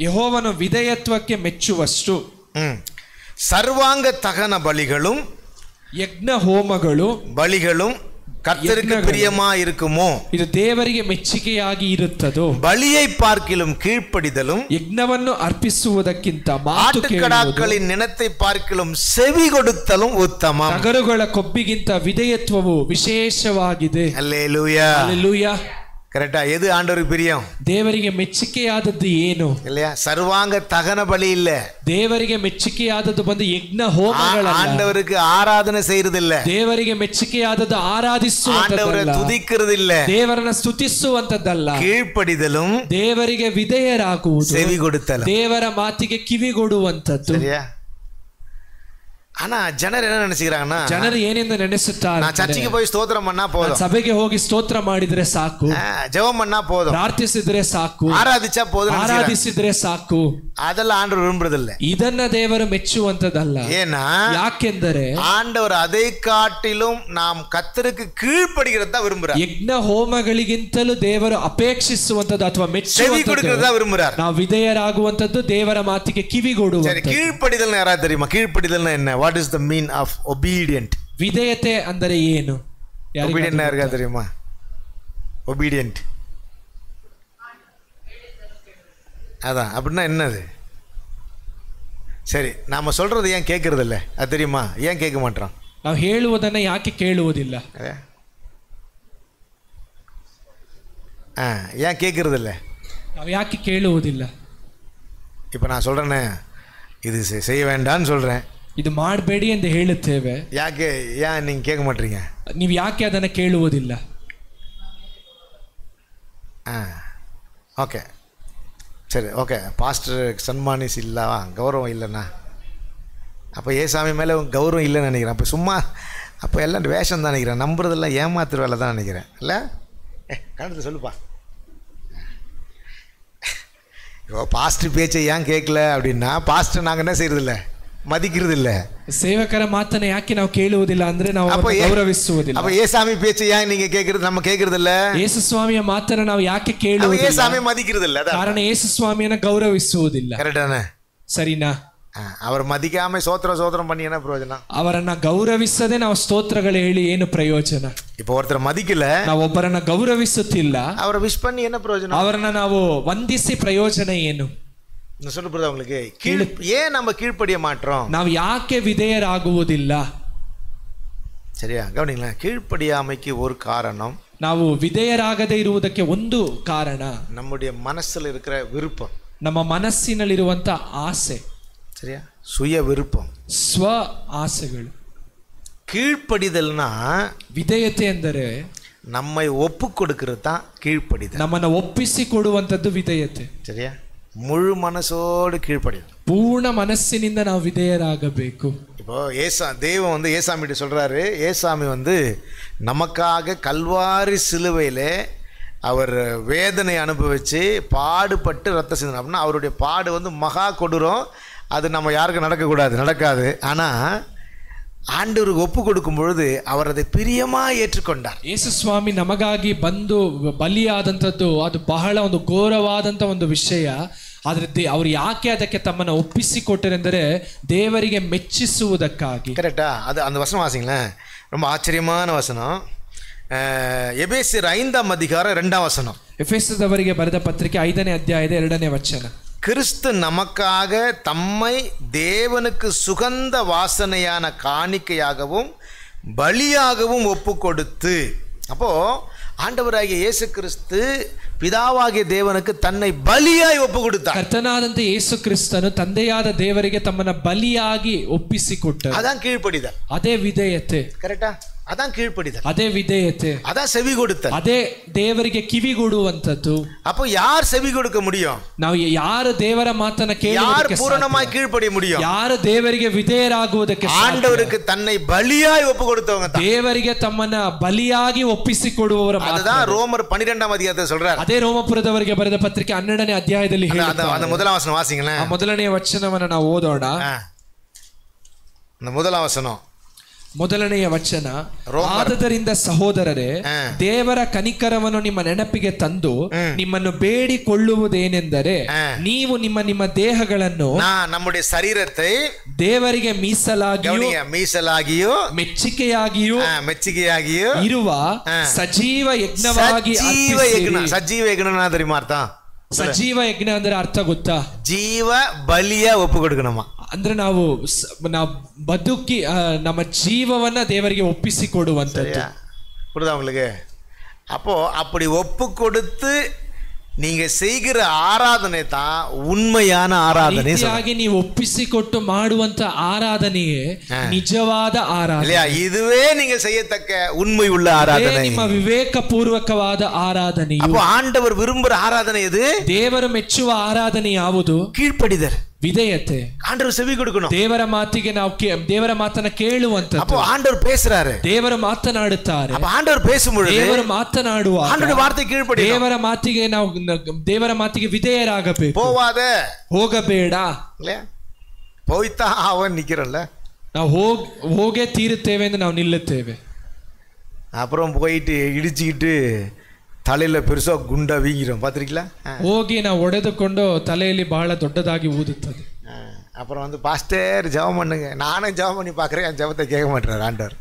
ಯೆಹೋವನು ವಿಧೇಯತ್ವಕ್ಕೆ ಮೆಚ್ಚುವಷ್ಟು ಸರ್ವಾಂಗ தகன பலிகளும் ಯಜ್ಞ ಹೋಮಗಳು பலிகளும் கர்த்தருக்கு பிரியமா இருக்குமோ? ಇದು ದೇವರಿಗೆ ಮೆಚ್ಚುಗೆಯಾಗಿ ಇರುತ್ತದೋ? பலியை பார்க்கிலும் கீழ்ப்படிதலும், ಯಜ್ಞವನ್ನು ಅರ್ಪಿಸುವುದಕ್ಕಿಂತ ஆட்டுக்கடாக்களின் நினத்தை பார்க்கிலும் செவி கொடுத்தலும் உத்தமம். ಟಗರುಗಳ ಕೊಬ್ಬಿಗಿಂತ ವಿಧೇಯತ್ವವು ವಿಶೇಷವಾಗಿದೆ. அல்லேலூயா, அல்லேலூயா. கரெக்டா? எது ஆண்டவருக்கு பிரியம்? ದೇವರಿಗೆ ಮೆಚ್ಚುಗೆಯಾದದ್ದು ಏನು? இல்லையா? ಸರ್ವಾಂಗ தகன பலி இல்ல. ದೇವರಿಗೆ ಮೆಚ್ಚುಗೆಯಾದದ್ದು ಬಂದು ಯಜ್ಞ ಹೋಮಗಳಲ್ಲ. ஆண்டவருக்கு ஆராதனை செய்யறது இல்ல. ದೇವರಿಗೆ ಮೆಚ್ಚುಗೆಯಾದದ್ದು ಆರಾಧಿಸುವಂತದ್ದಲ್ಲ. ஆண்டவரை துதிக்கிறது இல்ல. ದೇವರನ್ನ ಸ್ತುತಿಸುವಂತದ್ದಲ್ಲ. கீழ்ப்படிதலும், ದೇವರಿಗೆ ವಿಧೇಯರಾಗುವುದು, செவி கொடுத்தலும், ದೇವರ ಮಾತಿಗೆ ಕಿವಿಗೊಡುವಂತದ್ದು. சரியா? ஆனா ಜನರು என்ன நினைச்சுக்கிறாங்கன்னா, ಜನರು ಏನೆಂದು ನೆನೆಸುತ್ತಾರೆ, நான் சர்ச்சுக்கு போய் ஸ்தோத்திரம் பண்ணா போதும், ಸಭೆಗೆ ಹೋಗಿ ಸ್ತೋತ್ರ ಮಾಡಿದ್ರೆ ಸಾಕು, ஜெபம் பண்ணா போதும், ಪ್ರಾರ್ಥಿಸಿದ್ರೆ ಸಾಕು, ஆராதிச்சா போதும், ಆರಾಧಿಸಿದ್ರೆ ಸಾಕು. அதெல்லாம் ஆண்டவர் விரும்புறதில்ல. ಇದನ್ನ ದೇವರು ಮೆಚ್ಚುವಂತದಲ್ಲ. ஏன்னா ಯಾಕೆಂದರೆ ஆண்டவர் அதை காட்டிலும் நாம் கர்த்தருக்கு கீழ்ப்படிகிறதா விரும்புறார். ಯಜ್ಞ ಹೋಮಗಳಿಗಿಂತಲೂ ದೇವರು ಅಪೇಕ್ಷಿಸುವಂತದ್ದು ಅಥವಾ ಮೆಚ್ಚುವಂತದ್ದು விரும்புறார். ನಾವು ವಿಧೇಯರಾಗುವಂತದ್ದು, ದೇವರ ಮಾತಿಗೆ ಕಿವಿಗೊಡುವಂತದ್ದು. கீழ்ப்படிதல் யாராவது தெரியுமா? கீழ்ப்படிதல்னா என்ன? What is the mean of obedient? ವಿಧೇಯತೆ ಅಂದರೆ ಏನು? ஒபீடியன்ட் யாருக்கா தெரியுமா? ஒபீடியன்ட் அதான் அப்படின்னா என்னது? சரி, நாம் சொல்கிறது ஏன் கேட்குறதில்ல அது தெரியுமா? ஏன் கேட்க மாட்டோம்? ನಾವು ಹೇಳುವುದನ್ನು ಯಾಕೆ ಕೇಳುವುದಿಲ್ಲ? ஏன் கேட்குறதில்ல? ನಾವು ಯಾಕೆ ಕೇಳುವುದಿಲ್ಲ? இப்போ நான் சொல்கிறேன்னே, இது செய்ய வேண்டான்னு சொல்கிறேன், ಇದು ಮಾಡಬೇಡಿ ಎಂದು ಹೇಳುತ್ತೇವೆ, ಯಾಕೆ ஏன் நீங்கள் கேட்க மாட்டீங்க? ನೀವು ಯಾಕೆ ಅದನ್ನು ಕೇಳುವುದಿಲ್ಲ? ஓகே, சரி, ஓகே. பாஸ்டர் சன்மானிஸ் இல்லா, கௌரவம் இல்லைண்ணா, அப்போ ஏசாமி மேலே கௌரவம் இல்லைன்னு நினைக்கிறேன். அப்போ சும்மா அப்போ எல்லாம் வேஷம் தான் நினைக்கிறேன், நம்புறதெல்லாம் ஏமாத்துற வேலை தான் நினைக்கிறேன். இல்லை கணத்து சொல்லுப்பா. இப்போ பாஸ்டர் பேச்சை ஏன் கேட்கல அப்படின்னா, பாஸ்டர் நாங்கள் என்ன செய்யறதில்ல, ಮದಿಕ್ಕಿರೋದಿಲ್ಲ. ಸೇವಕರ ಮಾತನ್ನ ಯಾಕೆ ನಾವು ಕೇಳುವುದಿಲ್ಲ ಅಂದ್ರೆ ನಾವು ಗೌರವಿಸುವುದಿಲ್ಲ. அப்ப ஏசாமி பேச்சை ஏன் நீங்க கேக்குறது, நம்ம கேக்குறதில்ல? ಯೇಸು ಸ್ವಾಮಿಯ ಮಾತನ್ನ ನಾವು ಯಾಕೆ ಕೇಳುವುದಿಲ್ಲ? ஏசாமி மதிக்கிறதில்ல, ಕಾರಣ ಯೇಸು ಸ್ವಾಮಿಯನ್ನ ಗೌರವಿಸುವುದಿಲ್ಲ. ಕರೆಕ್ಟಾನೆ? ಸರಿನಾ? அவர் மதிக்காம சோத்திரம் பண்ணி என்ன பிரயோஜನ? ಅವರನ್ನ ಗೌರವಿಸದೆ ನಾವು ಸ್ತೋತ್ರಗಳು ಹೇಳಿ ಏನು ಪ್ರಯೋಜನ? இப்போ ஒருத்தர் மதிக்கல, ನಾವು ಒಬ್ಬರನ್ನ ಗೌರವಿಸುತ್ತಿಲ್ಲ, அவரை விஷ் பண்ணி என்ன பிரயோಜನ? ಅವರನ್ನ ನಾವು ವಂದಿಸಿ ಪ್ರಯೋಜನ ಏನು? சொல்ல புரியுதா உங்களுக்கு? ஏன் நம்ம கீழ்ப்படிய மாட்டோம்? ನಾವು ಯಾಕೆ ವಿಧೇಯರಾಗುವುದಿಲ್ಲ? சரியா கவனிங்களேன். கீழ்ப்படியாமைக்கு ஒரு காரணம், ನಾವು ವಿಧೇಯರಾಗದೇ ಇರುವುದಕ್ಕೆ ಒಂದು ಕಾರಣ நம்முடைய மனசுல இருக்கிற விருப்பம், ನಮ್ಮ ಮನಸ್ಸಿನಲ್ಲಿರುವಂತ ಆಸೆ. சரியா? சுய விருப்பம், ಸ್ವ ಆಸೆಗಳು. கீழ்ப்படிதல்னா, ವಿಧೇಯತೆ ಎಂದರೆ நம்மை ஒப்பு கொடுக்கிறது தான் கீழ்ப்படிதல். ನಮ್ಮನ್ನು ಒಪ್ಪಿಸಿ ಕೊಡುವಂತದ್ದು ವಿಧೇಯತೆ. சரியா? முழு மனசோடு கீழ்ப்படிதல், ಪೂರ್ಣ ಮನಸ್ಸಿನಿಂದ ನಾವು ವಿಧೇಯರಾಗಬೇಕು. இப்போ தெய்வம் வந்து ஏசாமிட்ட சொல்றாரு, ஏசாமி வந்து நமக்காக கல்வாரி சிலுவையில் அவர் வேதனை அனுபவிச்சு பாடுபட்டு ரத்த சிந்தனை. அப்படின்னா அவருடைய பாடு வந்து மகா கொடூரம், அது நம்ம யாருக்கும் நடக்காது. ஆனால் ஆண்டவருக்கு ஒப்பு கொடுக்கும் பொழுது அவர் அதை பிரியமாக ಏற்றுಕೊಂಡಾர். ಯೇಸು ಸ್ವಾಮಿ ನಮಗಾಗಿ ಬಂದು ಬಲಿಯಾದಂಥದ್ದು ಅದು ಬಹಳ ಒಂದು ಘೋರವಾದಂಥ ಒಂದು ವಿಷಯ. ಆದರೆ ಅವರು ಯಾಕೆ ಅದಕ್ಕೆ ತಮ್ಮನ್ನು ಒಪ್ಪಿಸಿಕೊಟ್ಟರೆಂದರೆ ದೇವರಿಗೆ ಮೆಚ್ಚಿಸುವುದಕ್ಕಾಗಿ. கரெக்டா? அது அந்த வசனம் வாசிங்களேன், ரொம்ப ஆச்சரியமான வசனம். எபேசியர் 5ஆம் அதிகாரம் 2ஆம் வசனம். ಎಫೆಸದವರಿಗೆ ಬರೆದ ಪತ್ರಿಕೆ 5ನೇ ಅಧ್ಯಾಯದ 2ನೇ ವಚನ. கிறிஸ்து நமக்காக தம்மை தேவனுக்கு சுகந்த வாசனையான காணிக்கையாகவும் பலியாகவும் ஒப்பு கொடுத்து. அப்போ ஆண்டவராகிய இயேசு கிறிஸ்து பிதாவாகிய தேவனுக்கு தன்னை பலியாய் ஒப்பு கொடுத்தார். ಕರ್ತನಾದಂತ ಯೇಸು ಕ್ರಿಸ್ತನು ತಂದೆಯಾದ ದೇವರಿಗೆ ತಮ್ಮನ್ನ ಬಲಿಯಾಗಿ ಒಪ್ಪಿಸಿಕೊಟ್ಟರು. அதான் கீழ்ப்படிதல், ಅದೇ ವಿಧೇಯತೆ. கரெக்டா? அதான் கீழ்ப்படிதல், ಅದೇ ವಿಧೇಯತೆ, அதான் செவி கொடுத்தல், ಅದೇ ದೇವರಿಗೆ ಕಿವಿಗೊಡುವಂತದ್ದು. அப்போ யார் செவி கொடுக்க முடியும்? ನಾವು ಯಾರು ದೇವರ ಮಾತನ್ನ ಕೇಳುವುದಕ್ಕೆ ಸಾಧ್ಯ? பூரணமாய் கீழ்ப்படிய முடியும்? ಯಾರು ದೇವರಿಗೆ ವಿಧೇಯರಾಗುವುದಕ್ಕೆ ಸಾಧ್ಯ? ஆண்டவருக்கு தன்னை பலியாய் ஒப்பு கொடுத்தவங்க தான். ದೇವರಿಗೆ ತಮ್ಮನ್ನ ಬಲಿಯಾಗಿ ಒಪ್ಪಿಸಿಕೊಡುವವರ ಮಾತು. அதுதான் ரோமர் 12ஆம் அதிகாரத்தில் சொல்றார். ಅದೇ ರೋಮಪುರದವರಿಗೆ ಬರೆದ ಪತ್ರಿಕೆ 12ನೇ ಅಧ್ಯಾಯದಲ್ಲಿ ಹೇಳ್ತಾರೆ. அந்த முதலாம் வசனம் வாசிங்களேன். ಆ ಮೊದಲನೇ ವಚನವನ್ನು ನಾವು ಓದೋಣ. அந்த முதலாம் வசனம், ಮೊದಲನೆಯ ವಚನ. ಆದದರಿಂದ ಸಹೋದರರೇ, ದೇವರ ಕನಿಕರವನ್ನು ನಿಮ್ಮ ನೆನಪಿಗೆ ತಂದು ನಿಮ್ಮನ್ನು ಬೇಡಿಕೊಳ್ಳುವುದೇನೆಂದರೆ, ನೀವು ನಿಮ್ಮ ದೇಹಗಳನ್ನು, நம்முடைய சரீரத்தை ದೇವರಿಗೆ ಮೀಸಲಾಗಿಯೂ ಮೆಚ್ಚಿಕೆಯಾಗಿಯೂ ಇರುವ ಸಜೀವ ಯಜ್ಞವಾಗಿ ಅರ್ಪಿಸಿರಿ. ಸಜೀವ ಯಜ್ಞ தெரியுமா அர்த்தம்? ಸಜೀವ ಯಜ್ಞ ಅಂದ್ರೆ ಅರ್ಥ ಗೊತ್ತಾ? ಜೀವ ಬಲಿಯ ಒಪ್ಪು ಕೊಡಕಣಮ್ಮ. ಅಂದ್ರೆ ನಾವು ಬದುಕಿ ನಮ್ಮ ಜೀವವನ್ನ ದೇವರಿಗೆ ಒಪ್ಪಿಸಿ ಕೊಡುವಂತದ್ದು. புரியுதா உங்களுக்கு? அப்போ அப்படி ஒப்பு கொடுத்து நீங்க செய்கிற ஆராதனை தான் உண்மையான ஆராதனை. ನೀವು ಒಪ್ಪಿಸಿಕೊಟ್ಟು ಮಾಡುವಂತ ಆರಾಧನೆಯೇ ನಿಜವಾದ ಆರಾಧನೆ. இதுவே நீங்க செய்யத்தக்க உண்மை உள்ள ஆராதனை, ನಿಮ್ಮ ವಿವೇಕ ಪೂರ್ವಕವಾದ ಆರಾಧನೆ. அப்போ ஆண்டவர் விரும்புற ஆராதனை எது? ದೇವರು ಮೆಚ್ಚುವ ಆರಾಧನೆ ಯಾವುದು? கீழ்ப்படிதல், ವಿಧೇಯತೆ. ஆண்டவர் செவி கொடுக்கணும். ದೇವರ ಮಾತಿಗೆ ನಾವು ದೇವರ ಮಾತನ್ನ ಕೇಳುವಂತದ್ದು. அப்போ ஆண்டவர் பேசுறாரு, ದೇವರು ಮಾತನಾಡುತ್ತಾರೆ. அப்ப ஆண்டவர் பேசும்பொழுது ದೇವರು ಮಾತನಾಡುವಾಗ ஆண்டவருடைய வார்த்தை கீழ்ப்படி. ದೇವರ ಮಾತಿಗೆ ನಾವು ದೇವರ ಮಾತಿಗೆ ವಿಧೇಯರಾಗಬೇಕು. ಹೋಗಬೇಡ, ಹೋಯ್ತಾ ಅವನ್ ನಿಕ್ಕಿರಲ್ಲ, ನಾವು ಹೋಗೇ ತೀರುತ್ತೇವೆ ಎಂದು ನಾವು ನಿಲ್ಲುತ್ತೇವೆ. அப்புறம் போயிட்டு இடிச்சுக்கிட்டு தலையில பெருசா குண்டா வீங்கிரும், பார்த்திருக்கீங்களா? ಹೋಗಿ ನಾವು ಒಡೆದುಕೊಂಡು ತಲೆಯಲ್ಲಿ ಬಹಳ ದೊಡ್ಡದಾಗಿ ಊದುತ್ತದೆ. அப்புறம் வந்து பாஸ்டர் ஜெபம் பண்ணுங்க, நானும் ஜெபம் பண்ணி பார்க்குறேன், என் ஜெபத்தை கேட்க மாட்டேறாரு ஆண்டவர்.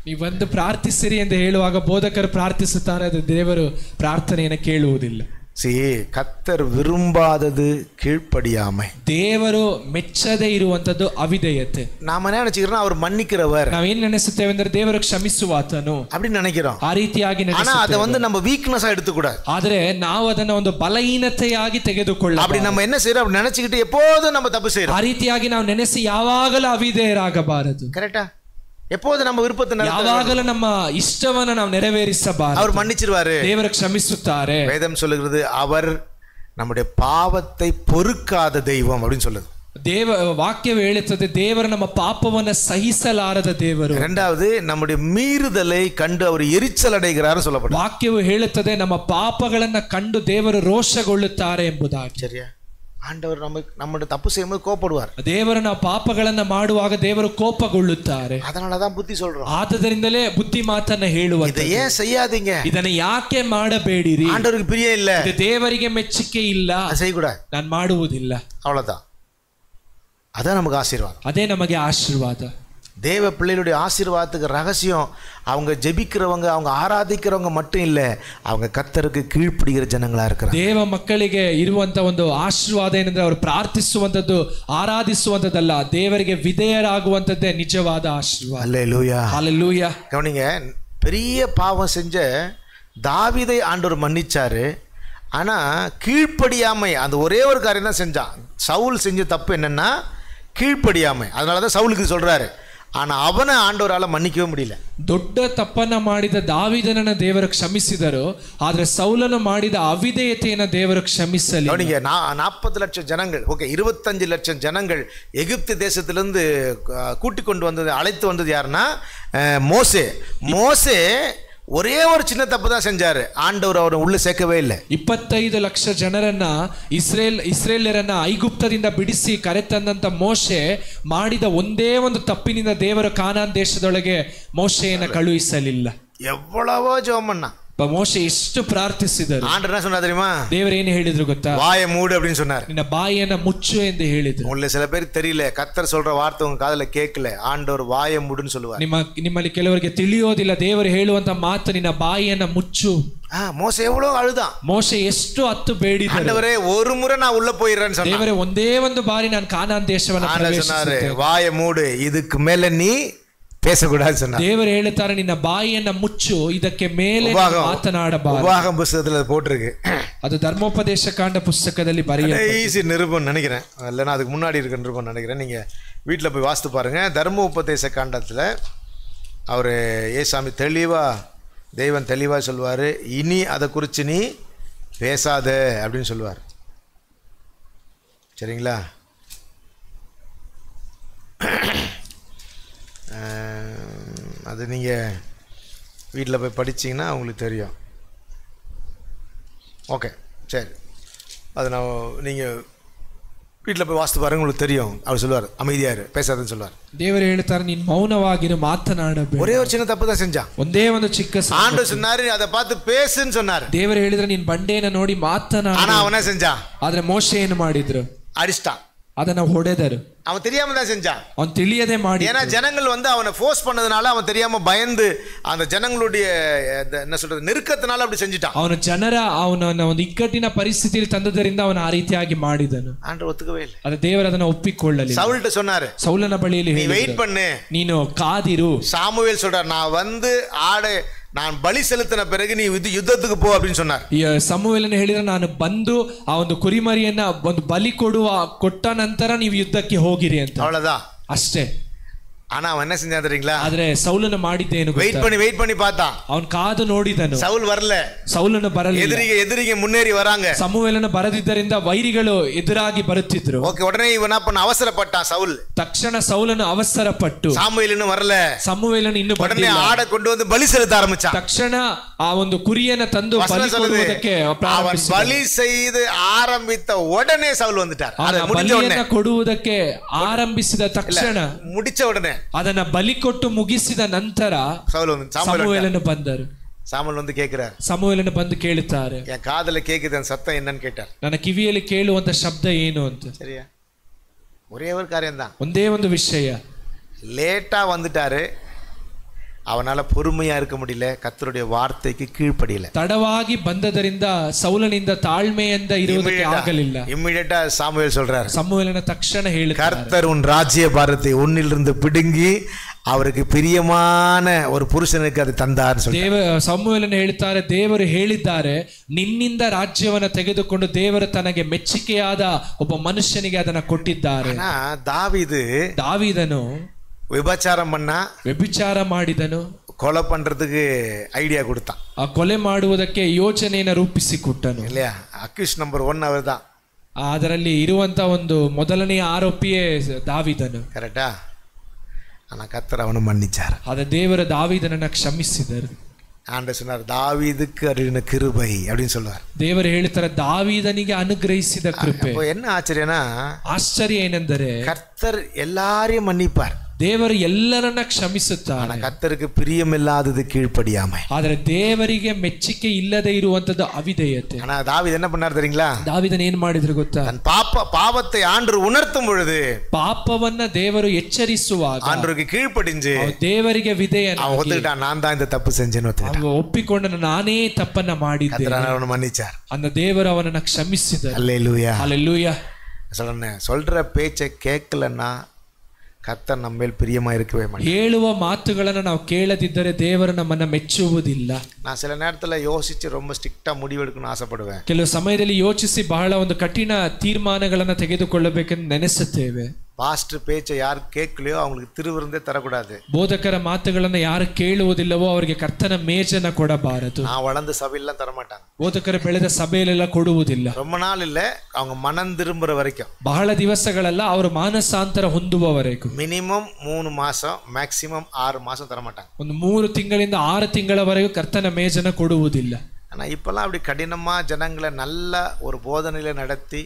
ನೀವು ಪ್ರಾರ್ಥಿಸಿರಿ ಎಂದು ಹೇಳುವಾಗ ಬೋಧಕರು ಪ್ರಾರ್ಥಿಸುತ್ತಾರೆ, ಅದು ದೇವರು ಪ್ರಾರ್ಥನೆಯನ್ನು ಕೇಳುವುದಿಲ್ಲ. கர்த்தர் விரும்பாதது கீழ்ப்படியாமை. ದೇವರು ಮೆಚ್ಚದೇ ಇರುವಂತದ್ದು ಅವಿಧೇಯತೆ. நாம என்ன நினைச்சுக்கிறோம், அவர் மன்னிக்கிறவர். ನಾವೇನ್ ನೆನೆಸುತ್ತೇವೆ ಅಂದ್ರೆ ದೇವರು ಕ್ಷಮಿಸುವಾತನು அப்படின்னு நினைக்கிறோம். ಆ ರೀತಿಯಾಗಿ ஆனா அதை நம்ம வீக்னஸ் எடுத்துக்கூடாது. ಆದ್ರೆ ನಾವು ಅದನ್ನ ಒಂದು ಬಲಹೀನತೆಯಾಗಿ ತೆಗೆದುಕೊಳ್ಳ. அப்படி நம்ம என்ன செய்யறோம், அப்படி நினைச்சுக்கிட்டு எப்போதும் நம்ம தப்பு செய்யறோம். ಆ ರೀತಿಯಾಗಿ ನಾವು ನೆನೆಸಿ ಯಾವಾಗಲೂ ಅವಿಧೇಯರಾಗಬಾರದು. கரெக்டா? எப்போது நம்ம விருப்பத்தை ಯಾವಾಗಲೂ ನಮ್ಮ ಇಷ್ಟವನ್ನ ನಾವು ನೆರವೇರಿಸಬಾರದು. அவர் மன்னிச்சிருவாரு, ದೇವರು ಕ್ಷಮಿಸುತ್ತಾರೆ. வேதம் சொல்லுகிறது அவர் நம்முடைய பாவத்தை பொறுக்காத தெய்வம் அப்படின்னு சொல்லுது. ವಾಕ್ಯವು ಹೇಳುತ್ತದೆ ದೇವರು ನಮ್ಮ ಪಾಪವನ್ನ ಸಹಿಸಲಾರದ ದೇವರು. இரண்டாவது நம்முடைய மீறுதலை கண்டு அவர் எரிச்சல் அடைகிறார் சொல்லப்படும். ವಾಕ್ಯವು ಹೇಳುತ್ತದೆ ನಮ್ಮ ಪಾಪಗಳನ್ನ ಕಂಡು ದೇವರು ರೋಷಗೊಳ್ಳುತ್ತಾರೆ ಎಂಬುದಾಗಿ. சரியா? ஆண்டவர் நம்முடைய தப்பு செய்யும்போது கோபப்படுவார். ದೇವರು ನಾವು ಪಾಪಗಳನ್ನ ಮಾಡುವಾಗ ದೇವರು ಕೋಪಗೊಳ್ಳುತ್ತಾರೆ. அதனாலதான் புத்தி சொல்றோம். ಆದ್ದರಿಂದಲೇ ಬುದ್ಧಿ ಮಾತನ್ನ ಹೇಳುವಂತ. இதை ஏன் செய்யாதீங்க, ಇದನ್ನ ಯಾಕೆ ಮಾಡಬೇಡಿರಿ, ஆண்டவருக்கு பிரியம் இல்ல, ಇದು ದೇವರಿಗೆ ಮೆಚ್ಚುಗೆ ಇಲ್ಲ, செய்யக்கூடாது, ನಾನು ಮಾಡುವುದಿಲ್ಲ, அவ்வளவுதான். அதான் நமக்கு ஆசீர்வாதம். ಅದೇ ನಮಗೆ ಆಶೀರ್ವಾದ. தேவ பிள்ளைகளுடைய ஆசீர்வாதத்துக்கு ரகசியம் அவங்க ஜெபிக்கிறவங்க, அவங்க ஆராதிக்கிறவங்க மட்டும் இல்லை, அவங்க கர்த்தருக்கு கீழ்ப்படிகிற ஜனங்களா இருக்கிறாங்க. ದೇವ ಮಕ್ಕಳಿಗೆ ಇರುವಂತ ಒಂದು ಆಶೀರ್ವಾದ ಏನಂದ್ರೆ ಅವರು ಪ್ರಾರ್ಥಿಸುವಂತದ್ದು ಆರಾಧಿಸುವಂತದ್ದಲ್ಲ, ದೇವರಿಗೆ ವಿಧೇಯರಾಗುವಂತದ್ದೇ ನಿಜವಾದ ಆಶೀರ್ವಾದ. அல்லேலூயா, ஹல்லேலூயா. கவனிங்க, பெரிய பாவம் செஞ்ச தாவீதை ஆண்டவர் மன்னிச்சாரு. ஆனா கீழ்ப்படியாமை அந்த ஒரே ஒரு காரியம் தான் செஞ்சான். சவுல் செஞ்ச தப்பு என்னன்னா கீழ்ப்படியாமை. அதனாலதான் சவுலுக்கு சொல்றாரு, ஆனா அவனை ஆண்டவரால மன்னிக்கவே முடியல. ದೊಡ್ಡ ತಪ್ಪನ್ನ ಮಾಡಿದ ದಾವೀದನನ್ನ ದೇವರು ಕ್ಷಮಿಸಿದರು, ಆದ್ರೆ ಸೌಲನು ಮಾಡಿದ ಅವಿಧೇಯತೆಯನ್ನು ದೇವರು ಕ್ಷಮಿಸಲಿಲ್ಲ. நீங்க 40 லட்சம் ஜனங்கள், ஓகே 25 லட்சம் ஜனங்கள் எகிப்து தேசத்திலிருந்து கூட்டி கொண்டு வந்தது, அழைத்து வந்தது யாருன்னா மோசே. மோசே ஒரே ஒரு சின்ன தப்பு தான் செஞ்சாரு, ஆண்டவர் அவரை உள்ள சேர்க்கவே இல்லை. 25 ಲಕ್ಷ ಜನರನ್ನ ಇಸ್ರೇಲ್ಯರನ್ನ ಐಗುಪ್ತದಿಂದ ಬಿಡಿಸಿ ಕರೆತಂದಂತ ಮೋಶೆ ಮಾಡಿದ ಒಂದೇ ಒಂದು ತಪ್ಪಿನಿಂದ ದೇವರು ಕಾನಾನ್ ದೇಶದೊಳಗೆ ಮೋಶೆಯನ್ನ ಕಳುಹಿಸಲಿಲ್ಲ. எவ்வளவோ ஜெபம் பண்ணா, ಮೋಶೆ ಎಷ್ಟು ಪ್ರಾರ್ಥಿಸಿದರು. ஆண்டவர் என்ன சொன்னா தெரியுமா? ದೇವರು ಏನು ಹೇಳಿದ್ರು ಗೊತ್ತಾ? வாயை மூடு அப்படின்னு சொன்னார். ನಿನ್ನ ಬಾಯಿಯನ್ನ ಮುಚ್ಚು ಎಂದು ಹೇಳಿದ್ರು. உள்ள சில பேர் தெரியல, கர்த்தர் சொல்ற வார்த்தை உங்க காதுல கேட்கல, ஆண்டவர் வாயை மூடுன்னு சொல்லுவார். ನಿಮ್ಮಲ್ಲಿ ಕೆಲವರಿಗೆ ತಿಳಿಯೋದಿಲ್ಲ, ದೇವರು ಹೇಳುವಂತ ಮಾತು ನಿನ್ನ ಬಾಯಿಯನ್ನ ಮುಚ್ಚು. மோசே எவ்வளவு அழுதான், ಮೋಶೆ ಎಷ್ಟು ಹತ್ತು ಬೇಡಿದರು, ஆண்டவரೇ ஒரு முறை நான் உள்ள போயிடுறேன்னு சொன்னார். ದೇವರೇ ಒಂದೇ ಒಂದು ಬಾರಿ ನಾನು ಕಾನಾನ್ ದೇಶವನ್ನು ಪ್ರವೇಶಿಸುತ್ತೇನೆ. வாயை மூடு, இதுக்கு மேல நீ பேசக்கூடாது சொன்னார். தேவர் ಹೇಳುತ್ತಾರೆ ನಿನ್ನ ಬಾಯಿಯನ್ನ ಮುಚ್ಚು, ಇದಕ್ಕೆ ಮೇಲೆ ಮಾತನಾಡಬಾರದು. உபாகம் புத்தகத்துல போட்டிருக்கு. ಅದು ಧರ್ಮೋಪದೇಶ ಕಾಂಡ புத்தகದಲ್ಲಿ ಬರೆಯಲ್ಪಟ್ಟಿದೆ. ஈஸி நிருபம் நினைக்கிறேன், இல்லைன்னா அதுக்கு முன்னாடி இருக்க நிருபம் நினைக்கிறேன். நீங்க வீட்டில் போய் வாசித்து பாருங்க. தர்மோபதேச காண்டத்தில் அவர் ஏசாமி தெளிவா, தெய்வன் தெளிவா சொல்லுவார், இனி அதை குறித்து நீ பேசாத அப்படின்னு சொல்லுவார். சரிங்களா? அது நீங்கள் வீட்டில் போய் படிச்சிங்கன்னா உங்களுக்கு தெரியும். ஓகே, சரி, அது நான் நீங்கள் வீட்டில் போய் வாசித்து பாருங்க, உங்களுக்கு தெரியும். அவர் சொல்லுவார், அமைதியாரு, பேசாதுன்னு சொல்லுவார். ದೇವರು ಹೇಳ್ತಾರೆ, ನೀನು ಮೌನವಾಗಿರು, ಮಾತನಾಡಬೇಡ. ஒரே ஒரு சின்ன தப்பு தான் செஞ்சான். ಒಂದೇ ಒಂದು ಚಿಕ್ಕ ஆண்டவர் சொன்னாரு, அதை பார்த்து பேசுன்னு சொன்னார். ದೇವರು ಹೇಳಿದ್ರೆ ನೀನು ಬಂಡೆಯನ್ನು ನೋಡಿ ಮಾತನಾಡು. ஆனா அவனே செஞ்சான். ಆದ್ರೆ ಮೋಶೆ ಏನು ಮಾಡಿದ್ರು? அடிச்சிட்டான். ಅದನ್ನ ಹೊಡೆದರು. அவன் தெரியாம தான் செஞ்சான். அவன் ತಿಳಿಯದೆ ಮಾಡಿ. ஏன்னா ஜனங்கள் அவனை ஃபோர்ஸ் பண்ணதுனால அவன் தெரியாம பயந்து அந்த ஜனங்களுடைய என்ன சொல்றது நெருக்கத்தினால அப்படி செஞ்சிட்டான். ಅವನು ಜನರ ಅವನನ್ನ ಒಂದು ಇಕ್ಕಟ್ಟಿನ ಪರಿಸ್ಥಿತಿಯಲ್ಲಿ ತಂದದರಿಂದ ಅವನು ಆ ರೀತಿಯಾಗಿ ಮಾಡಿದನು. ஆண்டவர் ஒத்துக்கவே இல்லை. ಅದು ದೇವರು ಅದನ್ನ ಒಪ್ಪಿಕೊಳ್ಳಲಿಲ್ಲ. சவுல்ட்ட சொன்னாரு, ಸೌಲನ ಬಳಿಯಲ್ಲಿ நீ வெயிட் பண்ணு, ನೀನು ಕಾದಿರು. சாமுவேல் சொல்றார், நான் வந்து நான் பலி செலுத்தின பிறகு நீ யுத்தத்துக்கு போ அப்படின்னு சொன்னார். ಸಮುವೇಲನ ಹೇಳಿದ್ರೆ, ನಾನು ಬಂದು ಆ ಒಂದು ಕುರಿಮರಿಯನ್ನ ಒಂದು ಬಲಿ ಕೊಟ್ಟ ನಂತರ ನೀವು ಯುದ್ಧಕ್ಕೆ ಹೋಗಿರಿ ಅಂತ. அவ்வளவுதான், ಅಷ್ಟೇ. ஆனா அவன் என்ன செஞ்சான் தெரியுங்களா? ಆದ್ರೆ ಸೌಲನ ಮಾಡಿದ್ದೇನು? வெயிட் பண்ணி பார்த்தான். அவன் ಕಾದು ನೋಡಿದನು, சவுல் வரல. ಸೌಲನ ಬರಲಿಲ್ಲ. எதிரிಗೆ முன்னேறி வராங்க. ಸಮುವೇಲನ ಬರದಿದ್ದರಿಂದ ವೈರಿಗಳು ಎದುರಾಗಿ ಬರುತ್ತಿದ್ರು. ಓಕೆ, உடனே ಇವನ ಅವಸರಪಟ್ಟಾன் ಸೌಲ್. ತಕ್ಷಣ ಸೌಲನು ಅವಸರಪಟ್ಟು, சாமுவேல் இன்னும் வரல, ಸಮುವೇಲನು ಇನ್ನು உடனே ஆடை கொண்டு வந்து பலி செலுத்த ஆரம்பிச்சான். ತಕ್ಷಣ ಆ ಒಂದು ಕುರಿಯನ್ನು ತಂದು ಬಲಿ ಕೊಡುವುದಕ್ಕೆ ಪ್ರಾರಂಭಿಸಿದ. பலி செய்து ஆரம்பித்த உடனே சவுல் வந்துட்டார். ಬಲಿಯನ್ನು ಕೊಡುವುದಕ್ಕೆ ಆರಂಭಿಸಿದ ತಕ್ಷಣ, முடிச்ச உடனே ಅದನ್ನ ಬಲಿ ಕೊಟ್ಟು ಮುಗಿಸಿದ ನಂತರ ಸಮುವೇಲನು ಬಂದರು. சாமுவேல் வந்து கேட்கிறார். ಸಮುವೇಲನು ಬಂದು ಕೇಳುತ್ತಾರೆ, என் காதுல கேக்குது அந்த சத்தம் என்னன்னு கேட்டார். ನನ್ನ ಕಿವಿಯಲ್ಲಿ ಕೇಳುವಂತ ಶಬ್ದ ಏನು ಅಂತ. சரியா? ஒரே ஒரு காரியம் தான், ಒಂದೇ ಒಂದು ವಿಷಯ. லேட்டா வந்துட்டாரு, அவனால் பொறுமையாக இருக்க முடியல, கர்த்தருடைய வார்த்தைக்கு கீழ்ப்படியல. ತಡವಾಗಿ ಬಂದದರಿಂದ ಸೌಲನಿಂದ ತಾಳ್ಮೆಯಿಂದ ಇರುವುದಕ್ಕೆ ಆಗಲಿಲ್ಲ. இம்மிடியேட்டா சாமுவேல் சொல்றாரு, ಸಮುವೇಲನ ತಕ್ಷಣ ಹೇಳ್ತಾರೆ, கர்த்தர் உன் ராஜ்ய பாரத்தை உன்னிலிருந்து பிடுங்கி அவருக்கு பிரியமான ஒரு புருஷனுக்கு அது தந்தார். ಸಮುವೇಲನ ಹೇಳ್ತಾರೆ, ದೇವರು ಹೇಳಿದ್ದಾರೆ ನಿನ್ನಿಂದ ರಾಜ್ಯವನ್ನು ತೆಗೆದುಕೊಂಡು ದೇವರು ತನಗೆ ಮೆಚ್ಚುಗೆಯಾದ ಒಬ್ಬ ಮನುಷ್ಯನಿಗೆ ಅದನ್ನ ಕೊಟ್ಟಿದ್ದಾರೆ. ದಾವೀದನು ವ್ಯಭಿಚಾರ ಮಾಡಿದನು, கொலை பண்றதுக்கு ஐடியா கொடுத்தான். ಆ ಕೊಲೆ ಮಾಡುವುದಕ್ಕೆ ಯೋಚನೆಯನ್ನು ರೂಪಿಸಿಕೊಟ್ಟನು. இல்லையா? ಅಕ್ಯೂಸ್ ನಂಬರ್ 1 அவர் தான். ಅದರಲ್ಲಿ ಇರುವಂತ ಒಂದು ಮೊದಲನೆಯ ಆರೋಪಿಯೇ ದಾವೀದನು. ಕರೆಕ್ಟಾ? ஆனா கர்த்தர் அவனை மன்னிச்சார். ಅದ ದೇವರ ದಾವೀದನನ್ನ ಕ್ಷಮಿಸಿದರು. ஆண்டவர் சொன்னார், தாவீதுக்கு அருளின கிருபை அப்படின்னு சொல்லுவார். ದೇವರು ಹೇಳ್ತಾರೆ, ದಾವೀದನಿಗೆ ಅನುಗ್ರಹಿಸಿದ ಕೃಪೆ. என்ன ஆச்சரியனா, ಆಶ್ಚರ್ಯ ಏನೆಂದರೆ கர்த்தர் எல்லாரையும் மன்னிப்பார், ದೇವರು ಎಲ್ಲರನ್ನ ಕ್ಷಮಿಸುತ್ತಾನೆ. கர்த்தருக்கு பிரியமில்லாதது கீழ்ப்படியாமை. ಆದರೆ ದೇವರಿಗೆ ಮೆಚ್ಚುಗೆ ಇಲ್ಲದೆ ಇರುವಂತದ್ದು ಅವಿಧೇಯತೆ. ஆனா தாவீது என்ன பண்ணார் தெரியுங்களா? ದಾವೀದನ ಏನ್ ಮಾಡಿದ್ರು ಗೊತ್ತಾ? தன் பாவத்தை ஆண்டவர் உணர்த்தும் பொழுது, ಪಾಪವನ್ನ ದೇವರು ಎಚ್ಚರಿಸುವಾಗ ஆண்டவருக்கு கீழ்ப்படிஞ்சு ದೇವರಿಗೆ ವಿಧೇಯನಾಗಿ அவன் ஒத்துக்கிட்டான், நான் தான் இந்த தப்பு செஞ்சேன்னு ஒத்துக்கிட்டான். ಅವನು ಒಪ್ಪಿಕೊಂಡ ನಾನೇ ತಪ್ಪನ್ನ ಮಾಡಿದ್ದೆ. கர்த்தர் அவனை மன்னிச்சார். அந்த தேವರು ಅವನನ್ನ ಕ್ಷಮಿಸಿದರು. அல்லேலூயா, அல்லேலூயா. சொல்ற பேச்சை கேட்கலன்னா கர்த்தர் நம்ம மேல் பிரியமா இருக்கவே மாட்டார். ಹೇಳುವ ಮಾತುಗಳನ್ನು ನಾವು ಕೇಳದಿದ್ದರೆ ದೇವರು ನಮ್ಮನ್ನ ಮೆಚ್ಚುವುದಿಲ್ಲ. நான் சில நேரத்துல யோசிச்சு ரொம்ப ஸ்ட்ரிக்ட்டா முடிவெடுக்கணும்னு ஆசைப்படுவேன். ಕೆಲವು ಸಮಯದಲ್ಲಿ ಯೋಚಿಸಿ ಬಹಳ ಒಂದು ಕಠಿಣ ತೀರ್ಮಾನಗಳನ್ನು ತೆಗೆದುಕೊಳ್ಳಬೇಕೆಂದು ನೆನೆಸುತ್ತೇವೆ. பாஸ்டர் பேச்சை யார் கேட்கலையோ அவங்களுக்கு திருவிருந்தே தரக்கூடாது. ಬೋಧಕರ ಮಾತುಗಳನ್ನು ಯಾರು ಕೇಳುವುದಿಲ್ಲವೋ ಅವರಿಗೆ ಕರ್ತನ ಮೇಜನ್ನ ಕೊಡಬಾರದು. நான் வளர்ந்த சபையெல்லாம் தரமாட்டாங்க. ಬೋಧಕರು ಬೆಳೆದ ಸಭೆಯಲ್ಲೆಲ್ಲ ಕೊಡುವುದಿಲ್ಲ. ரொம்ப ನಾள் ಇಲ್ಲ, அவங்க மனம் திரும்புற வரைக்கும். ಬಹಳ ದಿವಸಗಳಲ್ಲ, ಅವರು ಮಾನಸಾಂತರ ಹೊಂದುವವರೆಗೂ. ಮಿನಿಮಮ್ 3 மாசம், ಮ್ಯಾಕ್ಸಿಮಮ್ 6 மாசம் தரமாட்டாங்க. ಒಂದು 3 ತಿಂಗಳಿಂದ 6 ತಿಂಗಳವರೆಗೂ ಕರ್ತನ ಮೇಜನ್ನ ಕೊಡುವುದಿಲ್ಲ. ஆனா இப்பெல்லாம் அப்படி கடினமா ஜனங்களை நல்ல ஒரு போதனையில நடத்தி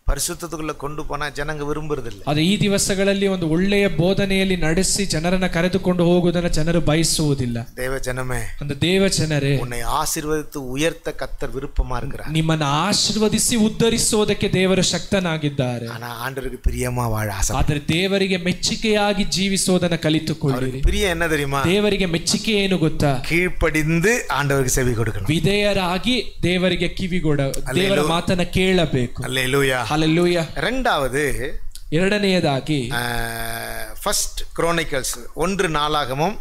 ಪರಿಶುದ್ಧತೆಗಳ ಕೊಂಡು ಪೋನ ಜನಂಗ ವಿರುಂಬುವುದಿಲ್ಲ. ಅದು ಈ ದಿವಸಗಳಲ್ಲಿ ಒಂದು ಒಳ್ಳೆಯ ಬೋಧನೆಯಲ್ಲಿ ನಡೆಸಿ ಜನರನ್ನ ಕರೆದುಕೊಂಡು ಹೋಗುವುದನ್ನು ಜನರು ಬಯಸುವುದಿಲ್ಲ. ದೇವ ಜನಮೇ, அந்த தேவ ಜನರೇ, உன்னை ஆசீர்வதித்து உயர்த்த கர்த்தர் விருப்பமா இருக்கிறார். ನಿಮ್ಮನ್ನು ಆಶೀರ್ವದಿಸಿ ಉದ್ಧರಿಸುವುದಕ್ಕೆ ದೇವರು ಶಕ್ತನಾಗಿದ್ದಾರೆ. ஆனா ஆண்டவருக்கு பிரியமா வாழ ஆசை. ಆದರೆ ದೇವರಿಗೆ ಮೆಚ್ಚುಗೆಯಾಗಿ ಜೀವಿಸುವುದನ್ನು ಕಲಿತುಕೊಳ್ಳಿರಿ. பிரிய என்ன தெரியுமா? ದೇವರಿಗೆ ಮೆಚ್ಚುಗೆ ಏನು ಗೊತ್ತಾ? ಕೀழ்ಪಡಿந்து ಆಂಡವರಿಗೆ ಸೇವೆ ಕೊಡಬೇಕು. ವಿಧೇಯರಾಗಿ ದೇವರಿಗೆ ಕಿವಿಗೊಡ, ದೇವರ ಮಾತನ್ನ ಕೇಳಬೇಕು. அல்லேலூயா, ஹல்லேலூயா. ಎರಡನೆಯದಾಗಿ ಫಸ್ಟ್ ಕ್ರಾನಿಕಲ್ಸ್ 1 ನಾளாகமம்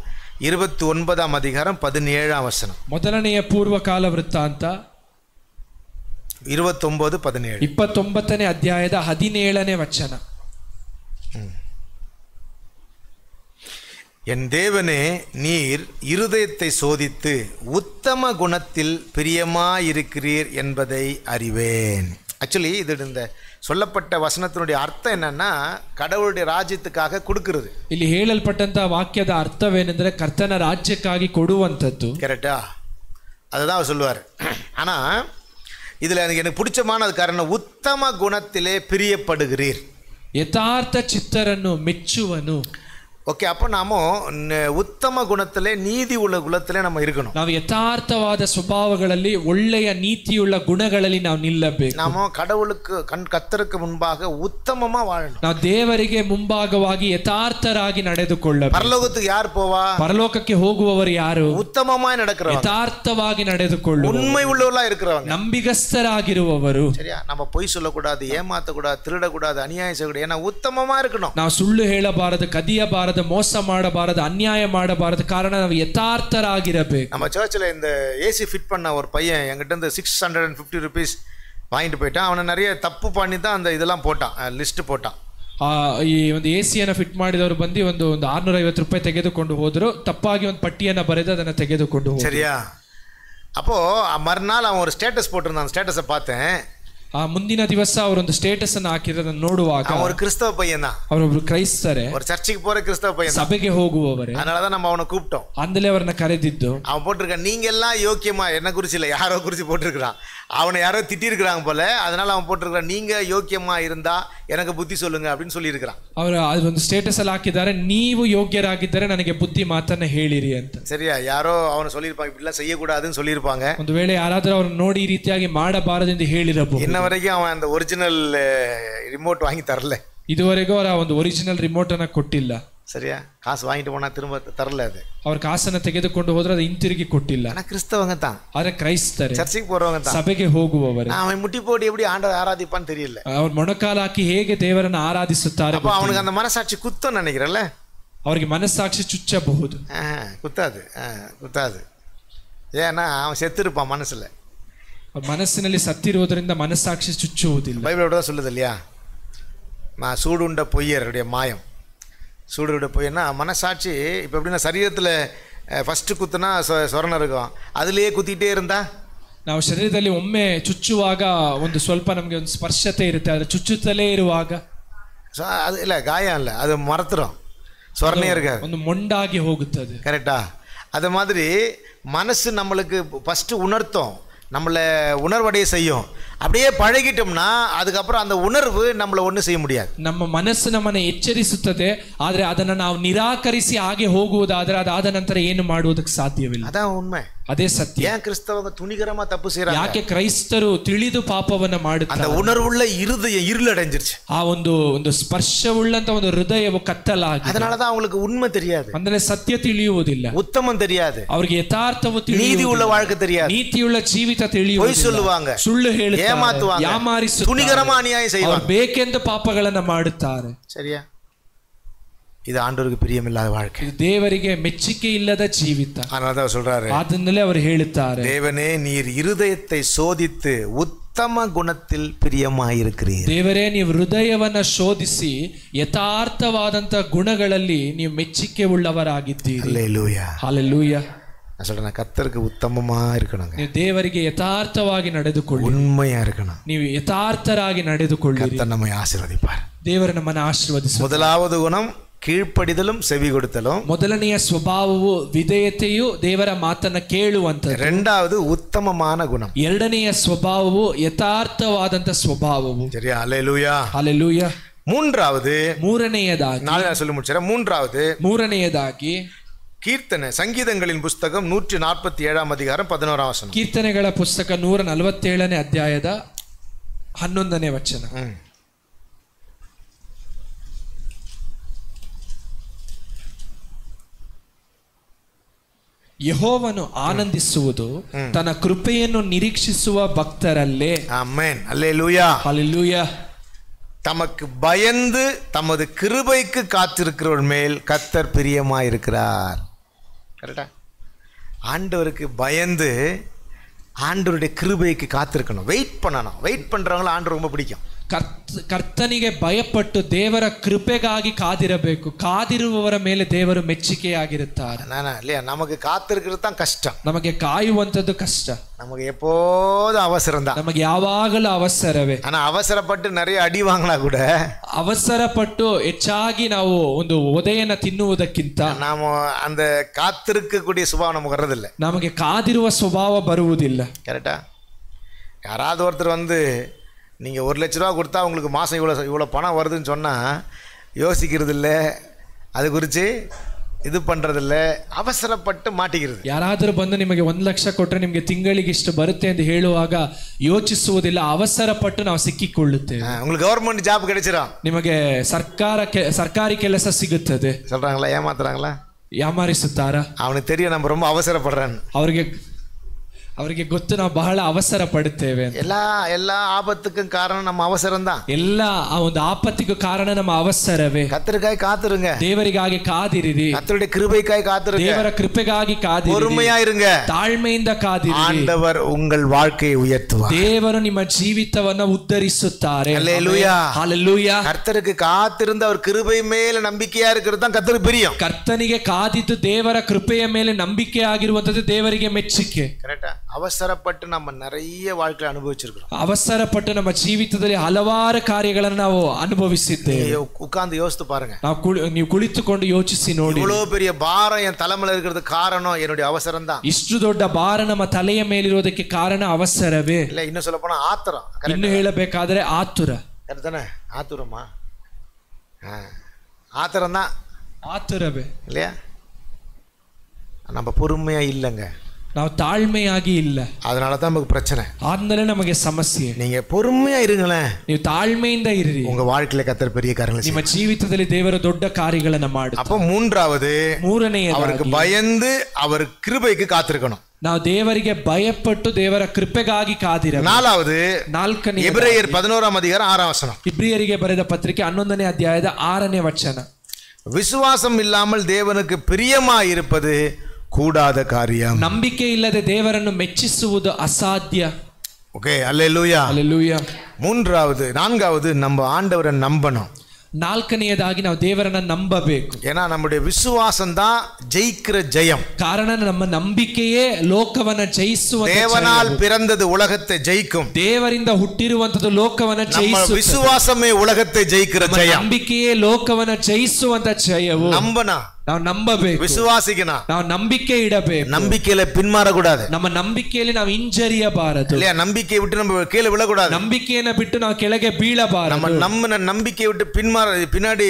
29ஆம் அதிகாரம் 17ஆம் வசனம். ಮೊದಲನೆಯ ಪೂರ್ವಕಾಲ ವೃತ್ತಾಂತ 29:17. 29ನೇ ಅಧ್ಯಾಯದ 17ನೇ ವಚನ. என் தேவனே, நீர் இருதயத்தை சோதித்து உத்தம குணத்தில் பிரியமாயிருக்கிறீர் என்பதை அறிவேன். ஆக்சுவலி இது இந்த சொல்லப்பட்ட வசனத்தினுடைய அர்த்தம் என்னன்னா, கடவுளுடைய ராஜ்யத்துக்காக கொடுக்கிறது. ಇಲ್ಲಿ ಹೇಳಲ್ಪಟ್ಟಂತ ವಾಕ್ಯದ ಅರ್ಥವೇನೆಂದರೆ ಕರ್ತನ ರಾಜ್ಯಕ್ಕಾಗಿ ಕೊಡುವಂತದ್ದು. கரெக்டா? அதுதான் அவர் சொல்லுவார். ஆனா இதுல எனக்கு பிடிச்சமான காரணம், உத்தம குணத்திலே பிரியப்படுகிறீர். ಯಥಾರ್ಥ ಚಿತ್ತರನ್ನು ಮೆಚ್ಚುವನು. ஓகே, அப்போ நாம உத்தம குணத்திலே நீதி உள்ள குணத்திலே நம்ம இருக்கணும். ನಾವು ಯಥಾರ್ಥವಾದ ಸ್ವಭಾವಗಳಲ್ಲಿ ಒಳ್ಳೆಯ ನೀತಿಯುಳ್ಳ ಗುಣಗಳಲ್ಲಿ ನಾವು ನಿಲ್ಲಬೇಕು. நாம கடவுளுக்கு கர்த்தருக்கு முன்பாக உத்தமமா வாழணும். ನಾವು ದೇವರಿಗೆ ಮುಂಭಾಗವಾಗಿ ಯಥಾರ್ಥರಾಗಿ ನಡೆದುಕೊಳ್ಳಬೇಕು. பரலோகத்துக்கு யார் போவா? ಪರಲೋಕಕ್ಕೆ ಹೋಗುವವರು ಯಾರು? உத்தமமாய் நடக்கிறவங்க, ಯಥಾರ್ಥವಾಗಿ ನಡೆದುಕೊಳ್ಳುವ, உண்மை உள்ளவர்களா இருக்கிறவங்க, ನಂಬಿಗಸ್ತರಾಗಿರುವವರು. சரியா? நம்ம பொய் சொல்லக்கூடாது, ஏமாத்தக்கூடாது, திருடக்கூடாது, அநியாயம் செய்யக்கூடாது. ஏன்னா உத்தமமா இருக்கணும். ನಾವು ಸುಳ್ಳು ಹೇಳಬಾರದು, ಕದಿಯಬಾರದು, ಮೋಸ ಮಾಡಬಾರದು, ಅನ್ಯಾಯ ಮಾಡಬಾರದು. ಕಾರಣ ನಾವು ಯಥಾರ್ಥರಾಗಿರಬೇಕು. நம்ம சர்ச்சில் இந்த ஏசி ஃபிட் பண்ண ஒரு பையன் என்கிட்ட இருந்து 650 rupees வாங்கிட்டு போயிட்டான். அவனை நிறைய தப்பு பண்ணி தான் அந்த இதெல்லாம் போட்டான், லிஸ்ட் போட்டான். ಈ ಒಂದು ಎಸಿಯನ್ನು ಫಿಟ್ ಮಾಡಿದವರು ಬಂದು ಒಂದು 650 ರೂಪಾಯಿ ತೆಗೆದುಕೊಂಡು ಹೋದ್ರು. ತಪ್ಪಾಗಿ ಒಂದು ಪಟ್ಟಿಯನ್ನು ಬರೆದು ಅದನ್ನು ತೆಗೆದುಕೊಂಡು ಹೋದ್ರು. சரியா? அப்போ மறுநாள் அவன் ஒரு ஸ்டேட்டஸ் போட்டிருந்தான். அந்த ஸ்டேட்டஸை பார்த்தேன். ಮುಂದಿನ ದಿವಸ ಅವರೊಂದು ಸ್ಟೇಟಸ್ ಅನ್ನು ಹಾಕಿರೋದನ್ನ ನೋಡುವಾಗ ஒரு கிறிஸ்தவ பையன் தான், ಅವರೊಬ್ರು ಕ್ರೈಸ್ತರೇ, ஒரு சர்ச்சுக்கு போற கிறிஸ்தவ பையன், ಸಭೆಗೆ ಹೋಗುವವರೇ. அதனாலதான் நம்ம அவனை கூப்பிட்டோம். ಅಂದಲೇ ಅವರನ್ನ ಕರೆದಿದ್ದು. அவன் போட்டிருக்கான், நீங்க எல்லாம் யோக்கியமா, என்ன குறிச்சு இல்ல, யாரோ குறிச்சு போட்டிருக்கிறான். அவனை யாரோ திட்டி இருக்கிறாங்க போல, அதனால அவன் போட்டிருக்கான், நீங்க யோக்கியமா இருந்தா எனக்கு புத்தி சொல்லுங்க அப்படின்னு சொல்லி இருக்கிறான். ಅವರು ಅದೊಂದು ಸ್ಟೇಟಸ್ ಅಲ್ಲಿ ಹಾಕಿದ್ದಾರೆ, ನೀವು ಯೋಗ್ಯರಾಗಿದ್ದರೆ ನನಗೆ ಬುದ್ಧಿ ಮಾತನ್ನ ಹೇಳಿರಿ ಅಂತ. சரியா? யாரோ அவனை சொல்லியிருப்பாங்க, இப்படிலாம் செய்யக்கூடாதுன்னு சொல்லியிருப்பாங்க. ಒಂದು ವೇಳೆ ಯಾರಾದರೂ ಅವ್ರನ್ನ ನೋಡಿ ಈ ರೀತಿಯಾಗಿ ಮಾಡಬಾರದೆಂದು ಹೇಳಿರಬಹುದು. இன்ன வரைக்கும் அவன் அந்த ஒரிಜಿನಲ್ ರಿಮೋಟ್ வாங்கி தரல. ಇದುವರೆಗೂ ಅವರ ಒಂದು ಒರಿಜಿನಲ್ ರಿಮೋಟ್ ಅನ್ನ ಕೊಟ್ಟಿಲ್ಲ. சரியா? காசு வாங்கிட்டு போனால் திரும்ப தரல. அது ಅವ್ರ ಕಾಸನ್ನು ತೆಗೆದುಕೊಂಡು ಹೋದ್ರೆ ಅದು ಹಿಂತಿರುಗಿ ಕೊಟ್ಟಿಲ್ಲ. ஆனால் கிறிஸ்தவங்க தான், ಆದ್ರೆ ಕ್ರೈಸ್ತರೇ, சர்ச்சைக்கு போகிறவங்க தான். ಸಭೆಗೆ ಹೋಗುವವರು அவன் முட்டி போட்டு எப்படி ஆண்டவர் ஆராதிப்பான்னு தெரியல. ಅವ್ರು ಮೊಣಕಾಲು ಹಾಕಿ ಹೇಗೆ ದೇವರನ್ನು ಆರಾಧಿಸುತ್ತಾರೆ. அப்போ அவனுக்கு அந்த மனசாட்சி குத்தம் நினைக்கிறல்ல. ಅವರಿಗೆ ಮನಸ್ಸಾಕ್ಷಿ ಚುಚ್ಚಬಹುದು. குத்தாது, குத்தாது. ஏன்னா அவன் செத்துருப்பான் மனசில். ಮನಸ್ಸಿನಲ್ಲಿ ಸತ್ತಿರುವುದರಿಂದ ಮನಸ್ಸಾಕ್ಷಿ ಚುಚ್ಚುವುದಿಲ್ಲ. பைபிளோட தான் சொல்லுது இல்லையா? நான் சூடுண்ட பொய்யருடைய மாயம். சூடுடைய பொய்யன்னா மனசாட்சி. இப்போ எப்படின்னா சரீரத்தில் ஃபஸ்ட்டு குத்துனா சொரணம் இருக்கும், அதுலேயே குத்திகிட்டே இருந்தா ನಾವು ಶರೀರದಲ್ಲಿ ಒಮ್ಮೆ ಚುಚ್ಚುವಾಗ ಒಂದು ಸ್ವಲ್ಪ ನಮಗೆ ಒಂದು ಸ್ಪರ್ಶತೆ ಇರುತ್ತೆ, ಆದರೆ ಚುಚ್ಚುತ್ತಲೇ ಇರುವಾಗ அது இல்லை, காயம் இல்லை, அது மறத்துடும், சொரணே இருக்காது, ಒಂದು ಮೊಂಡಾಗಿ ಹೋಗುತ್ತದೆ. கரெக்டா? அது மாதிரி மனசு நம்மளுக்கு ஃபஸ்ட்டு உணர்த்தும், நம்மளை உணர்வடைய செய்யும். அப்படியே பழகிட்டோம்னா அதுக்கப்புறம் அந்த உணர்வு நம்மளை ஒன்றும் செய்ய முடியாது. ನಮ್ಮ ಮನಸ್ಸು ನಮ್ಮನ್ನು ಎಚ್ಚರಿಸುತ್ತದೆ, ಆದರೆ ಅದನ್ನು ನಾವು ನಿರಾಕರಿಸಿ ಹಾಗೆ ಹೋಗುವುದಾದರೆ ಅದಾದ ನಂತರ ಏನು ಮಾಡುವುದಕ್ಕೆ ಸಾಧ್ಯವಿಲ್ಲ. அதான் உண்மை, ಅದೇ ಸತ್ಯ. ஏன் கிறிஸ்தவங்க துணிகரமா தப்பு செய்யறாங்க? ಯಾಕೆ ಕ್ರೈಸ್ತರು ತಿಳಿದು ಪಾಪವನ್ನ ಮಾಡುತ್ತಾರೆ? அந்த உணர்வுள்ள இருதய இருளடைஞ்சிருச்சு. ಆ ಒಂದು ಸ್ಪರ್ಶವುಳ್ಳಂತ ಒಂದು ಹೃದಯವು ಕತ್ತಲಾಗಿದೆ. அதனாலதான் அவங்களுக்கு உண்மை தெரியாது, ಅಂದ್ರೆ ಸತ್ಯ ತಿಳಿಯುವುದಿಲ್ಲ, உத்தமம் தெரியாது, ಅವರಿಗೆ ಯಥಾರ್ಥವು நீதி உள்ள வாழ்க்கை தெரியாது, ನೀತಿಯುಳ್ಳ ಜೀವಿತ ತಿಳಿಯುವುದಿಲ್ಲ, பொய் சொல்லுவாங்க, ಸುಳ್ಳು ಹೇಳುತ್ತಾರೆ, ஏமாத்துவாங்க, ಯಾಮಾರಿಸುತ್ತಾರೆ, துணிகரமா அநியாயம் செய்வாங்க, ಬೇಕೆಂದು ಪಾಪಗಳನ್ನು ಮಾಡುತ್ತಾರೆ. சரியா? இது ஆண்டவருக்கு பிரியமில்லாத வாழ்க்கை, ಇದು ದೇವರಿಗೆ ಮೆಚ್ಚುಗೆ ಇಲ್ಲದ ಜೀವಿತ. அதனாலதான் சொல்றாரு, ಅದನ್ನೇ ಅವರು ಹೇಳುತ್ತಾರೆ, தேவனே நீர் இருதயத்தை சோதித்து உத்தம குணத்தில் பிரியமாயிருக்கிறீர். ದೇವರೇ ನೀವು ಹೃದಯವನ್ನ ಶೋಧಿಸಿ ಯಥಾರ್ಥವಾದಂತ ಗುಣಗಳಲ್ಲಿ ನೀವು ಮೆಚ್ಚುಗೆ ಉಳ್ಳವರಾಗಿದ್ದೀರಿ. அல்லேலூயா, ಹಲ್ಲೆಲೂಯಾ. நான் சொல்றேன், கர்த்தருக்கு உத்தமமா இருக்கணுங்க, ನೀವು ದೇವರಿಗೆ ಯಥಾರ್ಥವಾಗಿ ನಡೆದುಕೊಳ್ಳಿ, உண்மையா இருக்கணும், ನೀವು ಯಥಾರ್ಥರಾಗಿ ನಡೆದುಕೊಳ್ಳಿರಿ. கர்த்தர் நம்மை ஆசீர்வதிப்பார். ದೇವರು ನಮ್ಮನ್ನು ಆಶೀರ್ವದಿಸುತ್ತಾರೆ. முதலாவது குணம் கீழ்ப்படிதலும் செவி கொடுத்தலும். ಮೊದಲನೆಯ ಸ್ವಭಾವವು ವಿಧೇಯತೆಯು ದೇವರ ಮಾತನ್ನ ಕೇಳುವಂಥದ್ದು. இரண்டாவது உத்தமமான குணம். ಎರಡನೆಯ ಸ್ವಭಾವವು ಯಥಾರ್ಥವಾದಂತ ಸ್ವಭಾವವು. சரியா? அல்லேலூயா, ಹಲ್ಲೆಲೂಯಾ. மூன்றாவது, ಮೂರನೆಯದಾಗಿ, நாளை நான் சொல்லி முடிச்சேன். ಮೂರನೆಯದಾಗಿ கீர்த்தனை, சங்கீதங்களின் புஸ்தகம் 147 அதிகாரம் 11 வசனம். ಕೀರ್ತನೆಗಳ ಪುಸ್ತಕ 147 ಅಧ್ಯಾಯದ 11 ವಚನ. ಯೆಹೋವನು ಆನಂದಿಸುವುದು ತನ್ನ ಕೃಪೆಯನ್ನು ನಿರೀಕ್ಷಿಸುವ ಭಕ್ತರಲ್ಲೇ. ஆமென், அல்லேலூயா, ஹல்லேலூயா. தமக்கு பயந்து தமது கிருபைக்கு காத்திருக்கிறவர் மேல் கர்த்தர் பிரியமாயிருக்கிறார். கரெக்டா? ஆண்டவருக்கு பயந்து ஆண்டவருடைய கிருபைக்கு காத்திருக்கணும், வெயிட் பண்ணணும். வெயிட் பண்றவங்கள ஆண்டவர் ரொம்ப பிடிக்கும். ಕರ್ತನಿಗೆ ಭಯಪಟ್ಟು ದೇವರ ಕೃಪೆಗಾಗಿ ಕಾದಿರಬೇಕು. ಕಾದಿರುವವರ ಮೇಲೆ ದೇವರು ಮೆಚ್ಚುಗೆಯಾಗಿರುತ್ತಾರೆ. இல்லையா? நமக்கு காத்திருக்கிறது தான் கஷ்டம், ನಮಗೆ ಕಾಯುವಂಥದ್ದು ಕಷ್ಟ, நமக்கு எப்போதும் அவசரம் தான், ನಮಗೆ ಯಾವಾಗಲೂ ಅವಸರವೇ. ஆனா அவசரப்பட்டு நிறைய ಅಡಿ வாங்கினா ಕೂಡ ಅವಸರಪಟ್ಟು ಹೆಚ್ಚಾಗಿ ನಾವು ಒಂದು ಒದೆಯನ್ನು ತಿನ್ನುವುದಕ್ಕಿಂತ நாம அந்த காத்திருக்கக்கூடிய சுபாவம் நமக்கு வர்றதில்லை, ನಮಗೆ ಕಾದಿರುವ ಸ್ವಭಾವ ಬರುವುದಿಲ್ಲ. கரெக்டா? யாராவது ஒருத்தர் வந்து நீங்கள் 1 லட்ச ரூபா கொடுத்தா உங்களுக்கு மாதம் இவ்வளோ பணம் வருதுன்னு சொன்னால் யோசிக்கிறது இல்லை, அது குறித்து இது பண்ணுறதில்ல, அவசரப்பட்டு மாட்டிக்கிறது. ಯಾರಾದರೂ ಬಂದು ನಿಮಗೆ 1 ಲಕ್ಷ ಕೊಟ್ಟರೆ ನಿಮಗೆ ತಿಂಗಳಿಗೆ ಇಷ್ಟು ಬರುತ್ತೆ ಎಂದು ಹೇಳುವಾಗ ಯೋಚಿಸುವುದಿಲ್ಲ, ಅವಸರಪಟ್ಟು ನಾವು ಸಿಕ್ಕಿಕೊಳ್ಳುತ್ತೇವೆ. உங்களுக்கு கவர்மெண்ட் ஜாப் கிடைச்சிடும், ನಿಮಗೆ ಸರ್ಕಾರಿ ಕೆಲಸ ಸಿಗುತ್ತದೆ. சொல்கிறாங்களா? ஏமாத்துறாங்களா? ಯಾಮಾರಿಸುತ್ತಾರಾ? அவனுக்கு தெரியும் நம்ம ரொம்ப அவசரப்படுறேன்னு. ಅವರಿಗೆ ಗೊತ್ತು ನಾವು ಬಹಳ ಅವಸರ ಪಡುತ್ತೇವೆ. எல்லா ஆபத்துக்கும் காரணம் நம்ம அவசரம் தான். ಎಲ್ಲ ಆ ಒಂದು ಆಪತ್ತಿಗೂ ಕಾರಣ ನಮ್ಮ ಅವಸರವೇ. கர்த்தருக்காய் காத்திருங்க, ದೇವರಿಗಾಗಿ ಕಾದಿರಿರಿ, கர்த்தருடைய கிருபைக்காய் காத்திருங்க, ದೇವರ ಕೃಪೆಗಾಗಿ ಕಾದಿರಿ, பொறுமையா இருங்க, ತಾಳ್ಮೆಯಿಂದ ಕಾದಿರಿ. ஆண்டவர் உங்கள் வாழ்க்கையை உயர்த்துவார். ದೇವರು ನಿಮ್ಮ ಜೀವಿತವನ್ನು ಉದ್ಧರಿಸುತ್ತಾರೆ. அல்லேலூயா, ಹಲ್ಲೆಲೂಯಾ. கர்த்தருக்கு காத்திருந்து அவர் கிருபை மேல நம்பிக்கையா இருக்கிறது தான் கர்த்தருக்கு பிரியம். ಕರ್ತನಿಗೆ ಕಾದಿದ್ದು ದೇವರ ಕೃಪೆಯ ಮೇಲೆ ನಂಬಿಕೆ ಆಗಿರುವಂತದ್ದು ದೇವರಿಗೆ ಮೆಚ್ಚುಗೆ. கரெக்டா? அவசரப்பட்டு நம்ம நிறைய வாழ்க்கை அனுபவிச்சிருக்கிறோம். ಅವಸರಪಟ್ಟು ನಮ್ಮ ಜೀವಿತದಲ್ಲಿ ಹಲವಾರು ಕಾರ್ಯಗಳನ್ನು ನಾವು ಅನುಭವಿಸಿದ್ದೇವೆ. உட்கார்ந்து யோசித்து பாருங்க, ನೀವು ಕುಳಿತುಕೊಂಡು ಯೋಚಿಸಿ ನೋಡಿ. இவ்வளவு பெரிய பாரம் என் தலைமையில இருக்கிறது காரணம் என்னுடைய அவசரம் தான். ಇಷ್ಟು ದೊಡ್ಡ ಭಾರ ನಮ್ಮ ತಲೆಯ ಮೇಲಿರುವುದಕ್ಕೆ ಕಾರಣ ಅವಸರವೇ. இல்ல, இன்னும் சொல்ல போனா ஆத்திரம். ಇನ್ನು ಹೇಳಬೇಕಾದ್ರೆ ಆತುರ. கரெக்ட் தானே? ஆத்துரமா? ஆத்திரம் தான், ಆತುರವೇ இல்லையா? நம்ம பொறுமையா இல்லைங்க. ನಾವು ತಾಳ್ಮೆಯಾಗಿ ಇಲ್ಲ, அதனால தான் நமக்கு பிரச்சனை. ಆದ್ಮೇಲೆ ನಮಗೆ ಸಮಸ್ಯೆ. நீங்க பொறுமையா இருங்களேன், ನೀವು ತಾಳ್ಮೆಯಿಂದ ಇರ್ರಿ, உங்க வாழ்க்கையில கர்த்தர் பெரிய காரியங்களை ನಿಮ್ಮ ಜೀವಿತದಲ್ಲಿ ದೇವರು ದೊಡ್ಡ ಕಾರ್ಯಗಳನ್ನ ಮಾಡುತ್ತಾರೆ. அப்ப மூன்றாவது அவருக்கு பயந்து அவர் கிருபைக்கு காத்திருக்கணும். ನಾವು ದೇವರಿಗೆ ಭಯಪಟ್ಟು ದೇವರ ಕೃಪೆಗಾಗಿ ಕಾದಿರಬೇಕು. ನಾಲ್ಕನೇ ಎಬ್ರಿಯರ್ 11ನೇ ಅಧ್ಯಾಯ 6ನೇ ವಚನ. ಇಬ್ರಿಯರಿಗೆ ಬರೆದ ಪತ್ರಿಕೆ 11ನೇ ಅಧ್ಯಾಯದ 6ನೇ ವಚನ. விசுவாசம் இல்லாமல் தேவனுக்கு பிரியமாய் இருப்பது கூடாத காரியம். ನಂಬಿಕೆ ಇಲ್ಲದೆ ದೇವರನ್ನು ಮೆಚ್ಚಿಸುವುದು ಅಸಾಧ್ಯ. ஓகே, அல்லேலூயா அல்லேலூயா. நான்காவது நம்ம ஆண்டவரை நம்பணும். ನಾಲ್ಕನೆಯದಾಗಿ ನಾವು ದೇವರನ್ನ ನಂಬಬೇಕು. ஏன்னா நம்முடைய விசுவாசம் தான் ஜெயிக்கிற ஜெயம். ಕಾರಣ ನಮ್ಮ ನಂಬಿಕೆಯೇ ಲೋಕವನ್ನ ಜಯಿಸುವ. தேவனால் பிறந்தது உலகத்தை ஜெயிக்கும். ದೇವರಿಂದ ಹುಟ್ಟಿರುವಂತದ್ದು ಲೋಕವನ್ನ ಜಯಿಸುತ್ತದೆ. விசுவாசமே உலகத்தை ஜெயிக்கிற ஜெயம். ನಂಬಿಕೆಯೇ ಲೋಕವನ್ನ ಜಯಿಸುವಂತ ಜಯವು. ನಂಬನಾ, ನಾವು ನಂಬಬೇಕು, ವಿಶ್ವಾಸಿಕನ, ನಾವು ನಂಬಿಕೆ ಇಡಬೇಕು. ನಂಬಿಕೆಯಲ್ಲಿ ಪಿನ್ಮಾರಕೂಡದು. ನಮ್ಮ ನಂಬಿಕೆಯಲ್ಲಿ ನಾವು ಹಿಂಜರಿಯಬಾರದು. ಇಲ್ಲ, ನಂಬಿಕೆ ಬಿಟ್ಟು ನಮ್ಮ ಕೀழே விழக்கூடாது. ನಂಬಿಕೆಯನ್ನು ಬಿಟ್ಟು ನಾವು ಕೆಳಗೆ ಬೀಳಬಾರದು. ನಮ್ಮ ನಂಬಿಕೆ ಬಿಟ್ಟು பின்னாடி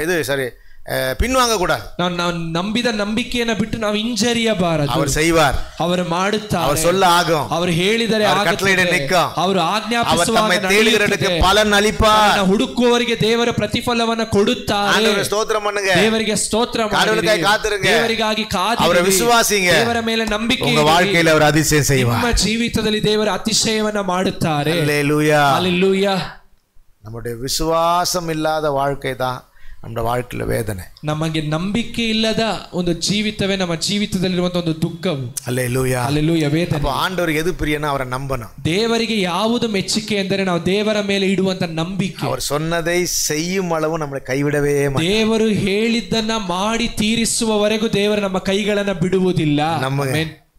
இது சரி பின்வாங்க கூடாது. ನಾವು ನಂಬಿದ ನಂಬಿಕೆಯನ್ನು ಬಿಟ್ಟು ನಾವು ಹಿಂಜರಿಯಬಾರದು. அவர் செய்வார், ಅವರು ಮಾಡುತ್ತಾರೆ, அவர் சொல்ல ஆகும், ಅವರು ಹೇಳಿದರೆ கட்டளையிட நிற்கும், ಅವರು ಆಜ್ಞಾಪಿಸುವಾಗ தேடுகிறவருக்கு பலன் அளிப்பார். ಹುಡುಕುವವರಿಗೆ ದೇವರ ಪ್ರತಿಫಲವನ್ನು ಕೊಡುತ್ತಾರೆ. ஆண்டவருக்கு ஸ்தோத்திரம் பண்ணுங்க, ದೇವರಿಗೆ ಸ್ತೋತ್ರ ಮಾಡಿ, கடவுளுக்காக காத்திருங்க, ದೇವರಿಗಾಗಿ ಕಾದಿರಿ, அவரை விசுவாசிங்க, ದೇವರ ಮೇಲೆ ನಂಬಿಕೆ உங்க வாழ்க்கையில அவர் அதிசயம் செய்வார். ನಿಮ್ಮ ಜೀವಿತದಲ್ಲಿ ದೇವರ ಅತಿಶಯವನ್ನ ಮಾಡುತ್ತಾರೆ. அல்லேலூயா, அல்லேலூயா. நம்முடைய விசுவாசம் இல்லாத வாழ்க்கை தான் ನಮ್ಮ வாழ்க்கையில ವೇದನೆ. ನಮಗೆ ನಂಬಿಕೆ ಇಲ್ಲದ ಒಂದು ಜೀವಿತವೇ ನಮ್ಮ ಜೀವಿತದಲ್ಲಿರುವಂತ ಒಂದು ದುಃಖವು. அல்லேலூயா, அல்லேலೂயா, ವೇದನೆ. அப்ப ஆண்டவருக்கு எது பிரியனா அவரை நம்பணும். ದೇವರಿಗೆ ಯಾವುದು ಮೆಚ್ಚುಗೆ ಎಂದರೆ ನಾವು ದೇವರ ಮೇಲೆ ಇಡುವಂತ ನಂಬಿಕೆ. அவர் சொன்னதை செய்யும் அளவு நம்மளை கைவிடவே மாட்டார். ದೇವರು ಹೇಳಿದ್ದನ್ನ ಮಾಡಿ ತೀರಿಸುವವರೆಗೂ ದೇವರು ನಮ್ಮ ಕೈಗಳನ್ನ ಬಿಡುವುದಿಲ್ಲ.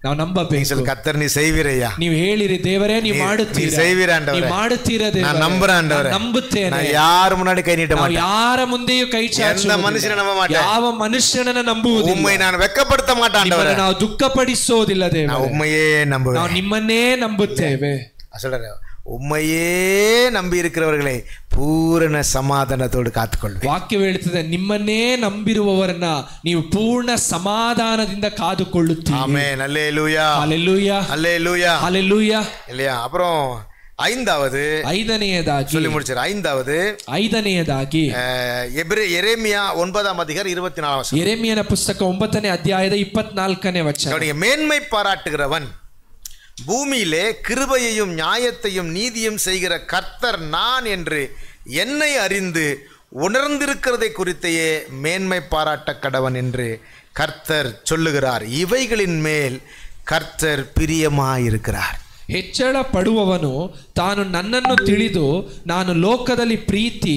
ನಾವು ನಂಬಬೇಕು. கர்த்தர் நீ செய்வீரையா, ನೀವು ಹೇಳಿರಿ ದೇವರೇ ನೀವು ಮಾಡುತ್ತೀರಾ, ನೀವು ಮಾಡುತ್ತೀರಾ ದೇವರೇ, ನಾನು ನಂಬುறேன், ನಂಬುತ್ತೇನೆ, ನಾನು ಯಾರ ಮುன்னாಡಿ ಕೈ ನೀಟ ಮಾಟೇன், ಯಾರ ಮುಂದೆಯೂ ಕೈ ಚಾಚುವುದಿಲ್ಲ, எந்த மனுஷனை நம்ப மாட்டேன், ಯಾವ ಮನುಷ್ಯನನ್ನ ನಂಬುವುದಿಲ್ಲ, உம்மை நான் வெட்கப்படுத்த மாட்டேன் ஆண்டவரே, ನಾವು ದುಃಖಪಡಿಸೋದಿಲ್ಲ ದೇವರೇ, நான் உம்மையே நம்புவேன், ನಾವು ನಿಮ್ಮನ್ನೇ ನಂಬುತ್ತೇವೆ. சொல்றேன், உம்மையே நம்பி இருக்கிறவர்களை ಪೂರ್ಣ ಸಮಾಧಾನದೋடு ಕಾದುಕೊಳ್ಳಿ. ವಾಕ್ಯ ಹೇಳುತ್ತದೆ, ನಿಮ್ಮನ್ನೇ ನಂಬಿರುವವರನ್ನ ನೀವು ಪೂರ್ಣ ಸಮಾಧಾನದಿಂದ ಕಾದುಕೊಳ್ಳುತ್ತೀರಿ. ಆಮೆನ್, அல்லேலூயா, அல்லேலூயா, அல்லேலூயா, அல்லேலூயா. இல்லையா? அப்புறம் ஐதனையதாகி சொல்லி முடிச்சார். ஐதனையதாಗಿ எரேமியா 9ನೇ அதிகாரம் 24ನೇ வசனம். எரேமியನ ಪುಸ್ತಕ 9ನೇ ಅಧ್ಯಾಯದ 24ನೇ ವಚನ. மேன்மை பாராட்டுகிறவன் பூமியிலே கிருபையையும் நியாயத்தையும் நீதியும் செய்கிற கர்த்தர் நான் என்று என்னை அறிந்து உணர்ந்திருக்கிறதை குறித்தையே மேன்மை பாராட்ட கடவன் என்று கர்த்தர் சொல்லுகிறார். இவைகளின் மேல் கர்த்தர் பிரியமாயிருக்கிறார். ಹೆಚ್ಚಳ ಪಡುವವನು ತಾನು ನನ್ನನ್ನು ತಿಳಿದು ನಾನು ಲೋಕದಲ್ಲಿ ಪ್ರೀತಿ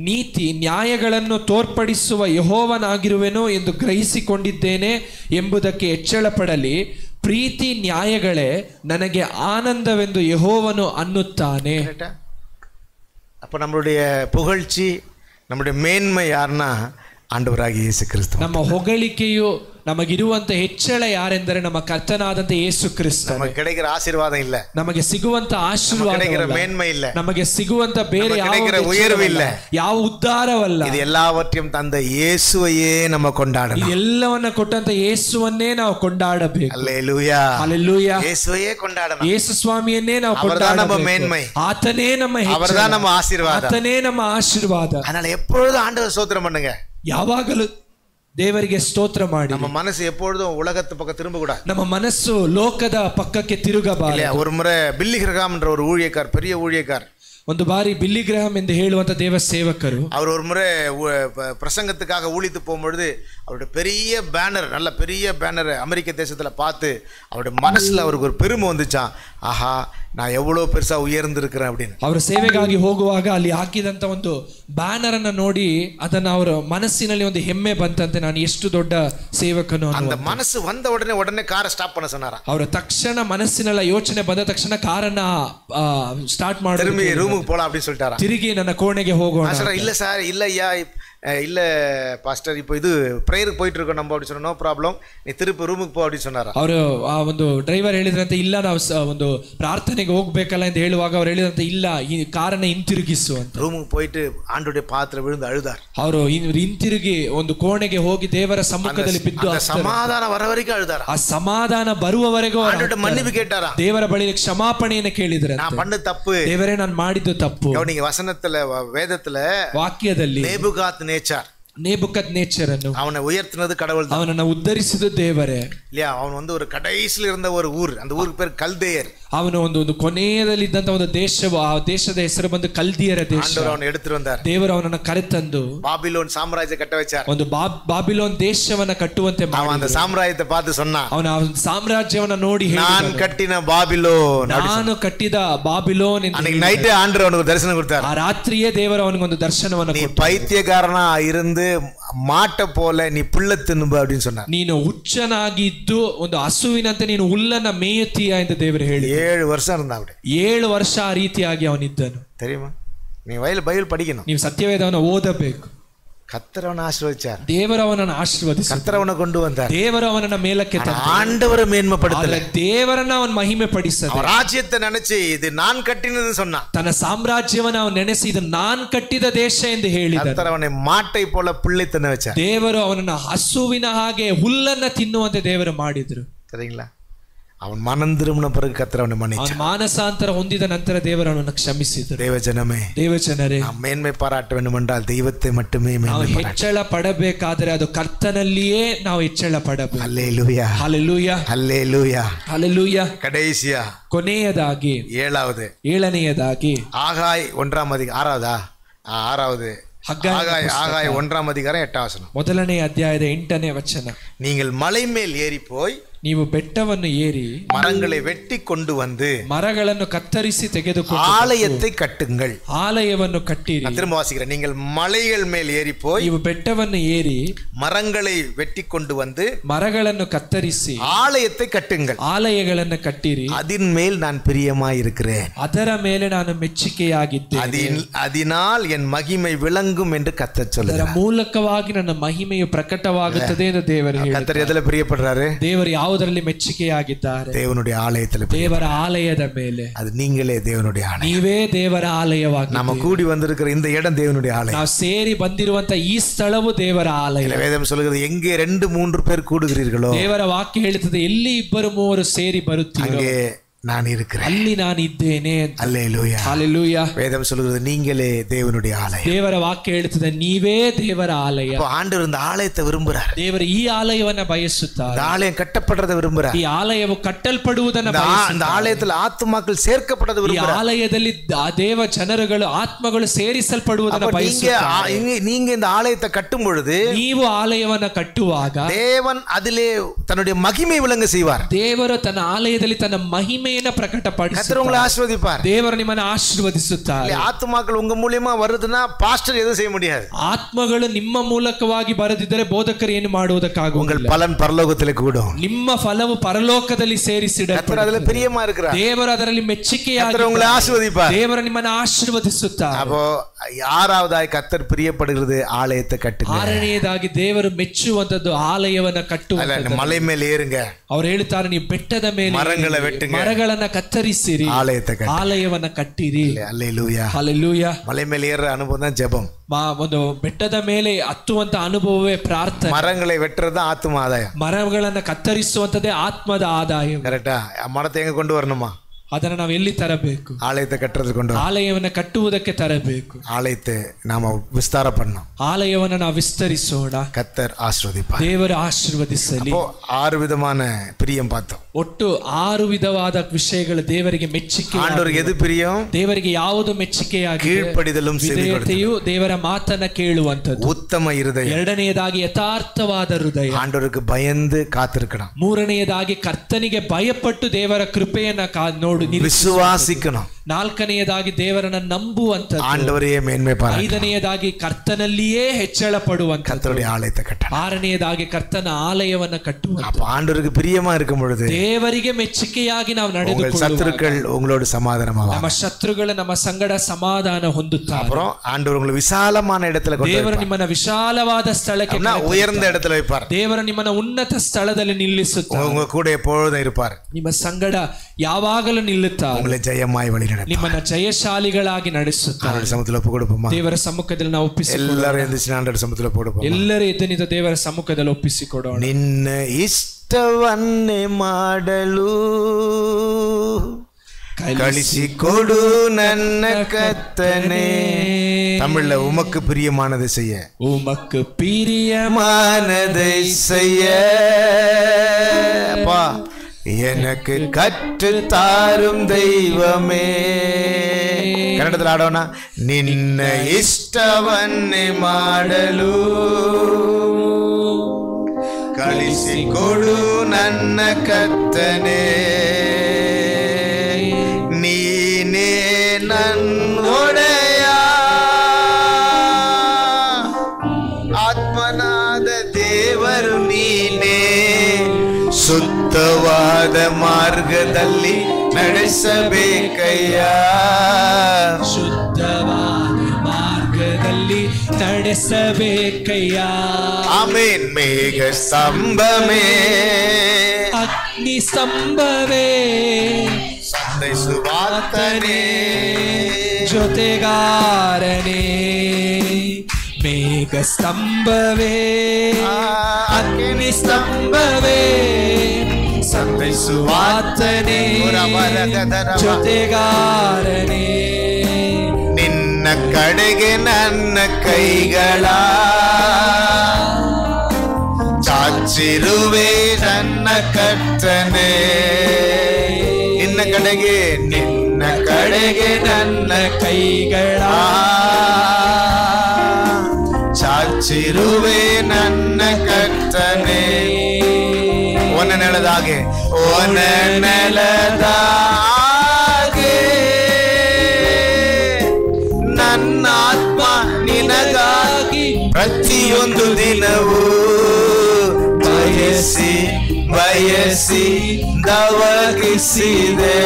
ನೀತಿ ನ್ಯಾಯಗಳನ್ನು ತೋರ್ಪಡಿಸುವ ಯೆಹೋವನಾಗಿರುವೆನೋ ಎಂದು ಗ್ರಹಿಸಿಕೊಂಡಿದ್ದೇನೆ ಎಂಬುದಕ್ಕೆ ಹೆಚ್ಚಳ ಪಡಲಿ. ಪ್ರೀತಿ ನ್ಯಾಯಗಳೇ ನನಗೆ ಆನಂದವೆಂದು ಯೆಹೋವನು ಅನ್ನುತ್ತಾನೆ. அப்போ நம்மளுடைய புகழ்ச்சி, நம்முடைய மேன்மை யாருன்னா ஆண்டவராகிய இயேசு கிறிஸ்து. ನಮ್ಮ ಹೊಗಳಿಕೆಯು ನಮಗಿರುವಂತ ಹೆಚ್ಚಳ ಯಾರೆಂದರೆ ನಮ್ಮ ಕರ್ತನಾದಂತ ಯೇಸು ಕ್ರಿಸ್ತ. ನಮಗೆ கிடைக்கிற ஆசீர்வாதம் இல்ல, ನಮಗೆ ಸಿಗುವಂತ ಆಶೀರ್ವಾದ கிடைக்கிற மேன்மை இல்ல, ನಮಗೆ ಸಿಗುವಂತ ಬೇರೆ கிடைக்கிற உயர்வு இல்ல, ಯಾವ ಉದ್ಧಾರವಲ್ಲ. இது எல்லாவற்றையும் தந்த இயேசுவையே நம்ம கொண்டாடணும். ಇದೆಲ್ಲವನ್ನ ಕೊಟ್ಟಂತ ಯೇಸುವನ್ನೇ ನಾವು ಕೊಂಡಾಡಬೇಕು. அல்லேலூயா, அல்லேலೂயா. இயேசுவையே கொண்டாடணும். ಯೇಸು ಸ್ವಾಮಿಯನ್ನೇ ನಾವು அவர்தான் நம்ம மேன்மை, ಆತನೇ ನಮ್ಮ ಹೆಚ್ಚಳ, அவர்தான் நம்ம ஆசீர்வாதம், ಆತನೇ ನಮ್ಮ ಆಶೀರ್ವಾದ. அதனால எப்பொழுதும் ஆண்டவர் ஸ்தோத்திரம் பண்ணுங்க. ಯಾವಾಗಲೂ ದೇವರಿಗೆ ಸ್ತೋತ್ರ ಮಾಡಿ. நம்ம மனசு எப்பொழுதும் உலகத்து பக்கம் திரும்ப கூடாது. ನಮ್ಮ ಮನಸ್ಸು ಲೋಕದ ಪಕ್ಕಕ್ಕೆ ತಿರುಗಬಾರದು. ஒரு முறை பில்லி கிரகாம் என்ற ஒரு ஊழியக்கார், பெரிய ஊழியக்கார், ಒಂದು ಬಾರಿ ಬಿಲ್ಲಿ ಗ್ರಹಂ ಎಂದು ಹೇಳುವಂತ ದೇವ ಸೇವಕರು, அவர் ஒரு முறை பிரசங்கத்துக்காக ஊழித்து போகும்பொழுது அவருடைய பெரிய பேனர், நல்ல பெரிய பேனர் அமெரிக்க தேசத்துல பார்த்து அவருடைய மனசுல அவருக்கு ஒரு பெருமை வந்துச்சான். ஆஹா, நான் எவ்வளோ பெருசா உயர்ந்திருக்கிறேன் அப்படின்னு. ಅವರ ಸೇವೆಗಾಗಿ ಹೋಗುವಾಗ ಅಲ್ಲಿ ಹಾಕಿದಂತ ಒಂದು ಬ್ಯಾನರ್ ಅನ್ನ ನೋಡಿ ಅದನ್ನ ಅವರ ಮನಸ್ಸಿನಲ್ಲಿ ಒಂದು ಹೆಮ್ಮೆ ಬಂತಂತೆ, ನಾನು ಎಷ್ಟು ದೊಡ್ಡ ಸೇವಕನು. அந்த மனசு வந்த உடனே காரை ஸ்டாப் பண்ண சொன்னாரா. ಅವರ ತಕ್ಷಣ ಮನಸ್ಸಿನೆಲ್ಲ ಯೋಚನೆ ಬಂದ ತಕ್ಷಣ ಕಾರನ್ನ ಸ್ಟಾರ್ಟ್ ಮಾಡಿ திரும்பி ரூமுக்கு போலாம் அப்படின்னு சொல்லிட்டாரா. ತಿರುಗಿ ನನ್ನ ಕೋಣೆಗೆ ಹೋಗೋಣ. இல்ல சார், இல்ல ஐயா, இல்லை பாஸ்டர் இப்போ இது ப்ரேயருக்கு போயிட்டு இருக்கோம் நம்ம அப்படி சொன்னோம், நோ ப்ராப்ளம், நீ திருப்பி ரூமுக்கு ಪೋ அப்படின்னு சொன்னாரா? ಅವರು ಆ ಒಂದು ಡ್ರೈವರ್ ಹೇಳಿದ್ರಂತೆ ಇಲ್ಲ ನಾವು ಒಂದು ಪ್ರಾರ್ಥನೆಗೆ ಹೋಗ್ಬೇಕಲ್ಲ ಅಂತ ಹೇಳುವಾಗ ಅವ್ರು ಹೇಳಿದ್ರಂತೆ ಇಲ್ಲ ಈ ಕಾರನ್ನ ಹಿಂತಿರುಗಿಸು ಅಂತ. ரூமுக்கு போயிட்டு ஆண்டோடைய பாதத்துல விழுந்து அழுதார். ಅವರು ಹಿಂತಿರುಗಿ ಒಂದು ಕೋಣೆಗೆ ಹೋಗಿ ದೇವರ ಸಮ್ಮುಖದಲ್ಲಿ ಬಿದ್ದು ಸಮಾಧಾನ வர வரைக்கும் அழுதார். ಆ ಸಮಾಧಾನ ಬರುವವರೆಗೂ ஆண்டோட மன்னிப்பு கேட்டாரா? ದೇವರ ಬಳಿ ಕ್ಷಮಾಪಣೆಯನ್ನು ಕೇಳಿದ್ರು. நான் பண்ண தப்பு, ದೇವರೇ ನಾನು ಮಾಡಿದ್ದು ತಪ್ಪು. நீங்க வசனத்துல வேதத்துல ವಾಕ್ಯದಲ್ಲಿ நேபுகாத்நேச்சர் அவனை உயர்த்தினது கடவுள், அவனை உத்தரிಸಿದ ದೇವರೇ இல்லையா? அவன் வந்து ஒரு கடைசியில் இருந்த ஒரு ஊர், அந்த ஊருக்கு பேர் கல்தேயர். ಅವನು ಒಂದು ಕೊನೆಯಲ್ಲಿ ಇದ್ದಂತ ಒಂದು ದೇಶವು, ಆ ದೇಶದ ಹೆಸರು ಬಂದು ಕಲ್ದಿಯರ ದೇಶ. அவனை எடுத்துட்டு வந்தார். ದೇವರು ಅವನನ್ನು ಕರೆತಂದು பாபிலோன் சாம்ராஜ்ய கட்ட வச்சார். ಒಂದು ಬಾಬಿಲೋನ್ ದೇಶವನ್ನ ಕಟ್ಟುವಂತೆ அவன் அந்த சாம்ராஜ்யத்தை பார்த்து சொன்னான், ಅವನ ಸಾಮ್ರಾಜ್ಯವನ್ನ ನೋಡಿ நான் கட்டின பாபிலோன், ನಾನು ಕಟ್ಟಿದ ಬಾಬಿಲೋನ್ ಎಂದು. அன்னைக்கு நைட் ஆண்டவர் அவனுக்கு தரிசனம் கொடுத்தார். ಆ ರಾತ್ರಿಯೇ ದೇವರು ಅವನಿಗೆ ಒಂದು ದರ್ಶನವನ್ನು நீ பைத்தியக்காரனா இருந்து மாட்ட போல நீ புல்ல தின்னுப அப்படின்னு சொன்னார். ನೀನು ಹುಚ್ಚನಾಗಿದ್ದು ಒಂದು ಹಸುವಿನಂತೆ ನೀನು ಹುಲ್ಲನ್ನ ಮೇಯುತ್ತೀಯ ಎಂದು ದೇವರು ಹೇಳಿ 7 வருஷம் இருந்தா. அப்படி 7 ವರ್ಷ ಆ ರೀತಿಯಾಗಿ ಅವನಿದ್ದನು. தெரியுமா? நீ பைபிள் படிக்கணும், ನೀವು ಸತ್ಯವೇದವನ್ನು ಓದಬೇಕು. கர்த்தர் அவனை ஆசீர்வதிச்சார், ದೇವರು ಅವನನ್ನು ಆಶೀರ್ವದಿಸಿ கர்த்தர் அவனை கொண்டு வந்தார். ದೇವರು ಅವನನ್ನ ಮೇಲಕ್ಕೆ ತಂದ. ஆண்டவரை மேன்மைப்படுத்தல, ದೇವರನ್ನ ಅವನು ಮಹಿಮೆ ಪಡಿಸದ. அவன் ராஜ்யத்தை நினைச்சு இது நான் கட்டினது சொன்னான். ತನ್ನ ಸಾಮ್ರಾಜ್ಯವನ್ನ ಅವನು ನೆನೆಸಿ ಇದು ನಾನ್ ಕಟ್ಟಿದ ದೇಶ ಎಂದು ಹೇಳಿದ. கர்த்தர் அவனை மாட்டை போல புல்லை தின்ன வச்சார். ದೇವರು ಅವನನ್ನ ಹಸುವಿನ ಹಾಗೆ ಹುಲ್ಲನ್ನ ತಿನ್ನುವಂತೆ ದೇವರು ಮಾಡಿದ್ರು. சரிங்களா? அவன் மனம் திரும்பின பிறகு கர்த்தர் அவனை மன்னிச்சார். ಅವನು ಮಾನಸಾಂತರ ಹೊಂದಿದ ನಂತರ ದೇವರು ಅವನನ್ನು ಕ್ಷಮಿಸಿದರು. தேவஜனமே, நாம் மேன்மை பாராட்ட வேண்டும் என்றால் தெய்வத்தை மட்டுமே ನಾವು ಹೆಚ್ಚಳ ಪಡಬೇಕಾದರೆ ಅದು ಕರ್ತನಲ್ಲಿಯೇ ನಾವು ಹೆಚ್ಚಳ ಪಡಬೇಕು. அல்லேலூயா, ஹல்லேலூயா, அல்லேலூயா, ஹல்லேலூயா. கடைசியா ಕೊನೆಯದಾಗಿ 7ನೇಯದಾಗಿ ஆகாய் 1ஆம் அதிகாரம் 6வது ஆகாய் 1ஆம் அதிகாரம் 8ஆம் வசனம். ಮೊದಲನೇ ಅಧ್ಯಾಯದ 8ನೇ ವಚನ. நீங்கள் மலை மேல் ஏறி போய் ನೀವು ಬೆಟ್ಟವನ್ನು ಏರಿ மரங்களை வெட்டி கொண்டு வந்து ಮರಗಳನ್ನು ಕತ್ತರಿಸಿ ತೆಗೆದುಕೊಂಡು ஆலயத்தை கட்டுங்கள். ಆಲಯವನ್ನು ಕಟ್ಟಿರಿ. திரும்ப வாசிக்கிறேன். நீங்கள் மலைகள் மேல் ஏறி போய் ನೀವು ಬೆಟ್ಟವನ್ನು ಏರಿ மரங்களை வெட்டி கொண்டு வந்து ಮರಗಳನ್ನು ಕತ್ತರಿಸಿ ஆலயத்தை கட்டுங்கள். ಆಲಯಗಳನ್ನು ಕಟ್ಟಿರಿ. அதின் மேல் நான் பிரியமாய் இருக்கிறேன், ಅದರ ಮೇಲೆ ನಾನು ಮೆಚ್ಚುಗೆಯಾಗಿದ್ದೇನೆ, அதனால் என் மகிமை விளங்கும் என்று கர்த்தர் சொல்லுகிறார். ಅದರ ಮೂಲಕವಾಗಿ ನನ್ನ ಮಹಿಮೆಯು ಪ್ರಕಟವಾಗುತ್ತದೆ ಎಂದು ದೇವರು ಹೇಳಿದ್ದಾರೆ. கர்த்தர் எதில பிரியப்படுறாரு? ದೇವರು ಯಾವುದರಲ್ಲಿ ಮೆಚ್ಚುಗೆಯಾಗಿದ್ದಾರೆ? தேவனுடைய ஆலயத்தில், ದೇವರ ಆಲಯದ ಮೇಲೆ. அது நீங்களே தேவனுடைய ஆலயம். ನೀವೇ ದೇವರ ಆಲಯವಾಗಿ. நம்ம கூடி வந்திருக்கிற இந்த இடம் தேவனுடைய ஆலயம். ನಾವು ಸೇರಿ ಬಂದಿರುವಂತ ಈ ಸ್ಥಳವು ದೇವರ ಆಲಯ. வேதம் சொல்கிறது, எங்கே 2-3 பேர் கூடுகிறீர்களோ, ದೇವರ ವಾಕ್ಯ ಹೇಳುತ್ತದೆ, ಎಲ್ಲಿ 2-3 ಸೇರಿ ಬರುತ್ತೀರೋ அங்கே நான் இருக்கிறேன், ಅಲ್ಲಿ ನಾನು ಇದ್ದೇನೆ. அல்லேலூயா, ஹல்லேலூயா. வேதம் சொல்கிறது, நீங்களே தேவனுடைய ஆலயம். ದೇವರ ವಾಕ್ಯ ಹೇಳುತ್ತದೆ, ನೀವೇ ದೇವರ ಆಲಯ. ஆண்டவர் இந்த ஆலயத்தை விரும்புறார். ದೇವರು ಈ ಆಲಯವನ್ನ ಬಯಸುತ್ತಾರೆ. இந்த ஆலயம் கட்டப்படுறதை விரும்புறார். ಈ ಆಲಯವು ಕಟ್ಟಲ್ಪಡುವುದನ್ನು ಬಯಸುತ್ತಾರೆ. இந்த ஆலயத்தில் ஆத்துமாக்கள் சேர்க்கப்படுறதை விரும்புறார். ಈ ಆಲಯದಲ್ಲಿ ದೇವ ಜನರುಗಳು ಆತ್ಮಗಳು ಸೇರಿಸಲ್ಪಡುವುದನ್ನು ಬಯಸುತ್ತಾರೆ. நீங்க இந்த ஆலயத்தை கட்டும் பொழுது, ನೀವು ಆಲಯವನ್ನ ಕಟ್ಟುವಾಗ தேவன் அதிலே தன்னுடைய மகிமை விளங்க செய்வார். ದೇವರು ತನ್ನ ಆಲಯದಲ್ಲಿ ತನ್ನ ಮಹಿಮೆಯನ್ನು ಪ್ರಕಟಪಡಿಸುತ್ತಾರೆ. கர்த்தர் உங்களை ஆசீர்வதிப்பார். ದೇವರು ನಿಮ್ಮನ್ನು ಆಶೀರ್ವದಿಸುತ್ತಾರೆ. ஆத்துமாக்கள் உங்க மூலமா வருதுன்னா பாஸ்டர் எதுவும் செய்ய முடியாது. ಆತ್ಮಗಳು ನಿಮ್ಮ ಮೂಲಕವಾಗಿ ಬರದಿದ್ದರೆ ಬೋಧಕರು ಏನು ಮಾಡುವುದಕ್ಕಾಗುವುದಿಲ್ಲ. உங்கள் பலன் பரலோகத்திலே கூடும். ನಿಮ್ಮ ಫಲವು ಪರಲೋಕದಲ್ಲಿ ಸೇರಿಸಿಡಲ್ಪಡುತ್ತದೆ. கர்த்தர் அதிலே பிரியமா இருக்கிறார். ದೇವರು ಅದರಲ್ಲಿ ಮೆಚ್ಚುಗೆಯಾಗಿ கர்த்தர் உங்களை ஆசீர்வதிப்பார். ದೇವರು ನಿಮ್ಮನ್ನು ಆಶೀರ್ವದಿಸುತ್ತಾರೆ. அப்போ 6வதாய் கர்த்தர் பிரியப்படுகிறது ஆலயத்தை கட்டுங்க. 6ನೇದಾಗಿ ದೇವರು ಮೆಚ್ಚುವಂತದ್ದು ಆಲಯವನ್ನ ಕಟ್ಟುವಂತದ್ದು. மலை மேல் ஏறுங்க. ಅವರು ಹೇಳ್ತಾರೆ, ನೀವು ಬೆಟ್ಟದ ಮೇಲೆ மரங்களை வெட்டுங்க, ಮರಗಳನ್ನ ಕತ್ತರಿಸಿರಿ, ஆலயத்தை கட்டுங்க, ಆಲಯವನ್ನ ಕಟ್ಟಿರಿ. அல்லேலூயா, ஹல்லேலூயா. மலை மேல் ஏறுற அனுபவம் தான் ஜெபம். ಒಂದು ಬೆಟ್ಟದ ಮೇಲೆ ಹತ್ತುವಂತ ಅನುಭವವೇ ಪ್ರಾರ್ಥನೆ. மரங்களை வெட்டுறது ஆத்ம ஆதாயம். ಮರಗಳನ್ನ ಕತ್ತರಿಸುವಂತದೇ ಆತ್ಮದ ಆದಾಯ. கரெக்டா? மரத்தை எங்க கொண்டு வரணுமா? ಅದನ್ನ ನಾವು ಎಲ್ಲಿ ತರಬೇಕು? ஆலயத்தை கட்டுறது கொண்டு வர, ಆಲಯವನ್ನ ಕಟ್ಟುವುದಕ್ಕೆ ತರಬೇಕು. ஆலயத்தை நாம விஸ்தார பண்ணோம். ಆಲಯವನ್ನ ನಾವು ವಿಸ್ತರಿಸೋಣ. கர்த்தர் ஆசீர்வதிப்பார். ದೇವರು ಆಶೀರ್ವದಿಸಲಿ. 6 விதமான பிரியம் பார்த்தோம். ಒಟ್ಟು 6 ವಿಧವಾದ ವಿಷಯಗಳು ದೇವರಿಗೆ ಮೆಚ್ಚುಗೆ. ஆண்டவருக்கு எது பிரியம்? ದೇವರಿಗೆ ಯಾವುದು ಮೆಚ್ಚುಗೆಯಾಗಿದೆ? கீழ்ப்படிதலும் ವಿಧೇಯತೆಯು, ದೇವರ ಮಾತನ್ನ ಕೇಳುವಂತದ್ದು. உத்தம இருதயம். 2ನೇದಾಗಿ ಯಥಾರ್ಥವಾದ ಹೃದಯ. ஆண்டவருக்கு பயந்து காத்திருக்கணும். 3ನೇದಾಗಿ ಕರ್ತನಿಗೆ ಭಯಪಟ್ಟು ದೇವರ ಕೃಪೆಯನ್ನ ನೋಡಿ விசுவாசிக்கணும். ನಾಲ್ಕನೆಯದಾಗಿ ದೇವರನ್ನ ನಂಬುವಂಥದ್ದು. ஆண்டவரையே மேன்மை பாராட்டு. ಐದನೆಯದಾಗಿ ಕರ್ತನಲ್ಲಿಯೇ ಹೆಚ್ಚಳ ಪಡುವಂಥದ್ದು. கர்த்தருடைய ஆலயத்தை கட்ட. ಆರನೆಯದಾಗಿ ಕರ್ತನ ಆಲಯವನ್ನ ಕಟ್ಟುವಂಥದ್ದು. அப்ப ஆண்டவருக்கு பிரியமா இருக்கும் பொழுது ದೇವರಿಗೆ ಮೆಚ್ಚುಗೆಯಾಗಿ ನಾವು ನಡೆದುಕೊಳ್ಳುವಾಗ சத்துருக்கள் உங்களோடு சமாதானமாவாங்க. ನಮ್ಮ ಶತ್ರುಗಳು ನಮ್ಮ ಸಂಗಡ ಸಮಾಧಾನ ಹೊಂದುತ್ತಾರೆ. அப்புறம் ஆண்டவர் உங்களை விசாலமான இடத்துல கொண்டு ದೇವರು ನಿಮ್ಮನ್ನ ವಿಶಾಲವಾದ ಸ್ಥಳಕ್ಕೆ, உயர்ந்த இடத்துல வைப்பார். ದೇವರು ನಿಮ್ಮನ್ನ ಉನ್ನತ ಸ್ಥಳದಲ್ಲಿ ನಿಲ್ಲಿಸುತ್ತಾರೆ. உங்க கூட எப்பொழுதும் இருப்பார். ನಿಮ್ಮ ಸಂಗಡ ಯಾವಾಗಲೂ ನಿಲ್ಲುತ್ತಾರೆ. உங்களை ஜெயமாய் வழி நடத்துவார். ನಿಮ್ಮನ್ನ ಜಯಶಾಲಿಗಳಾಗಿ ನಡೆಸುತ್ತಾರೆ. ஆண்டவர் சமூகத்துல ஒப்பு கொடுப்போமா? ದೇವರ ಸಮ್ಮುಖದಲ್ಲಿ ನಾವು ಒಪ್ಪಿಸಿಕೊಳ್ಳೋಣ. எல்லாரும் எந்திரிச்சு ஆண்டவர் சமூகத்துல ஒப்பு கொடுப்போம். ಎಲ್ಲರೂ ಎದ್ದು ನಿಂತು ದೇವರ ಸಮ್ಮುಖದಲ್ಲಿ ಒಪ್ಪಿಸಿಕೊಡೋಣ. ನಿನ್ನ ಇಷ್ಟವನ್ನೇ ಮಾಡಲು ಕಳಿಸಿಕೊಡು ನನ್ನ ಕರ್ತನೇ. தமிழ்ல உமக்கு பிரியமானதை செய்ய, உமக்கு பிரியமானதை செய்ய அப்பா எனக்கு கற்று தாரும் தெய்வமே. ಕನ್ನಡದಲ್ಲಿ ಆಡೋಣ. ನಿನ್ನ ಇಷ್ಟವನ್ನೇ ಮಾಡಲು ಕಳಿಸಿಕೊಡು ನನ್ನ ಕರ್ತನೇ. ನೀನೇ ನನ್ನೊಡೆಯ, ಆತ್ಮನಾದ ದೇವರು ನೀನೇ. ಶುದ್ಧವಾದ ಮಾರ್ಗದಲ್ಲಿ ನಡೆಸಬೇಕಯ್ಯ, ಶುದ್ಧವಾದ ಮಾರ್ಗದಲ್ಲಿ ನಡೆಸಬೇಕಯ್ಯ. ಆಮೇನ್. ಮೇಘ ಸ್ತಂಭವೇ, ಅಗ್ನಿ ಸ್ತಂಭವೇ, ಸಂತೈಸುವಾತನೇ, ಜೊತೆಗಾರನೇ. ಮೇಘ ಸ್ತಂಭವೇ, ಅಗ್ನಿ ಸ್ತಂಭವೇ, ಸಂತೈಸುವಾತನೇ, ಜೊತೆಗಾರನೇ. ನಿನ್ನ ಕಡೆಗೆ ನನ್ನ ಕೈಗಳ ಚಾಚಿರುವೆ ನನ್ನ ಕರ್ತನೇ. ನಿನ್ನ ಕಡೆಗೆ, ನಿನ್ನ ಕಡೆಗೆ ನನ್ನ ಕೈಗಳ ಚಾಚಿರುವೆ ನನ್ನ ಕರ್ತನೇ. ಒನ ನೆಲದಾಗೆ, ಒನ ನೆಲದಾಗೆ ನನ್ನ ಆತ್ಮ ನಿನಗಾಗಿ ಪ್ರತಿಯೊಂದು ದಿನವೂ ಬಯಸಿ ಬಯಸಿ ದವಗಿಸಿದೆ,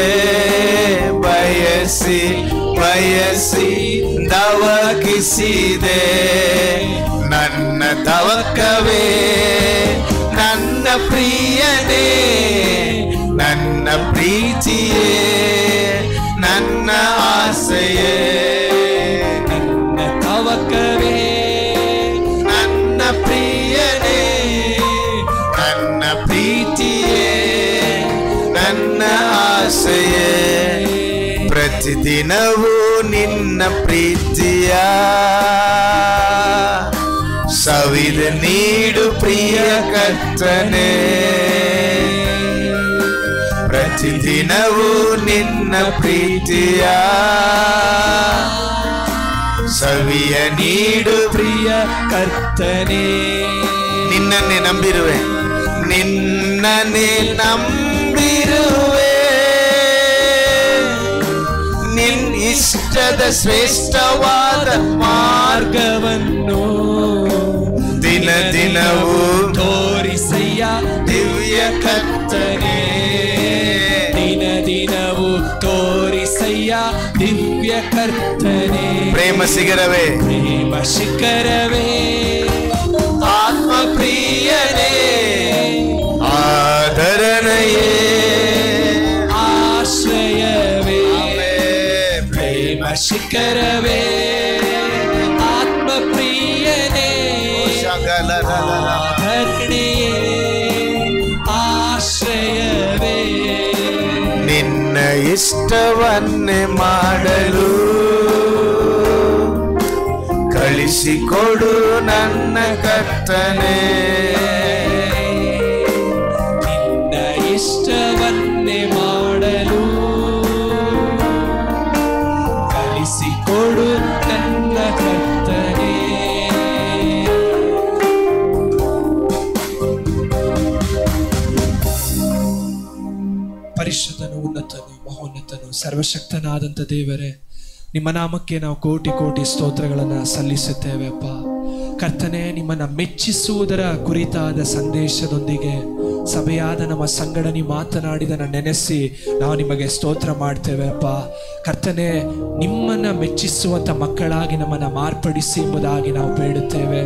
ಬಯಸಿ ಬಯಸಿ ದವಗಿಸಿದೆ. ನನ್ನ ತವಕವೇ ನನ್ನ ಪ್ರಿಯನೇ, ನನ್ನ ಪ್ರೀತಿಯೇ ನನ್ನ ಆಸೆಯೇ. ನನ್ನ ತವಕವೇ ನನ್ನ ಪ್ರಿಯನೇ, ನನ್ನ ಪ್ರೀತಿಯೇ ನನ್ನ ಆಸೆಯೇ. ಪ್ರತಿದಿನವೂ ನಿನ್ನ ಪ್ರೀತಿಯ ಸವಿದು ನೀಡು ಪ್ರಿಯ ಕರ್ತನೇ. ಪ್ರತಿದಿನವೂ ನಿನ್ನ ಪ್ರೀತಿಯ ಸವಿಯ ನೀಡು ಪ್ರಿಯ ಕರ್ತನೇ. ನಿನ್ನನ್ನೇ ನಂಬಿರುವೆ, ನಿನ್ನನ್ನೇ ನಂಬಿರುವೆ. ನಿನ್ ಇಷ್ಟದ ಶ್ರೇಷ್ಠವಾದ ಮಾರ್ಗವನ್ನು ದಿನ ದಿನವೂ ತೋರಿಸಯ್ಯ ದಿವ್ಯ ಕರ್ತನೇ. ದಿನ ದಿನವೂ ತೋರಿಸಯ್ಯ ದಿವ್ಯ ಕರ್ತನೇ. ಪ್ರೇಮ ಶಿಖರವೇ, ಪ್ರೇಮ ಶಿಖರವೇ, ಆತ್ಮ ಪ್ರಿಯನೇ, ಆದರಣೆಯೇ, ಆಶ್ರಯವೇ. ಪ್ರೇಮ ಶಿಖರವೇ, ಆತ್ಮ ಪ್ರಿಯನೇ, ಆಧರಣೆಯೇ, ಆಶ್ರಯವೇ. ನಿನ್ನ ಇಷ್ಟವನ್ನೇ ಮಾಡಲು ಕಳಿಸಿಕೊಡು ನನ್ನ ಕರ್ತನೇ. ನಿನ್ನ ಇಷ್ಟವನ್ನೇ ಮಾಡಲು ಕಲಿಸಿಕೊಡು ನನ್ನ ಕರ್ತನೇ. ಪರಿಶುದ್ಧನು, ಉನ್ನತನು, ಮಹೋನ್ನತನು, ಸರ್ವಶಕ್ತನಾದಂಥ ದೇವರೇ, ನಿಮ್ಮ ನಾಮಕ್ಕೆ ನಾವು ಕೋಟಿ ಕೋಟಿ ಸ್ತೋತ್ರಗಳನ್ನು ಸಲ್ಲಿಸುತ್ತೇವೆ ಅಪ್ಪ. ಕರ್ತನೆ, ನಿಮ್ಮನ್ನು ಮೆಚ್ಚಿಸುವುದರ ಕುರಿತಾದ ಸಂದೇಶದೊಂದಿಗೆ ಸಭೆಯಾದ ನಮ್ಮ ಸಂಗಡ ನೀವು ಮಾತನಾಡಿದನ್ನು ನೆನೆಸಿ ನಾವು ನಿಮಗೆ ಸ್ತೋತ್ರ ಮಾಡ್ತೇವೆ ಅಪ್ಪ. ಕರ್ತನೆ, ನಿಮ್ಮನ್ನು ಮೆಚ್ಚಿಸುವಂಥ ಮಕ್ಕಳಾಗಿ ನಮ್ಮನ್ನು ಮಾರ್ಪಡಿಸಿ ಎಂಬುದಾಗಿ ನಾವು ಬೇಡುತ್ತೇವೆ.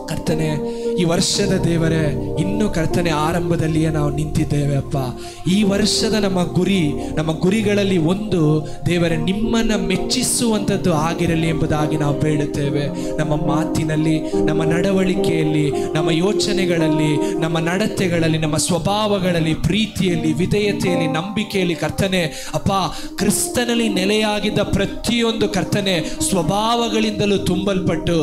ಕರ್ತನೆ, ಈ ವರ್ಷದ ದೇವರೇ, ಇನ್ನು ಕರ್ತನೆ ಆರಂಭದಲ್ಲಿಯೇ ನಾವು ನಿಂತಿದ್ದೇವೆ ಅಪ್ಪ. ಈ ವರ್ಷದ ನಮ್ಮ ಗುರಿಗಳಲ್ಲಿ ಒಂದು ದೇವರೇ, ನಿಮ್ಮನ್ನು ಮೆಚ್ಚಿಸುವಂಥದ್ದು ಆಗಿರಲಿ ಎಂಬುದಾಗಿ ನಾವು ಬೇಡುತ್ತೇವೆ. ನಮ್ಮ ಮಾತಿನಲ್ಲಿ, ನಮ್ಮ ನಡವಳಿಕೆಯಲ್ಲಿ, ನಮ್ಮ ಯೋಚನೆಗಳಲ್ಲಿ, ನಮ್ಮ ನಡತೆಗಳಲ್ಲಿ, ನಮ್ಮ ಸ್ವಭಾವಗಳಲ್ಲಿ, ಪ್ರೀತಿಯಲ್ಲಿ, ವಿಧೇಯತೆಯಲ್ಲಿ, ನಂಬಿಕೆಯಲ್ಲಿ ಕರ್ತನೆ ಅಪ್ಪ, ಕ್ರಿಸ್ತನಲ್ಲಿ ನೆಲೆಯಾಗಿದ್ದ ಪ್ರತಿಯೊಂದು ಕರ್ತನೆ ಸ್ವಭಾವಗಳಿಂದಲೂ ತುಂಬಲ್ಪಟ್ಟು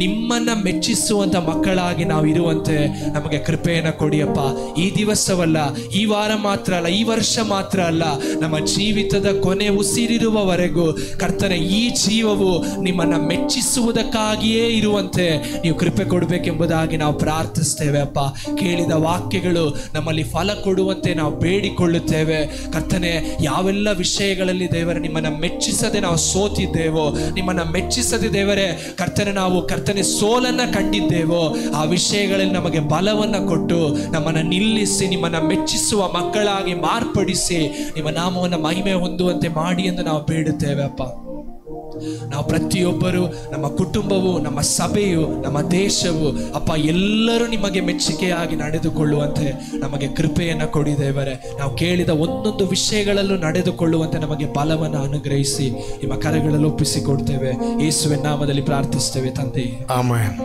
ನಿಮ್ಮನ್ನು ಮೆಚ್ಚಿಸುವಂಥ ಮಕ್ಕಳಾಗಿ ನಾವು ಇರುವಂತೆ ನಮಗೆ ಕೃಪೆಯನ್ನು ಕೊಡಿಯಪ್ಪ. ಈ ದಿವಸವಲ್ಲ, ಈ ವಾರ ಮಾತ್ರ ಅಲ್ಲ, ಈ ವರ್ಷ ಮಾತ್ರ ಅಲ್ಲ, ನಮ್ಮ ಜೀವಿತದ ಕೊನೆ ಉಸಿರಿರುವವರೆಗೂ ಕರ್ತನೆ ಈ ಜೀವವು ನಿಮ್ಮನ್ನು ಮೆಚ್ಚಿಸುವುದಕ್ಕಾಗಿಯೇ ಇರುವಂತೆ ನೀವು ಕೃಪೆ ಕೊಡಬೇಕೆಂಬುದಾಗಿ ನಾವು ಪ್ರಾರ್ಥಿಸ್ತೇವೆ ಅಪ್ಪ. ಕೇಳಿದ ವಾಕ್ಯಗಳು ನಮ್ಮಲ್ಲಿ ಫಲ ಕೊಡುವಂತೆ ನಾವು ಬೇಡಿಕೊಳ್ಳುತ್ತೇವೆ ಕರ್ತನೆ. ಯಾವೆಲ್ಲ ವಿಷಯಗಳಲ್ಲಿ ದೇವರೇ ನಿಮ್ಮನ್ನು ಮೆಚ್ಚಿಸದೆ ನಾವು ಸೋತಿದ್ದೇವೋ, ನಿಮ್ಮನ್ನು ಮೆಚ್ಚಿಸದೆ ದೇವರೇ ಕರ್ತನೆ ನಾವು ಕರ್ತನೆ ಸೋಲನ್ನು ಕಂಡಿದ್ದೇವೆ, ಆ ವಿಷಯಗಳಲ್ಲಿ ನಮಗೆ ಬಲವನ್ನು ಕೊಟ್ಟು ನಮ್ಮನ್ನು ನಿಲ್ಲಿಸಿ ನಿಮ್ಮನ್ನು ಮೆಚ್ಚಿಸುವ ಮಕ್ಕಳಾಗಿ ಮಾರ್ಪಡಿಸಿ ನಿಮ್ಮ ನಾಮವನ್ನು ಮಹಿಮೆ ಹೊಂದುವಂತೆ ಮಾಡಿ ಎಂದು ನಾವು ಬೇಡುತ್ತೇವೆ ಅಪ್ಪ. ನಾವು ಪ್ರತಿಯೊಬ್ಬರು, ನಮ್ಮ ಕುಟುಂಬವು, ನಮ್ಮ ಸಭೆಯು, ನಮ್ಮ ದೇಶವು ಅಪ್ಪ ಎಲ್ಲರೂ ನಿಮಗೆ ಮೆಚ್ಚುಗೆಯಾಗಿ ನಡೆದುಕೊಳ್ಳುವಂತೆ ನಮಗೆ ಕೃಪೆಯನ್ನು ಕೊಡಿ ದೇವರೇ. ನಾವು ಕೇಳಿದ ಒಂದೊಂದು ವಿಷಯಗಳಲ್ಲೂ ನಡೆದುಕೊಳ್ಳುವಂತೆ ನಮಗೆ ಬಲವನ್ನು ಅನುಗ್ರಹಿಸಿ ನಿಮ್ಮ ಕರಗಳಲ್ಲಿ ಒಪ್ಪಿಸಿಕೊಡ್ತೇವೆ. ಯೇಸುವಿನ ನಾಮದಲ್ಲಿ ಪ್ರಾರ್ಥಿಸ್ತೇವೆ ತಂದೆ, ಆಮೆನ್.